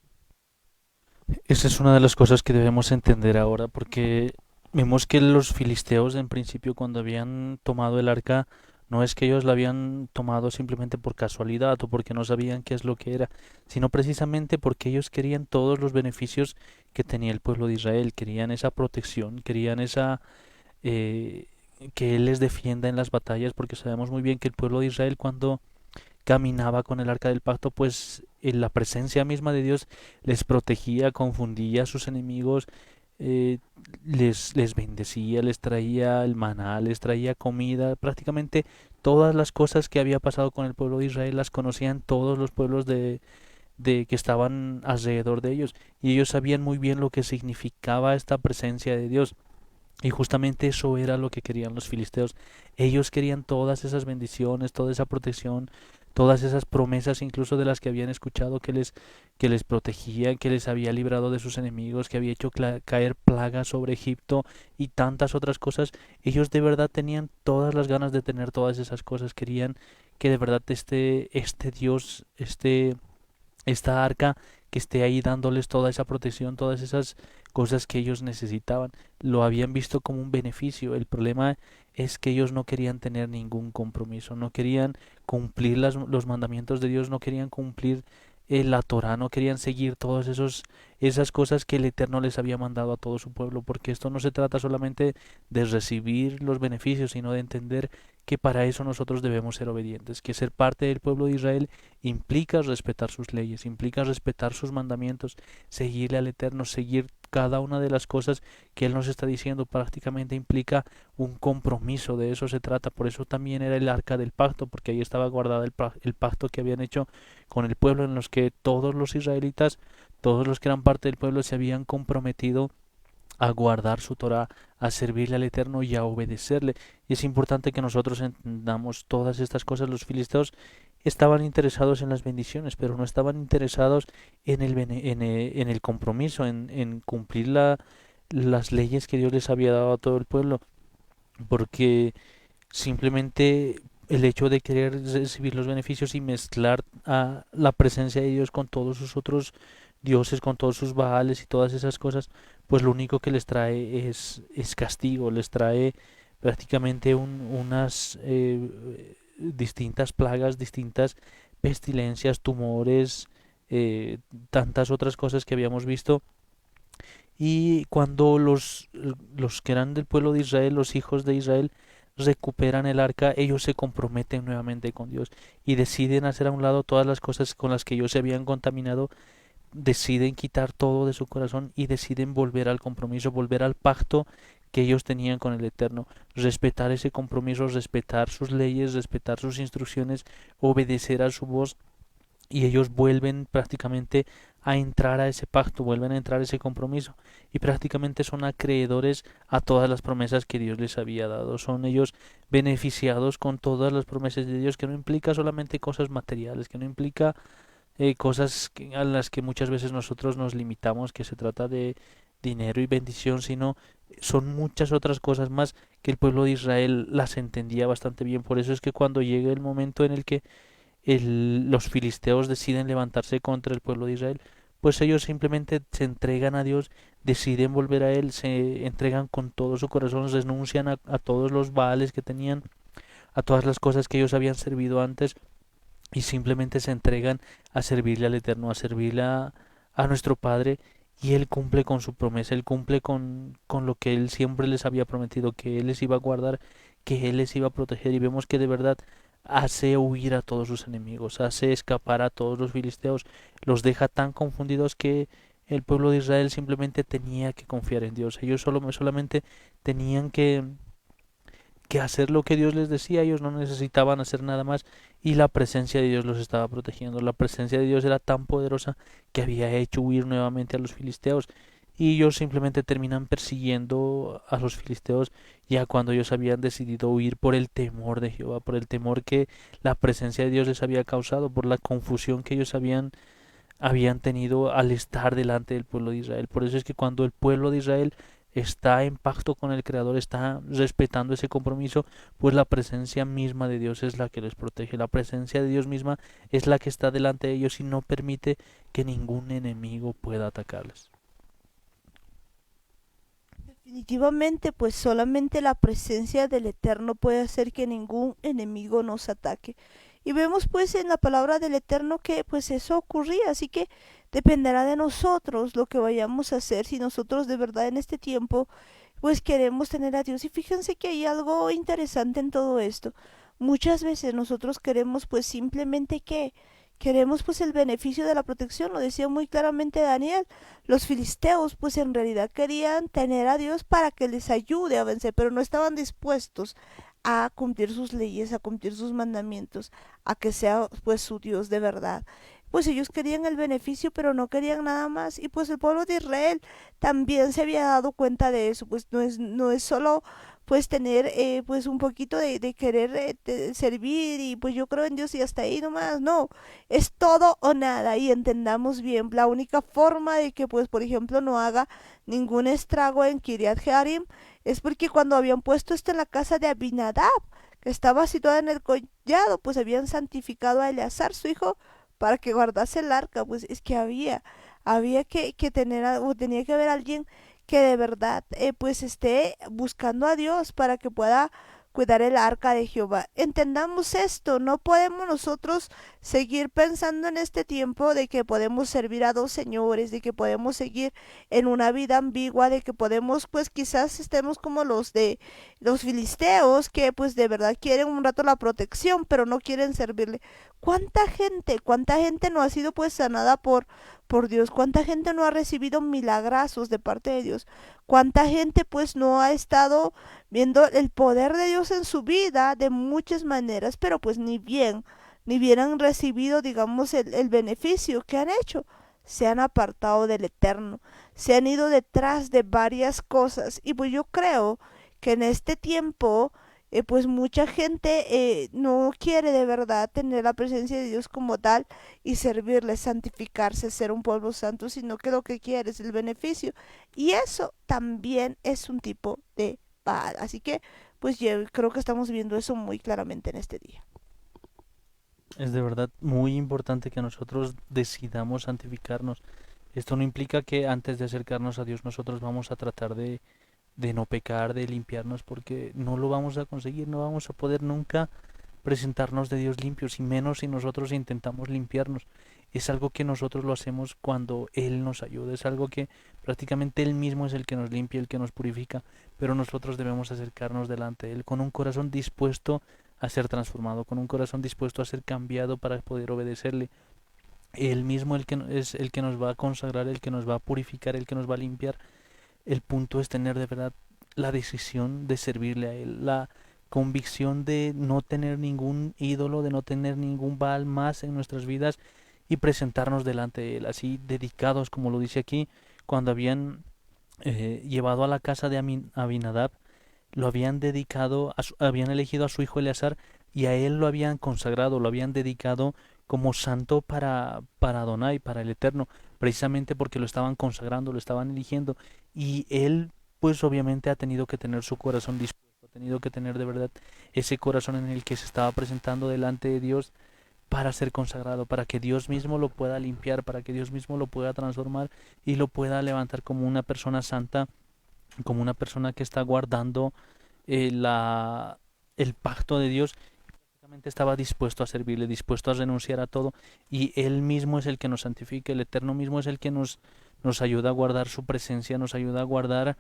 Esa es una de las cosas que debemos entender ahora, porque vemos que los filisteos en principio cuando habían tomado el arca, no es que ellos la habían tomado simplemente por casualidad o porque no sabían qué es lo que era, sino precisamente porque ellos querían todos los beneficios que tenía el pueblo de Israel, querían esa protección, querían esa eh, que Él les defienda en las batallas, porque sabemos muy bien que el pueblo de Israel cuando caminaba con el arca del pacto, pues en la presencia misma de Dios les protegía, confundía a sus enemigos, eh, les bendecía, les traía el maná, les traía comida, prácticamente todas las cosas que había pasado con el pueblo de Israel las conocían todos los pueblos de que estaban alrededor de ellos, y ellos sabían muy bien lo que significaba esta presencia de Dios. Y justamente eso era lo que querían los filisteos. Ellos querían todas esas bendiciones, toda esa protección, todas esas promesas, incluso de las que habían escuchado, que les protegía, que les había librado de sus enemigos, que había hecho caer plagas sobre Egipto y tantas otras cosas. Ellos de verdad tenían todas las ganas de tener todas esas cosas. Querían que de verdad este Dios, esta arca, que esté ahí dándoles toda esa protección, todas esas cosas que ellos necesitaban. Lo habían visto como un beneficio. El problema es que ellos no querían tener ningún compromiso, no querían cumplir los mandamientos de Dios, no querían cumplir la Torah, no querían seguir todas esas cosas que el Eterno les había mandado a todo su pueblo, porque esto no se trata solamente de recibir los beneficios, sino de entender que para eso nosotros debemos ser obedientes, que ser parte del pueblo de Israel implica respetar sus leyes, implica respetar sus mandamientos, seguirle al Eterno, seguir cada una de las cosas que Él nos está diciendo prácticamente implica un compromiso, de eso se trata. Por eso también era el arca del pacto, porque ahí estaba guardada el pacto que habían hecho con el pueblo, en los que todos los israelitas, todos los que eran parte del pueblo, se habían comprometido a guardar su Torah, a servirle al Eterno y a obedecerle. Y es importante que nosotros entendamos todas estas cosas. Los filisteos estaban interesados en las bendiciones, pero no estaban interesados en en el compromiso, en cumplir las leyes que Dios les había dado a todo el pueblo, porque simplemente el hecho de querer recibir los beneficios y mezclar a la presencia de Dios con todos sus otros dioses, con todos sus baales y todas esas cosas, pues lo único que les trae es castigo, les trae prácticamente unas distintas plagas, distintas pestilencias, tumores, tantas otras cosas que habíamos visto. Y cuando los que eran del pueblo de Israel, los hijos de Israel, recuperan el arca, ellos se comprometen nuevamente con Dios y deciden hacer a un lado todas las cosas con las que ellos se habían contaminado, deciden quitar todo de su corazón y deciden volver al compromiso, volver al pacto que ellos tenían con el Eterno, respetar ese compromiso, respetar sus leyes, respetar sus instrucciones, obedecer a su voz, y ellos vuelven prácticamente a entrar a ese pacto, vuelven a entrar a ese compromiso y prácticamente son acreedores a todas las promesas que Dios les había dado. Son ellos beneficiados con todas las promesas de Dios, que no implica solamente cosas materiales, que no implica a las que muchas veces nosotros nos limitamos, que se trata de dinero y bendición, sino son muchas otras cosas más que el pueblo de Israel las entendía bastante bien. Por eso es que cuando llega el momento en el que los filisteos deciden levantarse contra el pueblo de Israel, pues ellos simplemente se entregan a Dios, deciden volver a Él, se entregan con todo su corazón, renuncian a todos los baales que tenían, a todas las cosas que ellos habían servido antes, y simplemente se entregan a servirle al Eterno, a servirle a nuestro Padre, y Él cumple con su promesa, Él cumple con lo que Él siempre les había prometido, que Él les iba a guardar, que Él les iba a proteger, y vemos que de verdad hace huir a todos sus enemigos, hace escapar a todos los filisteos, los deja tan confundidos que el pueblo de Israel simplemente tenía que confiar en Dios. Ellos solamente tenían que hacer lo que Dios les decía, ellos no necesitaban hacer nada más, y la presencia de Dios los estaba protegiendo. La presencia de Dios era tan poderosa que había hecho huir nuevamente a los filisteos, y ellos simplemente terminan persiguiendo a los filisteos ya cuando ellos habían decidido huir por el temor de Jehová, por el temor que la presencia de Dios les había causado, por la confusión que ellos habían tenido al estar delante del pueblo de Israel. Por eso es que cuando el pueblo de Israel está en pacto con el Creador, está respetando ese compromiso, pues la presencia misma de Dios es la que les protege, la presencia de Dios misma es la que está delante de ellos y no permite que ningún enemigo pueda atacarles. Definitivamente, pues solamente la presencia del Eterno puede hacer que ningún enemigo nos ataque. Y vemos pues en la palabra del Eterno que pues eso ocurría, así que dependerá de nosotros lo que vayamos a hacer, si nosotros de verdad en este tiempo pues queremos tener a Dios. Y fíjense que hay algo interesante en todo esto. Muchas veces nosotros queremos pues simplemente que queremos pues el beneficio de la protección, lo decía muy claramente Daniel. Los filisteos pues en realidad querían tener a Dios para que les ayude a vencer, pero no estaban dispuestos a cumplir sus leyes, a cumplir sus mandamientos, a que sea pues su Dios de verdad. Pues ellos querían el beneficio, pero no querían nada más. Y pues el pueblo de Israel también se había dado cuenta de eso. Pues no es solo pues tener pues un poquito de querer servir y pues yo creo en Dios y hasta ahí nomás. No, es todo o nada. Y entendamos bien, la única forma de que pues por ejemplo no haga ningún estrago en Kiriat Jearim es porque cuando habían puesto esto en la casa de Abinadab, que estaba situada en el collado, pues habían santificado a Eleazar, su hijo, para que guardase el arca. Pues es que había que tener, o tenía que haber alguien que de verdad pues esté buscando a Dios para que pueda cuidar el arca de Jehová. Entendamos esto, no podemos nosotros seguir pensando en este tiempo de que podemos servir a dos señores, de que podemos seguir en una vida ambigua, de que podemos, pues quizás estemos como los de los filisteos, que pues de verdad quieren un rato la protección, pero no quieren servirle. Cuánta gente no ha sido pues sanada por Dios? ¿Cuánta gente no ha recibido milagrazos de parte de Dios? ¿Cuánta gente pues no ha estado viendo el poder de Dios en su vida de muchas maneras, pero pues ni bien han recibido, digamos, el beneficio que han hecho? Se han apartado del Eterno, se han ido detrás de varias cosas, y pues yo creo que en este tiempo pues mucha gente no quiere de verdad tener la presencia de Dios como tal y servirle, santificarse, ser un pueblo santo, sino que lo que quiere es el beneficio. Y eso también es un tipo de Baal. Así que pues yo creo que estamos viendo eso muy claramente en este día. Es de verdad muy importante que nosotros decidamos santificarnos. Esto no implica que antes de acercarnos a Dios nosotros vamos a tratar de no pecar, de limpiarnos, porque no lo vamos a conseguir, no vamos a poder nunca presentarnos de Dios limpios, y menos si nosotros intentamos limpiarnos. Es algo que nosotros lo hacemos cuando Él nos ayuda, es algo que prácticamente Él mismo es el que nos limpia, el que nos purifica, pero nosotros debemos acercarnos delante de Él con un corazón dispuesto a ser transformado, con un corazón dispuesto a ser cambiado para poder obedecerle. Él mismo es el que nos va a consagrar, el que nos va a purificar, el que nos va a limpiar. El punto es tener de verdad la decisión de servirle a Él, la convicción de no tener ningún ídolo, de no tener ningún Baal más en nuestras vidas, y presentarnos delante de Él, así dedicados, como lo dice aquí, cuando habían llevado a la casa de Abinadab, lo habían dedicado, habían elegido a su hijo Eleazar, y a él lo habían consagrado, lo habían dedicado como santo para Adonai, para el Eterno, precisamente porque lo estaban consagrando, lo estaban eligiendo, y él pues obviamente ha tenido que tener su corazón dispuesto, ha tenido que tener de verdad ese corazón en el que se estaba presentando delante de Dios para ser consagrado, para que Dios mismo lo pueda limpiar, para que Dios mismo lo pueda transformar y lo pueda levantar como una persona santa, como una persona que está guardando eh, la, el pacto de Dios. Estaba dispuesto a servirle, dispuesto a renunciar a todo, y Él mismo es el que nos santifica, el Eterno mismo es el que nos ayuda a guardar su presencia, nos ayuda a guardar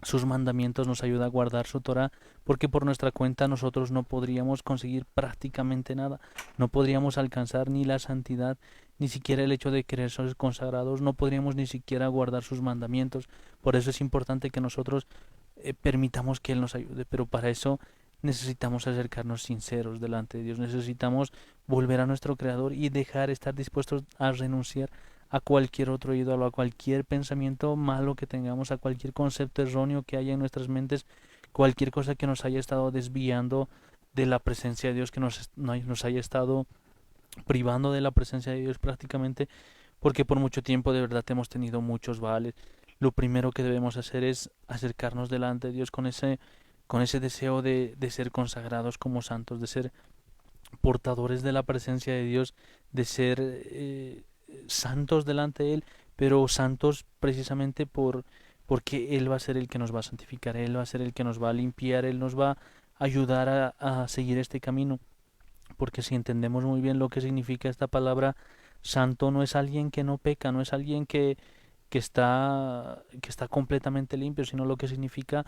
sus mandamientos, nos ayuda a guardar su Torah, porque por nuestra cuenta nosotros no podríamos conseguir prácticamente nada, no podríamos alcanzar ni la santidad, ni siquiera el hecho de querer ser consagrados, no podríamos ni siquiera guardar sus mandamientos. Por eso es importante que nosotros permitamos que Él nos ayude, pero para eso necesitamos acercarnos sinceros delante de Dios, necesitamos volver a nuestro Creador y estar dispuestos a renunciar a cualquier otro ídolo, a cualquier pensamiento malo que tengamos, a cualquier concepto erróneo que haya en nuestras mentes, cualquier cosa que nos haya estado desviando de la presencia de Dios, que nos haya estado privando de la presencia de Dios prácticamente, porque por mucho tiempo de verdad hemos tenido muchos vales. Lo primero que debemos hacer es acercarnos delante de Dios con ese deseo de ser consagrados como santos, de ser portadores de la presencia de Dios, de ser santos delante de Él, pero santos precisamente porque Él va a ser el que nos va a santificar, Él va a ser el que nos va a limpiar, Él nos va a ayudar a seguir este camino. Porque si entendemos muy bien lo que significa esta palabra, santo no es alguien que no peca, no es alguien que está completamente limpio, sino lo que significa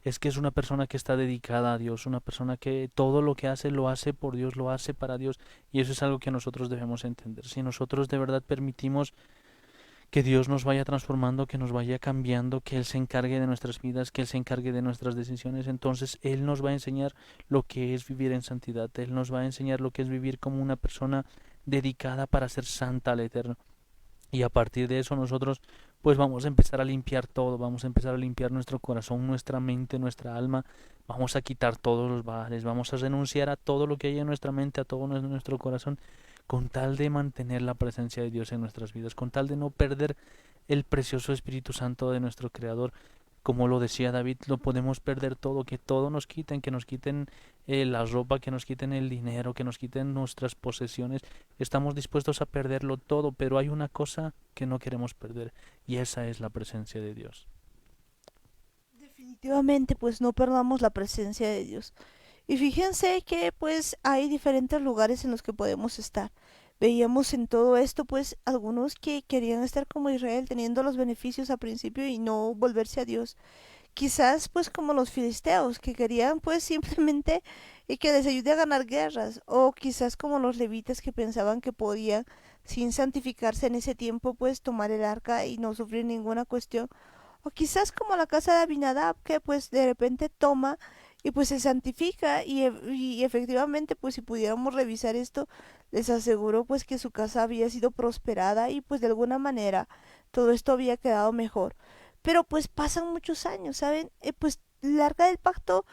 es que es una persona que está dedicada a Dios, una persona que todo lo que hace lo hace por Dios, lo hace para Dios, y eso es algo que nosotros debemos entender. Si nosotros de verdad permitimos que Dios nos vaya transformando, que nos vaya cambiando, que Él se encargue de nuestras vidas, que Él se encargue de nuestras decisiones, entonces Él nos va a enseñar lo que es vivir en santidad, Él nos va a enseñar lo que es vivir como una persona dedicada para ser santa al Eterno. Y a partir de eso nosotros pues vamos a empezar a limpiar todo, vamos a empezar a limpiar nuestro corazón, nuestra mente, nuestra alma, vamos a quitar todos los baales, vamos a renunciar a todo lo que hay en nuestra mente, a todo nuestro corazón, con tal de mantener la presencia de Dios en nuestras vidas, con tal de no perder el precioso Espíritu Santo de nuestro Creador. Como lo decía David, lo podemos perder todo, que todo nos quiten, que nos quiten la ropa, que nos quiten el dinero, que nos quiten nuestras posesiones. Estamos dispuestos a perderlo todo, pero hay una cosa que no queremos perder, y esa es la presencia de Dios. definitivamente pues no perdamos la presencia de Dios. Y fíjense que pues hay diferentes lugares en los que podemos estar. Veíamos en todo esto pues algunos que querían estar como Israel teniendo los beneficios al principio y no volverse a Dios. Quizás pues como los filisteos que querían pues simplemente y que les ayude a ganar guerras, o quizás como los levitas que pensaban que podían sin santificarse en ese tiempo pues tomar el arca y no sufrir ninguna cuestión, o quizás como la casa de Abinadab que pues de repente toma y pues se santifica y efectivamente pues si pudiéramos revisar esto les aseguro pues que su casa había sido prosperada y pues de alguna manera todo esto había quedado mejor. Pero pues pasan muchos años, ¿saben? Pues el arca del pacto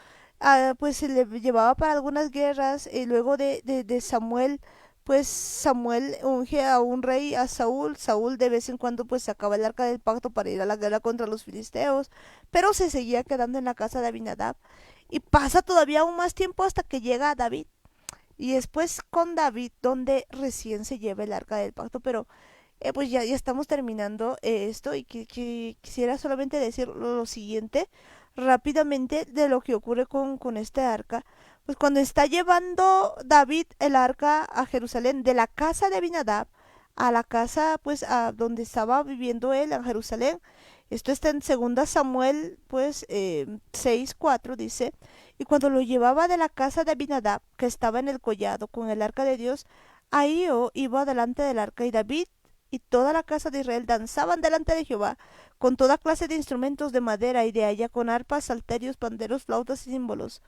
pues se le llevaba para algunas guerras, luego de Samuel, pues Samuel unge a un rey, a Saúl. Saúl de vez en cuando pues sacaba el arca del pacto para ir a la guerra contra los filisteos, pero se seguía quedando en la casa de Abinadab. Y pasa todavía aún más tiempo hasta que llega a David. Y después con David, donde recién se lleva el arca del pacto, pero pues ya estamos terminando esto y quisiera solamente decir lo siguiente rápidamente de lo que ocurre con este arca. Pues cuando está llevando David el arca a Jerusalén, de la casa de Abinadab a la casa pues a donde estaba viviendo él en Jerusalén, esto está en segunda Samuel pues 6:4 dice, y cuando lo llevaba de la casa de Abinadab que estaba en el collado con el arca de Dios, Ahío iba delante del arca y David y toda la casa de Israel danzaban delante de Jehová con toda clase de instrumentos de madera y de haya, con arpas, salterios, panderos, flautas y símbolos.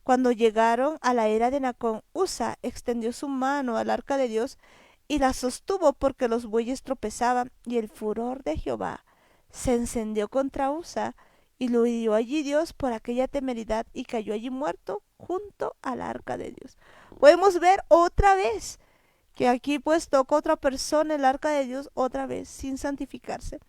Cuando llegaron a la era de Nacón, Usa extendió su mano al arca de Dios y la sostuvo porque los bueyes tropezaban, y el furor de Jehová se encendió contra Usa, y lo hirió allí Dios por aquella temeridad, y cayó allí muerto junto al arca de Dios. Podemos ver otra vez que aquí pues toca otra persona el arca de Dios otra vez sin santificarse.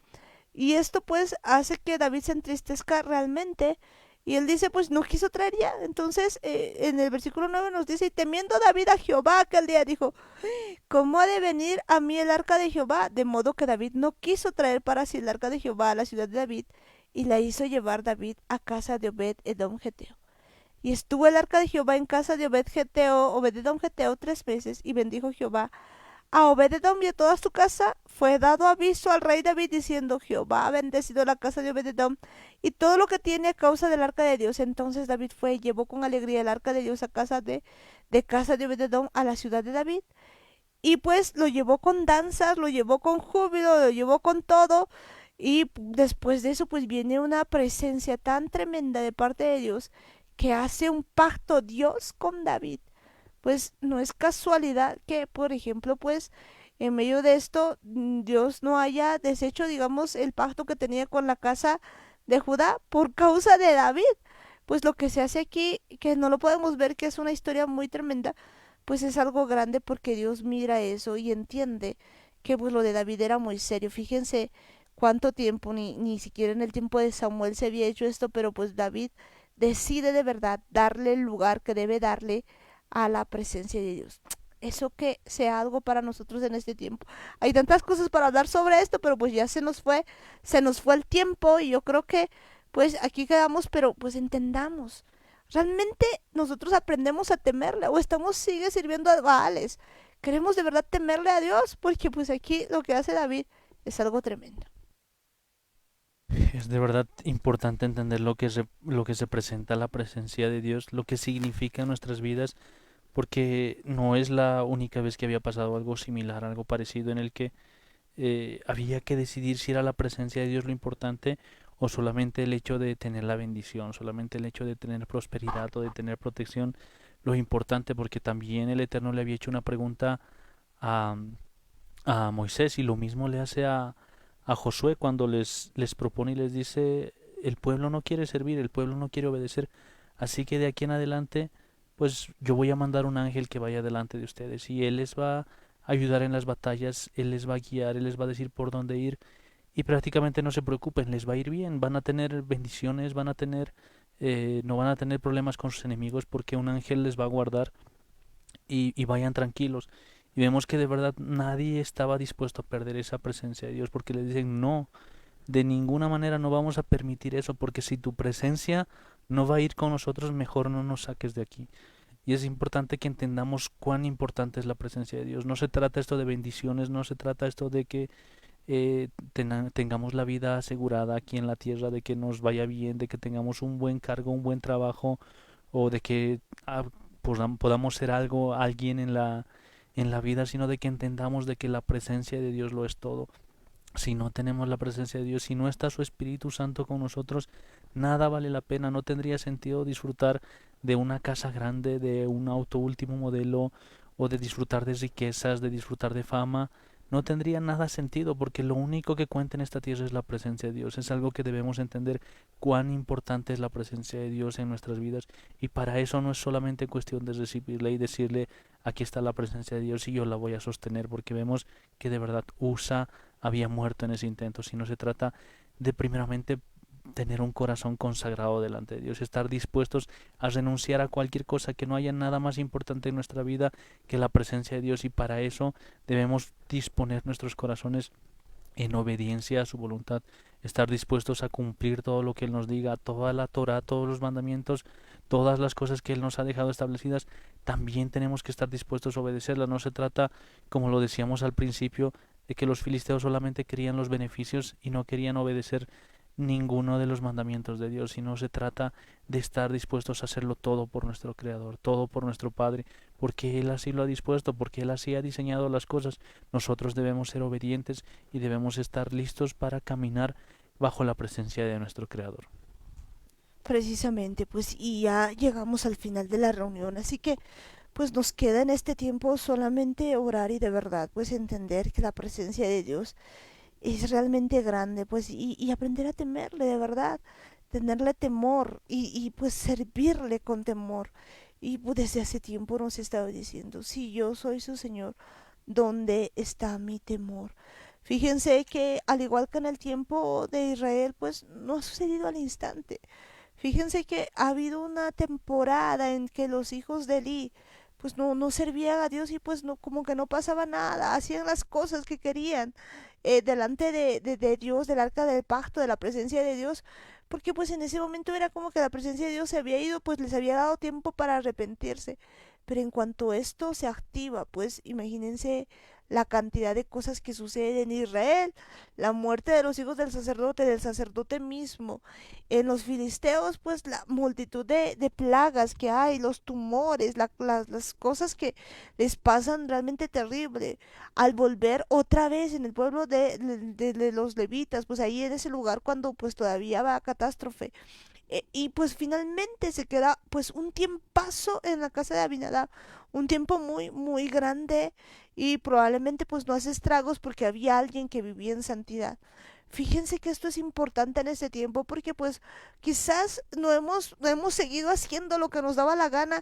Y esto pues hace que David se entristezca realmente. Y él dice, pues no quiso traer ya. Entonces, en el versículo 9 nos dice, y temiendo David a Jehová aquel día, dijo, ¿cómo ha de venir a mí el arca de Jehová? De modo que David no quiso traer para sí el arca de Jehová a la ciudad de David, y la hizo llevar David a casa de Obed Edom Geteo. Y estuvo el arca de Jehová en casa de Obed-Edom Geteo 3 meses, y bendijo Jehová a Obed-Edom y a toda su casa. Fue dado aviso al rey David diciendo, Jehová ha bendecido la casa de Obed-Edom y todo lo que tiene a causa del arca de Dios. Entonces David fue y llevó con alegría el arca de Dios a casa de Obed-Edom a la ciudad de David. Y pues lo llevó con danzas, lo llevó con júbilo, lo llevó con todo. Y después de eso pues viene una presencia tan tremenda de parte de Dios que hace un pacto Dios con David. Pues no es casualidad que, por ejemplo, pues en medio de esto Dios no haya deshecho, digamos, el pacto que tenía con la casa de Judá por causa de David. Pues lo que se hace aquí, que no lo podemos ver, que es una historia muy tremenda, pues es algo grande porque Dios mira eso y entiende que pues lo de David era muy serio. Fíjense cuánto tiempo, ni siquiera en el tiempo de Samuel se había hecho esto, pero pues David decide de verdad darle el lugar que debe darle a la presencia de Dios. Eso que sea algo para nosotros en este tiempo. Hay tantas cosas para hablar sobre esto, pero pues ya se nos fue el tiempo y yo creo que pues aquí quedamos, pero pues entendamos. ¿Realmente nosotros aprendemos a temerle o sigue sirviendo a Baales? ¿Queremos de verdad temerle a Dios? Porque pues aquí lo que hace David es algo tremendo. Es de verdad importante entender lo que se presenta la presencia de Dios, lo que significa en nuestras vidas, porque no es la única vez que había pasado algo similar, algo parecido en el que había que decidir si era la presencia de Dios lo importante o solamente el hecho de tener la bendición, solamente el hecho de tener prosperidad o de tener protección lo importante, porque también el Eterno le había hecho una pregunta a, a Moisés y lo mismo le hace a Josué cuando les propone y les dice, el pueblo no quiere servir, el pueblo no quiere obedecer, así que de aquí en adelante pues yo voy a mandar un ángel que vaya delante de ustedes y él les va a ayudar en las batallas, él les va a guiar, él les va a decir por dónde ir y prácticamente no se preocupen, les va a ir bien, van a tener bendiciones, van a tener, no van a tener problemas con sus enemigos porque un ángel les va a guardar y vayan tranquilos. Y vemos que de verdad nadie estaba dispuesto a perder esa presencia de Dios porque les dicen, no, De ninguna manera no vamos a permitir eso, porque si tu presencia no va a ir con nosotros, mejor no nos saques de aquí. Y es importante que entendamos cuán importante es la presencia de Dios. No se trata esto de bendiciones, no se trata esto de que tengamos la vida asegurada aquí en la tierra, de que nos vaya bien, de que tengamos un buen cargo, un buen trabajo, o de que podamos ser alguien en la vida, sino de que entendamos de que la presencia de Dios lo es todo. Si no tenemos la presencia de Dios, si no está su Espíritu Santo con nosotros, nada vale la pena. No tendría sentido disfrutar de una casa grande, de un auto último modelo, o de disfrutar de riquezas, de disfrutar de fama. No tendría nada sentido, porque lo único que cuenta en esta tierra es la presencia de Dios. Es algo que debemos entender, cuán importante es la presencia de Dios en nuestras vidas, y para eso no es solamente cuestión de recibirle y decirle: aquí está la presencia de Dios y yo la voy a sostener, porque vemos que de verdad Usa había muerto en ese intento, sino se trata de primeramente tener un corazón consagrado delante de Dios, estar dispuestos a renunciar a cualquier cosa, que no haya nada más importante en nuestra vida que la presencia de Dios, y para eso debemos disponer nuestros corazones en obediencia a su voluntad, estar dispuestos a cumplir todo lo que Él nos diga, toda la Torah, todos los mandamientos, todas las cosas que Él nos ha dejado establecidas. También tenemos que estar dispuestos a obedecerlas. No se trata, como lo decíamos al principio, de que los filisteos solamente querían los beneficios y no querían obedecer ninguno de los mandamientos de Dios, sino se trata de estar dispuestos a hacerlo todo por nuestro Creador, todo por nuestro Padre, porque Él así lo ha dispuesto, porque Él así ha diseñado las cosas. Nosotros debemos ser obedientes y debemos estar listos para caminar bajo la presencia de nuestro Creador. Precisamente, pues, y ya llegamos al final de la reunión, así que pues nos queda en este tiempo solamente orar y de verdad pues entender que la presencia de Dios es realmente grande, pues, y aprender a temerle de verdad, tenerle temor pues servirle con temor. Y pues desde hace tiempo nos estaba diciendo: si yo soy su Señor, ¿dónde está mi temor? Fíjense que al igual que en el tiempo de Israel, pues no ha sucedido al instante. Fíjense que ha habido una temporada en que los hijos de Eli pues no servían a Dios y pues no, como que no pasaba nada, hacían las cosas que querían delante de Dios, del arca del pacto, de la presencia de Dios, porque pues en ese momento era como que la presencia de Dios se había ido, pues les había dado tiempo para arrepentirse. Pero en cuanto esto se activa, pues imagínense la cantidad de cosas que suceden en Israel, la muerte de los hijos del sacerdote mismo, en los filisteos, pues la multitud de plagas que hay, los tumores, las cosas que les pasan realmente terrible. Al volver otra vez en el pueblo de los levitas, pues ahí en ese lugar cuando pues todavía va a catástrofe, y pues finalmente se queda pues un tiempazo en la casa de Abinadab, un tiempo muy muy grande, y probablemente pues no hace estragos porque había alguien que vivía en santidad. Fíjense que esto es importante en este tiempo porque pues quizás no hemos seguido haciendo lo que nos daba la gana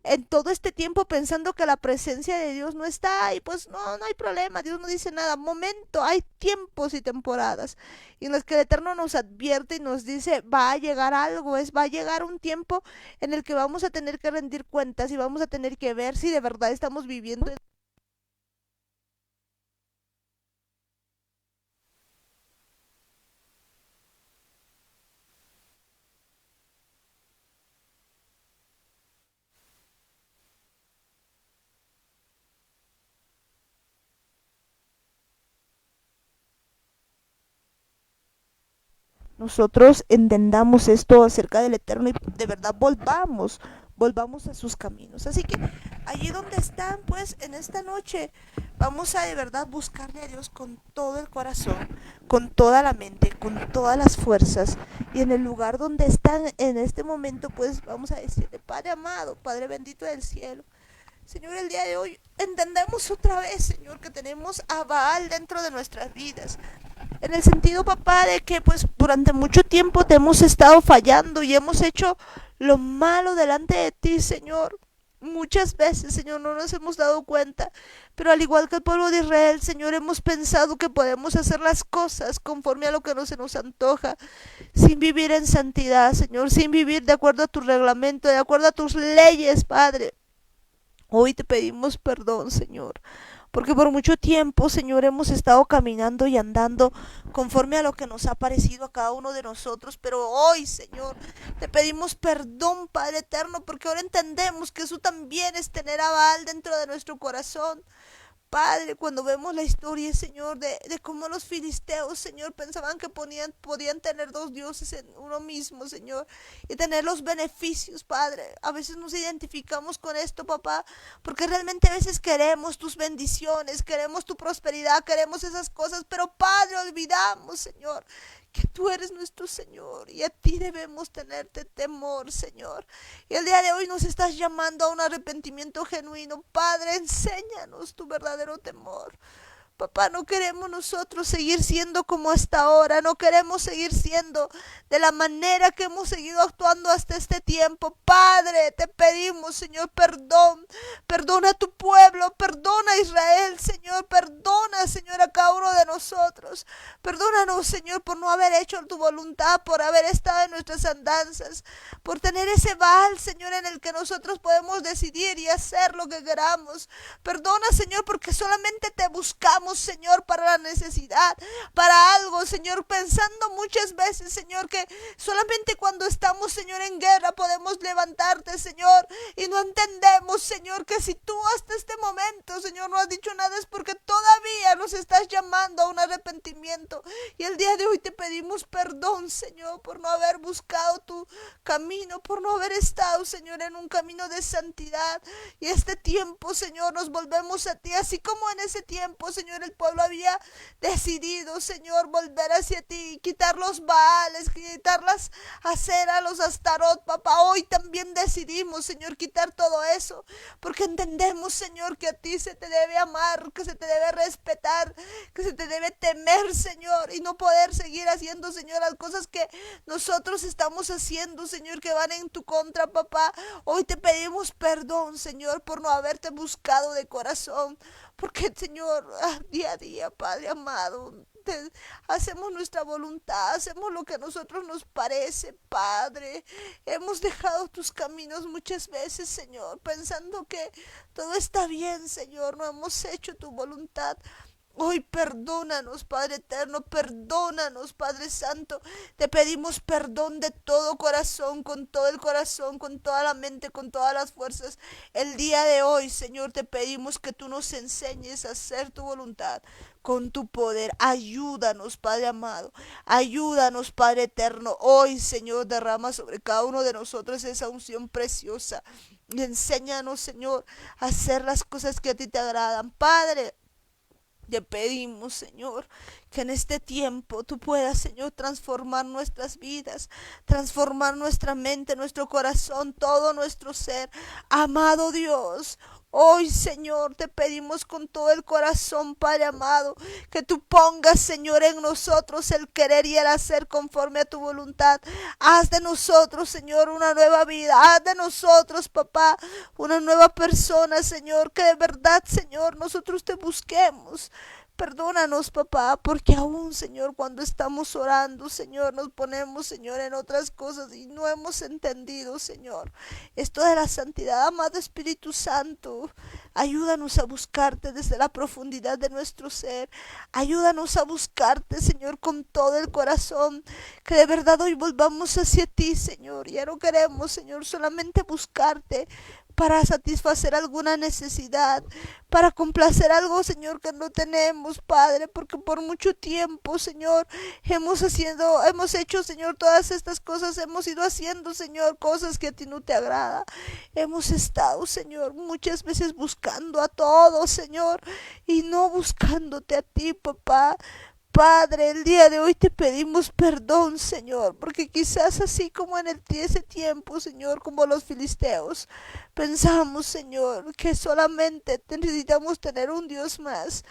en todo este tiempo pensando que la presencia de Dios no está, y pues no hay problema, Dios no dice nada. Momento, hay tiempos y temporadas en los que el Eterno nos advierte y nos dice: va a llegar algo, va a llegar un tiempo en el que vamos a tener que rendir cuentas y vamos a tener que ver si de verdad estamos viviendo. Nosotros entendamos esto acerca del Eterno y de verdad volvamos a sus caminos. Así que allí donde están, pues en esta noche vamos a de verdad buscarle a Dios con todo el corazón, con toda la mente, con todas las fuerzas. Y en el lugar donde están en este momento, pues vamos a decirle: Padre amado, Padre bendito del cielo, Señor, el día de hoy entendemos otra vez, Señor, que tenemos a Baal dentro de nuestras vidas. En el sentido, papá, de que pues durante mucho tiempo te hemos estado fallando y hemos hecho lo malo delante de ti, Señor. Muchas veces, Señor, no nos hemos dado cuenta, pero al igual que el pueblo de Israel, Señor, hemos pensado que podemos hacer las cosas conforme a lo que no se nos antoja, sin vivir en santidad, Señor, sin vivir de acuerdo a tu reglamento, de acuerdo a tus leyes, Padre. Hoy te pedimos perdón, Señor. porque por mucho tiempo, Señor, hemos estado caminando y andando conforme a lo que nos ha parecido a cada uno de nosotros, pero hoy, Señor, te pedimos perdón, Padre eterno, porque ahora entendemos que eso también es tener a Baal dentro de nuestro corazón. Padre, cuando vemos la historia, Señor, de cómo los filisteos, Señor, pensaban que podían tener dos dioses en uno mismo, Señor, y tener los beneficios, Padre. A veces nos identificamos con esto, papá, porque realmente a veces queremos tus bendiciones, queremos tu prosperidad, queremos esas cosas, pero Padre, olvidamos, Señor, que tú eres nuestro Señor y a ti debemos tenerte temor, Señor. Y el día de hoy nos estás llamando a un arrepentimiento genuino. Padre, enséñanos tu verdadero temor. Papá, no queremos nosotros seguir siendo como hasta ahora, no queremos seguir siendo de la manera que hemos seguido actuando hasta este tiempo. Padre, te pedimos, Señor, perdón, perdona a tu pueblo, perdona a Israel, Señor, perdona, Señor, a cada uno de nosotros. Perdónanos, Señor, por no haber hecho tu voluntad, por haber estado en nuestras andanzas, por tener ese Baal, Señor, en el que nosotros podemos decidir y hacer lo que queramos. Perdona, Señor, porque solamente te buscamos, Señor, para la necesidad, para algo, Señor, pensando muchas veces, Señor, que solamente cuando estamos, Señor, en guerra podemos levantarte, Señor, y no entendemos, Señor, que si tú hasta este momento, Señor, no has dicho nada es porque todavía nos estás llamando a un arrepentimiento. Y el día de hoy te pedimos perdón, Señor, por no haber buscado tu camino, por no haber estado, Señor, en un camino de santidad. Y este tiempo, Señor, nos volvemos a ti, así como en ese tiempo, Señor, el pueblo había decidido, Señor, volver hacia ti, quitar los Baales, quitar las aceras, los Astarot, papá. Hoy también decidimos, Señor, quitar todo eso, porque entendemos, Señor, que a ti se te debe amar, que se te debe respetar, que se te debe temer, Señor, y no poder seguir haciendo, Señor, las cosas que nosotros estamos haciendo, Señor, que van en tu contra, papá. Hoy te pedimos perdón, Señor, por no haberte buscado de corazón, porque, Señor, día a día, Padre amado, hacemos nuestra voluntad, hacemos lo que a nosotros nos parece, Padre. Hemos dejado tus caminos muchas veces, Señor, pensando que todo está bien, Señor. No hemos hecho tu voluntad. Hoy perdónanos, Padre eterno, perdónanos, Padre santo. Te pedimos perdón de todo corazón, con todo el corazón, con toda la mente, con todas las fuerzas. El día de hoy, Señor, te pedimos que tú nos enseñes a hacer tu voluntad con tu poder. Ayúdanos, Padre amado. Ayúdanos, Padre eterno. Hoy, Señor, derrama sobre cada uno de nosotros esa unción preciosa. Y enséñanos, Señor, a hacer las cosas que a ti te agradan. Padre, te pedimos, Señor, que en este tiempo tú puedas, Señor, transformar nuestras vidas, transformar nuestra mente, nuestro corazón, todo nuestro ser. Amado Dios, hoy, Señor, te pedimos con todo el corazón, Padre amado, que tú pongas, Señor, en nosotros el querer y el hacer conforme a tu voluntad. Haz de nosotros, Señor, una nueva vida. Haz de nosotros, papá, una nueva persona, Señor, que de verdad, Señor, nosotros te busquemos. Perdónanos, papá, porque aún, Señor, cuando estamos orando, Señor, nos ponemos, Señor, en otras cosas y no hemos entendido, Señor, esto de la santidad. Amado Espíritu Santo, ayúdanos a buscarte desde la profundidad de nuestro ser. Ayúdanos a buscarte, Señor, con todo el corazón. Que de verdad hoy volvamos hacia ti, Señor. Ya no queremos, Señor, solamente buscarte para satisfacer alguna necesidad, para complacer algo, Señor, que no tenemos, Padre, porque por mucho tiempo, Señor, hemos hecho, Señor, todas estas cosas, hemos ido haciendo, Señor, cosas que a ti no te agrada. Hemos estado, Señor, muchas veces buscando a todos, Señor, y no buscándote a ti, papá. Padre, el día de hoy te pedimos perdón, Señor, porque quizás así como en ese tiempo, Señor, como los filisteos, pensamos, Señor, que solamente necesitamos tener un Dios más.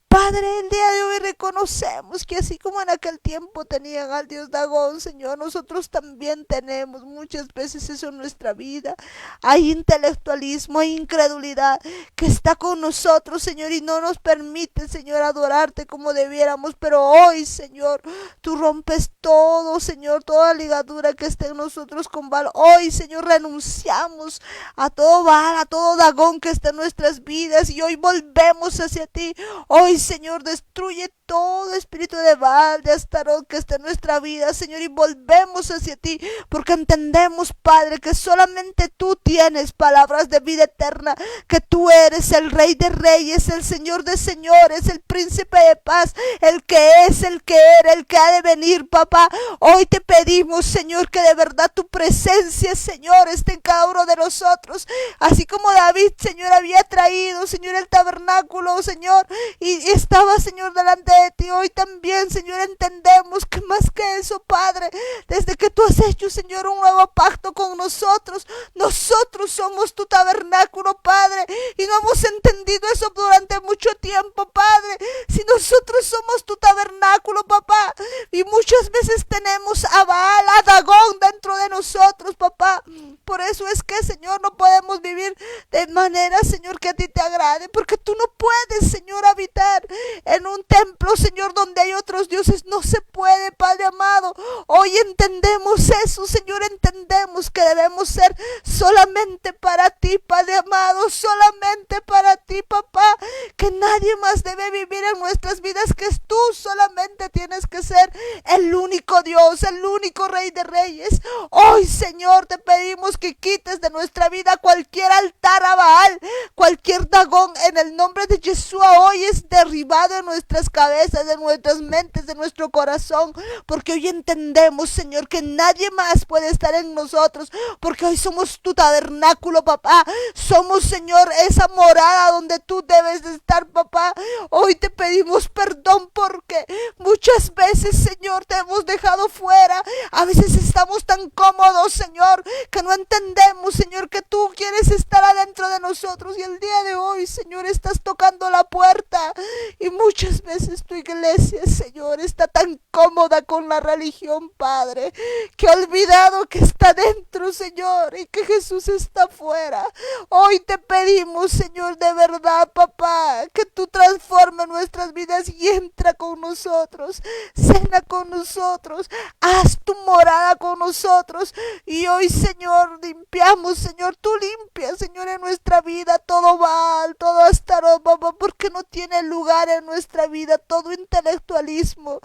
Padre, el día de hoy reconocemos que así como en aquel tiempo tenían al Dios Dagón, Señor, nosotros también tenemos muchas veces eso en nuestra vida. Hay intelectualismo, hay incredulidad que está con nosotros, Señor, y no nos permite, Señor, adorarte como debiéramos. Pero hoy, Señor, tú rompes todo, Señor, toda ligadura que esté en nosotros con Baal. Hoy, Señor, renunciamos a todo Baal, a todo Dagón que está en nuestras vidas, y hoy volvemos hacia ti. Hoy, Señor, destruye todo espíritu de Baal, de Astarot que está en nuestra vida, Señor, y volvemos hacia ti, porque entendemos, Padre, que solamente tú tienes palabras de vida eterna, que tú eres el Rey de Reyes, el Señor de Señores, el Príncipe de Paz, el que es, el que era, el que ha de venir, papá. Hoy te pedimos, Señor, que de verdad tu presencia, Señor, esté en cada uno de nosotros, así como David, Señor, había traído, Señor, el tabernáculo, Señor, y estaba, Señor, delante de ti. Hoy también, Señor, entendemos que más que eso, Padre, desde que tú has hecho, Señor, un nuevo pacto con nosotros, nosotros somos tu tabernáculo, Padre, y no hemos entendido eso durante mucho tiempo, Padre. Si nosotros somos tu tabernáculo, papá, y muchas veces tenemos a Baal, a Dagón dentro de nosotros, papá, por eso es que, Señor, no podemos vivir de manera, Señor, que a ti te agrade, porque tú no puedes, Señor, habitar en un templo, Señor, donde hay otros dioses. No se puede, Padre amado. Hoy entendemos eso, Señor, entendemos que debemos ser solamente para ti, Padre amado, solamente para ti, papá, que nadie más debe vivir en nuestras vidas, que tú solamente tienes que ser el único Dios, el único Rey de Reyes. Hoy, Señor, te pedimos que quites de nuestra vida cualquier altar a Baal, cualquier Dagón, en el nombre de Yeshua. Hoy es derribado en nuestras cabezas, de nuestras mentes, de nuestro corazón, porque hoy entendemos, Señor, que nadie más puede estar en nosotros, porque hoy somos tu tabernáculo, papá. Somos, Señor, esa morada donde tú debes de estar, papá. Hoy te pedimos perdón porque muchas veces, Señor, te hemos dejado fuera. A veces estamos tan cómodos, Señor, que no entendemos, Señor, que tú quieres estar adentro de nosotros, y el día de hoy, Señor, estás tocando la puerta, y muchas veces tu iglesia, Señor, está tan cómoda con la religión, Padre, que ha olvidado que está dentro, Señor, y que Jesús está afuera. Hoy te pedimos, Señor, de verdad, papá, que tú transformes nuestras vidas y entra con nosotros, cena con nosotros, haz tu morada con nosotros. Y hoy, Señor, limpiamos, Señor, tú limpias, Señor, en nuestra vida todo Baal, todo Astarot, papá, porque no tiene lugar en nuestra vida todo intelectualismo.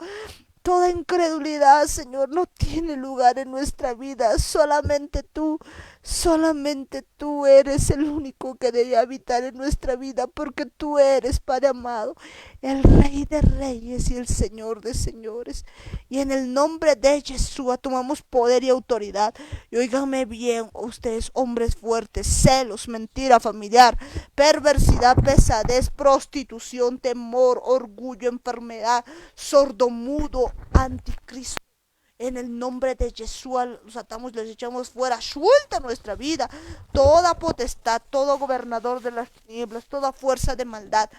Toda incredulidad, Señor, no tiene lugar en nuestra vida. Solamente tú eres el único que debe habitar en nuestra vida, porque tú eres, Padre amado, el Rey de Reyes y el Señor de Señores. Y en el nombre de Yeshua tomamos poder y autoridad. Y óiganme bien, ustedes, hombres fuertes: celos, mentira familiar, perversidad, pesadez, prostitución, temor, orgullo, enfermedad, sordomudo, anticristo. En el nombre de Yeshua los atamos, les echamos fuera. Suelta nuestra vida toda potestad, todo gobernador de las tinieblas, toda fuerza de maldad,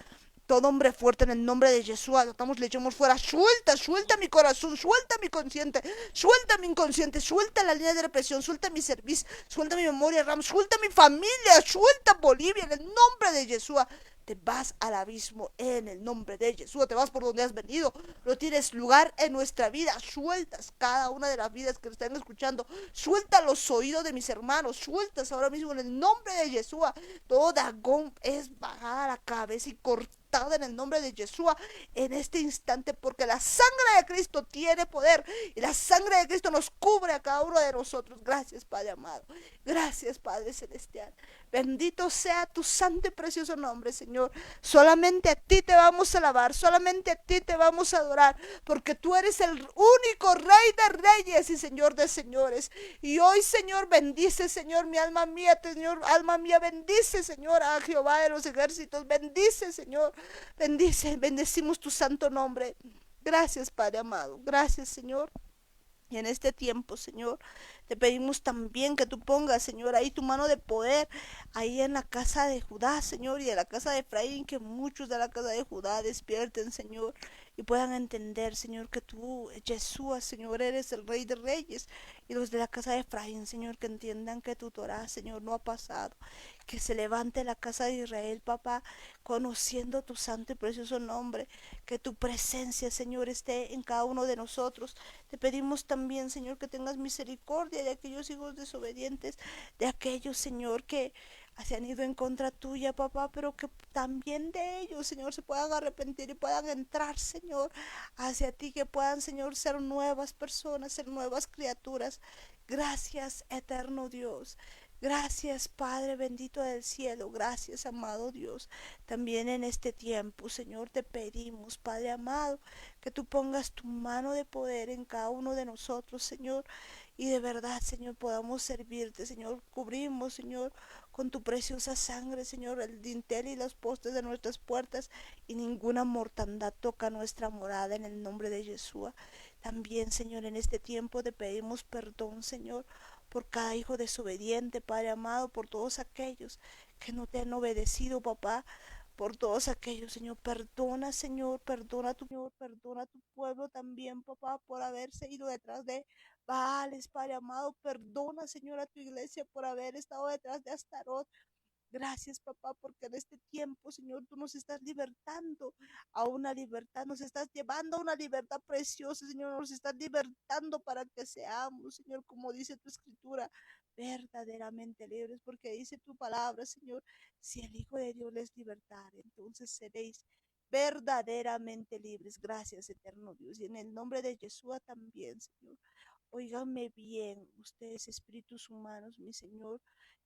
todo hombre fuerte, en el nombre de Yeshua atamos, le echamos fuera. Suelta mi corazón, suelta mi consciente, suelta mi inconsciente, suelta la línea de represión, suelta mi servicio, suelta mi memoria RAM, suelta mi familia, suelta Bolivia, en el nombre de Yeshua. Te vas al abismo en el nombre de Jesús, te vas por donde has venido, no tienes lugar en nuestra vida. Sueltas cada una de las vidas que están escuchando, suelta los oídos de mis hermanos, sueltas ahora mismo en el nombre de Jesús. Todo Dagón es bajada a la cabeza y cortada en el nombre de Yeshua en este instante, porque la sangre de Cristo tiene poder y la sangre de Cristo nos cubre a cada uno de nosotros. Gracias, Padre amado, gracias, Padre celestial. Bendito sea tu santo y precioso nombre, Señor. Solamente a ti te vamos a alabar, solamente a ti te vamos a adorar, porque tú eres el único Rey de Reyes y Señor de Señores. Y hoy, Señor, bendice, Señor, mi alma mía, Señor, alma mía, bendice, Señor, a Jehová de los ejércitos. Bendice, Señor, bendice, bendecimos tu santo nombre. Gracias, Padre amado, gracias, Señor. Y en este tiempo, Señor, Te pedimos también que tú pongas, Señor, ahí tu mano de poder, ahí en la casa de Judá, Señor, y en la casa de Efraín, que muchos de la casa de Judá despierten, Señor, y puedan entender, Señor, que tú, Jesús, Señor, eres el Rey de Reyes, y los de la casa de Efraín, Señor, que entiendan que tu Torah, Señor, no ha pasado, que se levante la casa de Israel, papá, conociendo tu santo y precioso nombre, que tu presencia, Señor, esté en cada uno de nosotros. Te pedimos también, Señor, que tengas misericordia de aquellos hijos desobedientes, de aquellos, Señor, que se han ido en contra tuya, papá, pero que también de ellos, Señor, se puedan arrepentir y puedan entrar, Señor, hacia ti, que puedan, Señor, ser nuevas personas, ser nuevas criaturas. Gracias, eterno Dios. Gracias, Padre bendito del cielo. Gracias, amado Dios. También en este tiempo, Señor, te pedimos, Padre amado, que tú pongas tu mano de poder en cada uno de nosotros, Señor, y de verdad, Señor, podamos servirte, Señor. Cubrimos, Señor, con tu preciosa sangre, Señor, el dintel y los postes de nuestras puertas, y ninguna mortandad toca nuestra morada en el nombre de Jesús. También, Señor, en este tiempo te pedimos perdón, Señor, por cada hijo desobediente, Padre amado, por todos aquellos que no te han obedecido, papá, por todos aquellos, Señor, perdona, Señor, perdona a tu pueblo también, papá, por haberse ido detrás de Baales, Padre amado, perdona, Señor, a tu iglesia por haber estado detrás de Astarot. Gracias, papá, porque en este tiempo, Señor, tú nos estás libertando a una libertad, nos estás llevando a una libertad preciosa, Señor, nos estás libertando para que seamos, Señor, como dice tu escritura, verdaderamente libres, porque dice tu palabra, Señor, si el Hijo de Dios les libertar, entonces seréis verdaderamente libres. Gracias, eterno Dios, y en el nombre de Jesús también, Señor. Óiganme bien, ustedes espíritus humanos, mi Señor,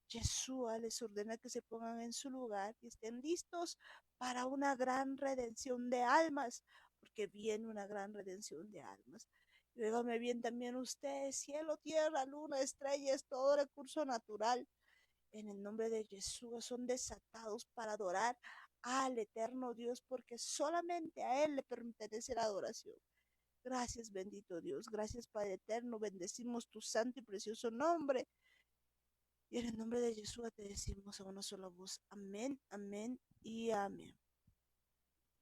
Yeshua les ordena que se pongan en su lugar y estén listos para una gran redención de almas, porque viene una gran redención de almas. Y óiganme bien también ustedes, cielo, tierra, luna, estrellas, todo recurso natural, en el nombre de Jesús son desatados para adorar al eterno Dios, porque solamente a Él le pertenece la adoración. Gracias, bendito Dios. Gracias, Padre eterno. Bendecimos tu santo y precioso nombre. Y en el nombre de Jesús te decimos a una sola voz. Amén, amén y amén.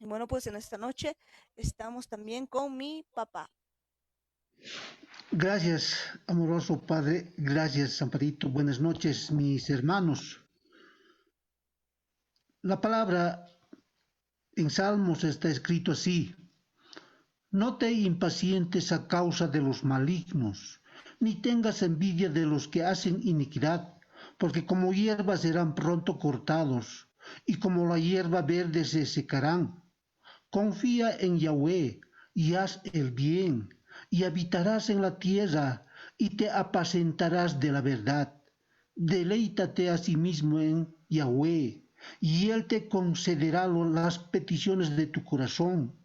Y bueno, pues en esta noche estamos también con mi papá. Gracias, amoroso Padre. Gracias, Amparito. Buenas noches, mis hermanos. La palabra en Salmos está escrito así: no te impacientes a causa de los malignos, ni tengas envidia de los que hacen iniquidad, porque como hierba serán pronto cortados, y como la hierba verde se secarán. Confía en Yahweh y haz el bien, y habitarás en la tierra, y te apacentarás de la verdad. Deleítate asimismo en Yahweh, y Él te concederá las peticiones de tu corazón.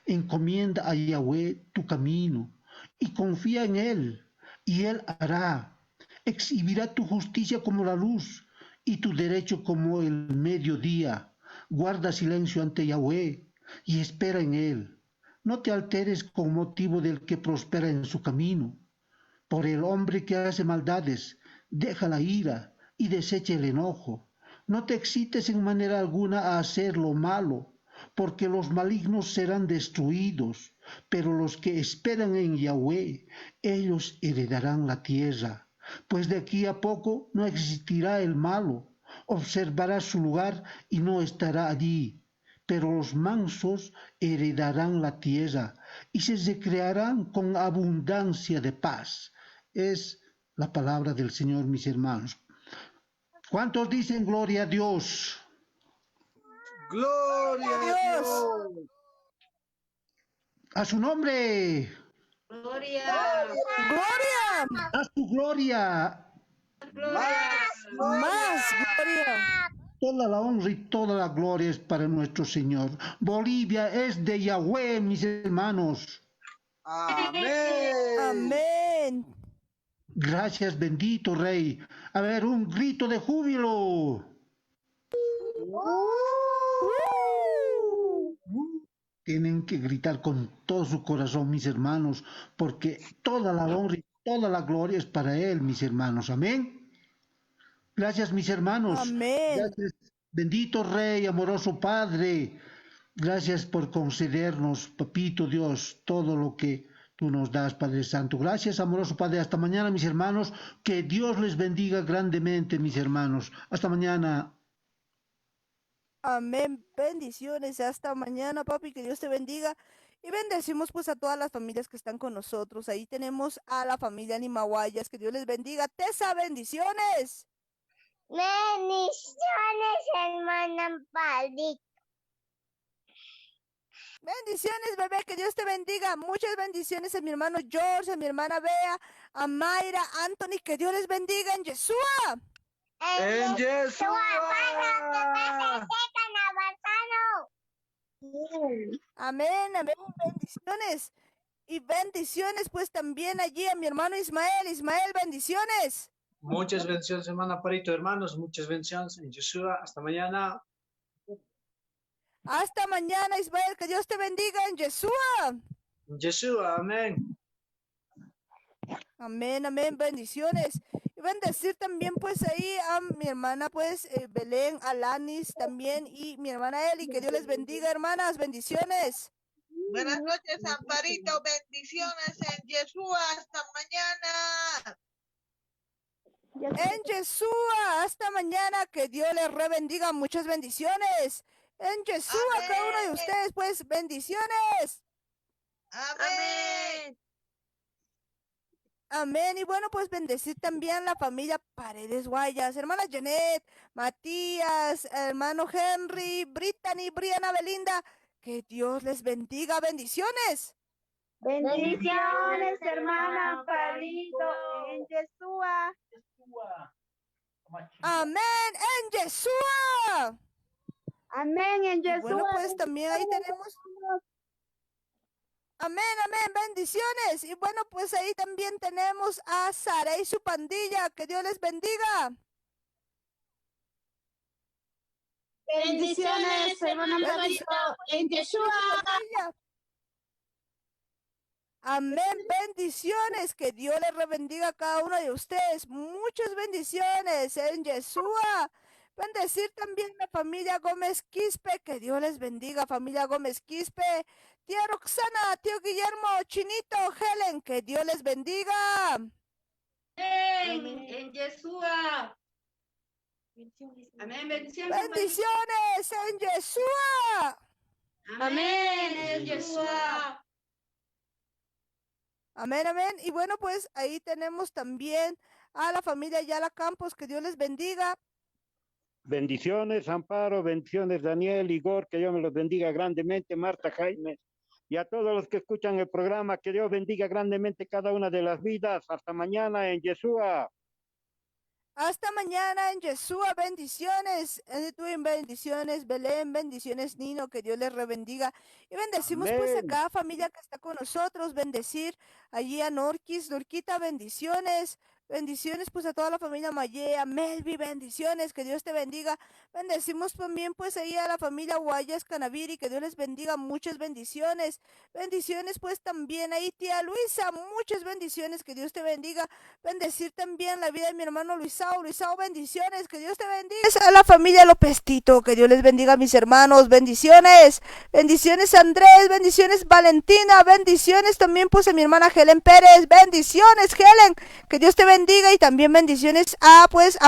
Encomienda a Yahweh tu camino, y confía en Él, y Él hará. Exhibirá tu justicia como la luz, y tu derecho como el mediodía. Guarda silencio ante Yahweh, y espera en Él. No te alteres con motivo del que prospera en su camino. Por el hombre que hace maldades, deja la ira y desecha el enojo. No te excites en manera alguna a hacer lo malo, porque los malignos serán destruidos, pero los que esperan en Yahweh, ellos heredarán la tierra. Pues de aquí a poco no existirá el malo, observará su lugar y no estará allí. Pero los mansos heredarán la tierra y se recrearán con abundancia de paz. Es la palabra del Señor, mis hermanos. ¿Cuántos dicen gloria a Dios? ¡Gloria a Gloria a Dios! Dios. A su nombre, Gloria. ¡Gloria! a su gloria, Más ¡Más gloria. gloria! toda la honra y toda la gloria es para nuestro Señor. Bolivia es de Yahweh, mis hermanos. Amén. Amén. Gracias, bendito Rey. A ver, un grito de júbilo. Tienen que gritar con todo su corazón, mis hermanos, porque toda la honra y Toda la gloria es para Él, mis hermanos. Amén. Gracias, mis hermanos. Amén. Gracias, bendito Rey, amoroso Padre. Gracias por concedernos, Papito Dios, todo lo que tú nos das, Padre Santo. Gracias, amoroso Padre. Hasta mañana, mis hermanos. Que Dios les bendiga grandemente, mis hermanos. Hasta mañana. Amén. Bendiciones. Hasta mañana, papi. Que Dios te bendiga. Y bendecimos pues a todas las familias que están con nosotros. Ahí tenemos a la familia Limaguayas. Que Dios les bendiga. Tessa, bendiciones. Bendiciones, hermana Ampalito. Bendiciones, bebé. Que Dios te bendiga. Muchas bendiciones a mi hermano George, a mi hermana Bea, a Mayra, Anthony. Que Dios les bendiga en Yeshua. En Yeshua. Amén, amén. Bendiciones. Y bendiciones pues también allí a mi hermano Ismael. Ismael, bendiciones. Muchas bendiciones, hermana Parito, hermanos. Muchas bendiciones en Yeshua. Hasta mañana. Hasta mañana, Ismael. Que Dios te bendiga en Yeshua. En Yeshua, amén. Amén, amén. Bendiciones. Y bendecir también pues ahí a mi hermana pues Belén, Alanis también y mi hermana Eli. Que Dios les bendiga, hermanas. Bendiciones. Buenas noches, Amparito. Bendiciones en Yeshua. Hasta mañana. En Yeshua. Hasta mañana. Que Dios les rebendiga. Muchas bendiciones. En Yeshua, Amén. cada uno de ustedes pues bendiciones. Amén. Amén. Y bueno, pues bendecir también la familia Paredes Guayas, hermana Janet, Matías, hermano Henry, Brittany, Briana, Belinda. Que Dios les bendiga. Bendiciones. Bendiciones, hermana Ampalito, en Yeshua. Amén. En Yeshua. Amén, en Y Yeshua. bueno, pues también ahí tenemos. Amén, amén, bendiciones. Y bueno, pues ahí también tenemos a Sara y su pandilla. Que Dios les bendiga. Bendiciones, hermana Ampalito, en Yeshua. Pandilla. Amén, bendiciones. Que Dios les bendiga a cada uno de ustedes. Muchas bendiciones en Yeshua. Bendecir también a la familia Gómez Quispe. Que Dios les bendiga, familia Gómez Quispe. Tía Roxana, tío Guillermo, Chinito, Helen. Que Dios les bendiga. En Yeshua. Amén. Bendiciones. Bendiciones en Yeshua. Amén. En Yeshua. Amén, amén. Y bueno, pues ahí tenemos también a la familia Ayala Campos. Que Dios les bendiga. Bendiciones, Amparo, bendiciones, Daniel, Igor, que Dios me los bendiga grandemente, Marta, Jaime, y a todos los que escuchan el programa, que Dios bendiga grandemente cada una de las vidas. Hasta mañana en Yeshua. Hasta mañana en Yeshua. Bendiciones. Edwin, bendiciones. Belén, bendiciones. Nino, que Dios les rebendiga. Y bendecimos pues a Amén. cada familia que está con nosotros. Bendecir allí a Norquis, Norquita, bendiciones. Bendiciones pues a toda la familia Mayea, Melvi, bendiciones, que Dios te bendiga. Bendecimos también pues ahí a la familia Guayas Canaviri, que Dios les bendiga, muchas bendiciones. Bendiciones pues también ahí tía Luisa, muchas bendiciones, que Dios te bendiga. Bendecir también la vida de mi hermano Luisao, Luisao, bendiciones, que Dios te bendiga. A la familia López Tito, que Dios les bendiga a mis hermanos, bendiciones. Bendiciones Andrés, bendiciones Valentina, bendiciones también pues a mi hermana Helen Pérez, bendiciones Helen, que Dios te bendiga. Y también bendiciones a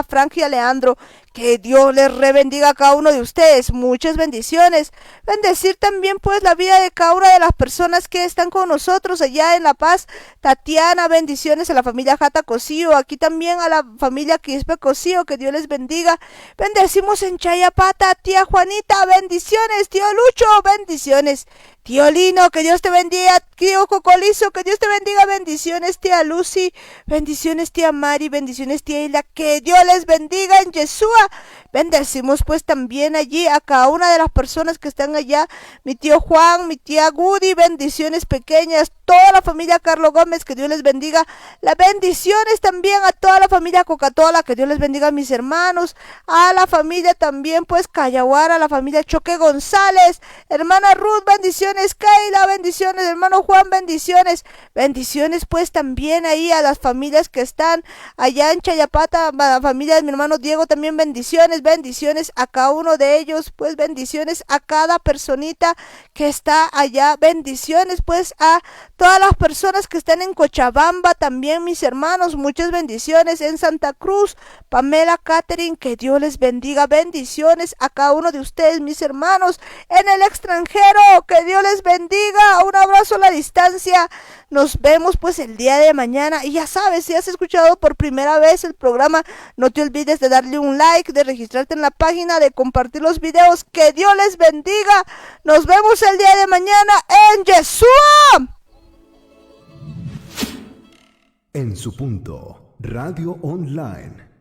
Frank y a Leandro. Que Dios les rebendiga a cada uno de ustedes. Muchas bendiciones. Bendecir también pues la vida de cada una de las personas que están con nosotros allá en La Paz. Tatiana, bendiciones a la familia Jata Cosío. Aquí también a la familia Quispe Cosío. Que Dios les bendiga. Bendecimos en Chayapata, tía Juanita, bendiciones. Tío Lucho, bendiciones. Tío Lino, que Dios te bendiga. Tío Cocolizo, que Dios te bendiga. Bendiciones, tía Lucy. Bendiciones, tía Mari. Bendiciones, tía Hilda. Que Dios les bendiga en Yeshua. Bendecimos pues también allí a cada una de las personas que están allá. Mi tío Juan, mi tía Gudi. Bendiciones pequeñas. toda la familia Carlos Gómez, que Dios les bendiga. Las bendiciones también a toda la familia Coca-Cola, que Dios les bendiga a mis hermanos, a la familia también pues Cayaguara, a la familia Choque González, hermana Ruth, bendiciones, Keila, bendiciones, hermano Juan, bendiciones, bendiciones pues también ahí a las familias que están allá en Chayapata, a la familia de mi hermano Diego también bendiciones, bendiciones a cada uno de ellos, pues bendiciones a cada personita que está allá, bendiciones pues a todas las personas que están en Cochabamba también, mis hermanos, muchas bendiciones en Santa Cruz, Pamela, Catherine, que Dios les bendiga, bendiciones a cada uno de ustedes, mis hermanos, en el extranjero, que Dios les bendiga, un abrazo a la distancia, nos vemos pues el día de mañana, y ya sabes, si has escuchado por primera vez el programa, no te olvides de darle un like, de registrarte en la página, de compartir los videos, que Dios les bendiga, nos vemos el día de mañana en Yeshua. En su punto, Radio Online.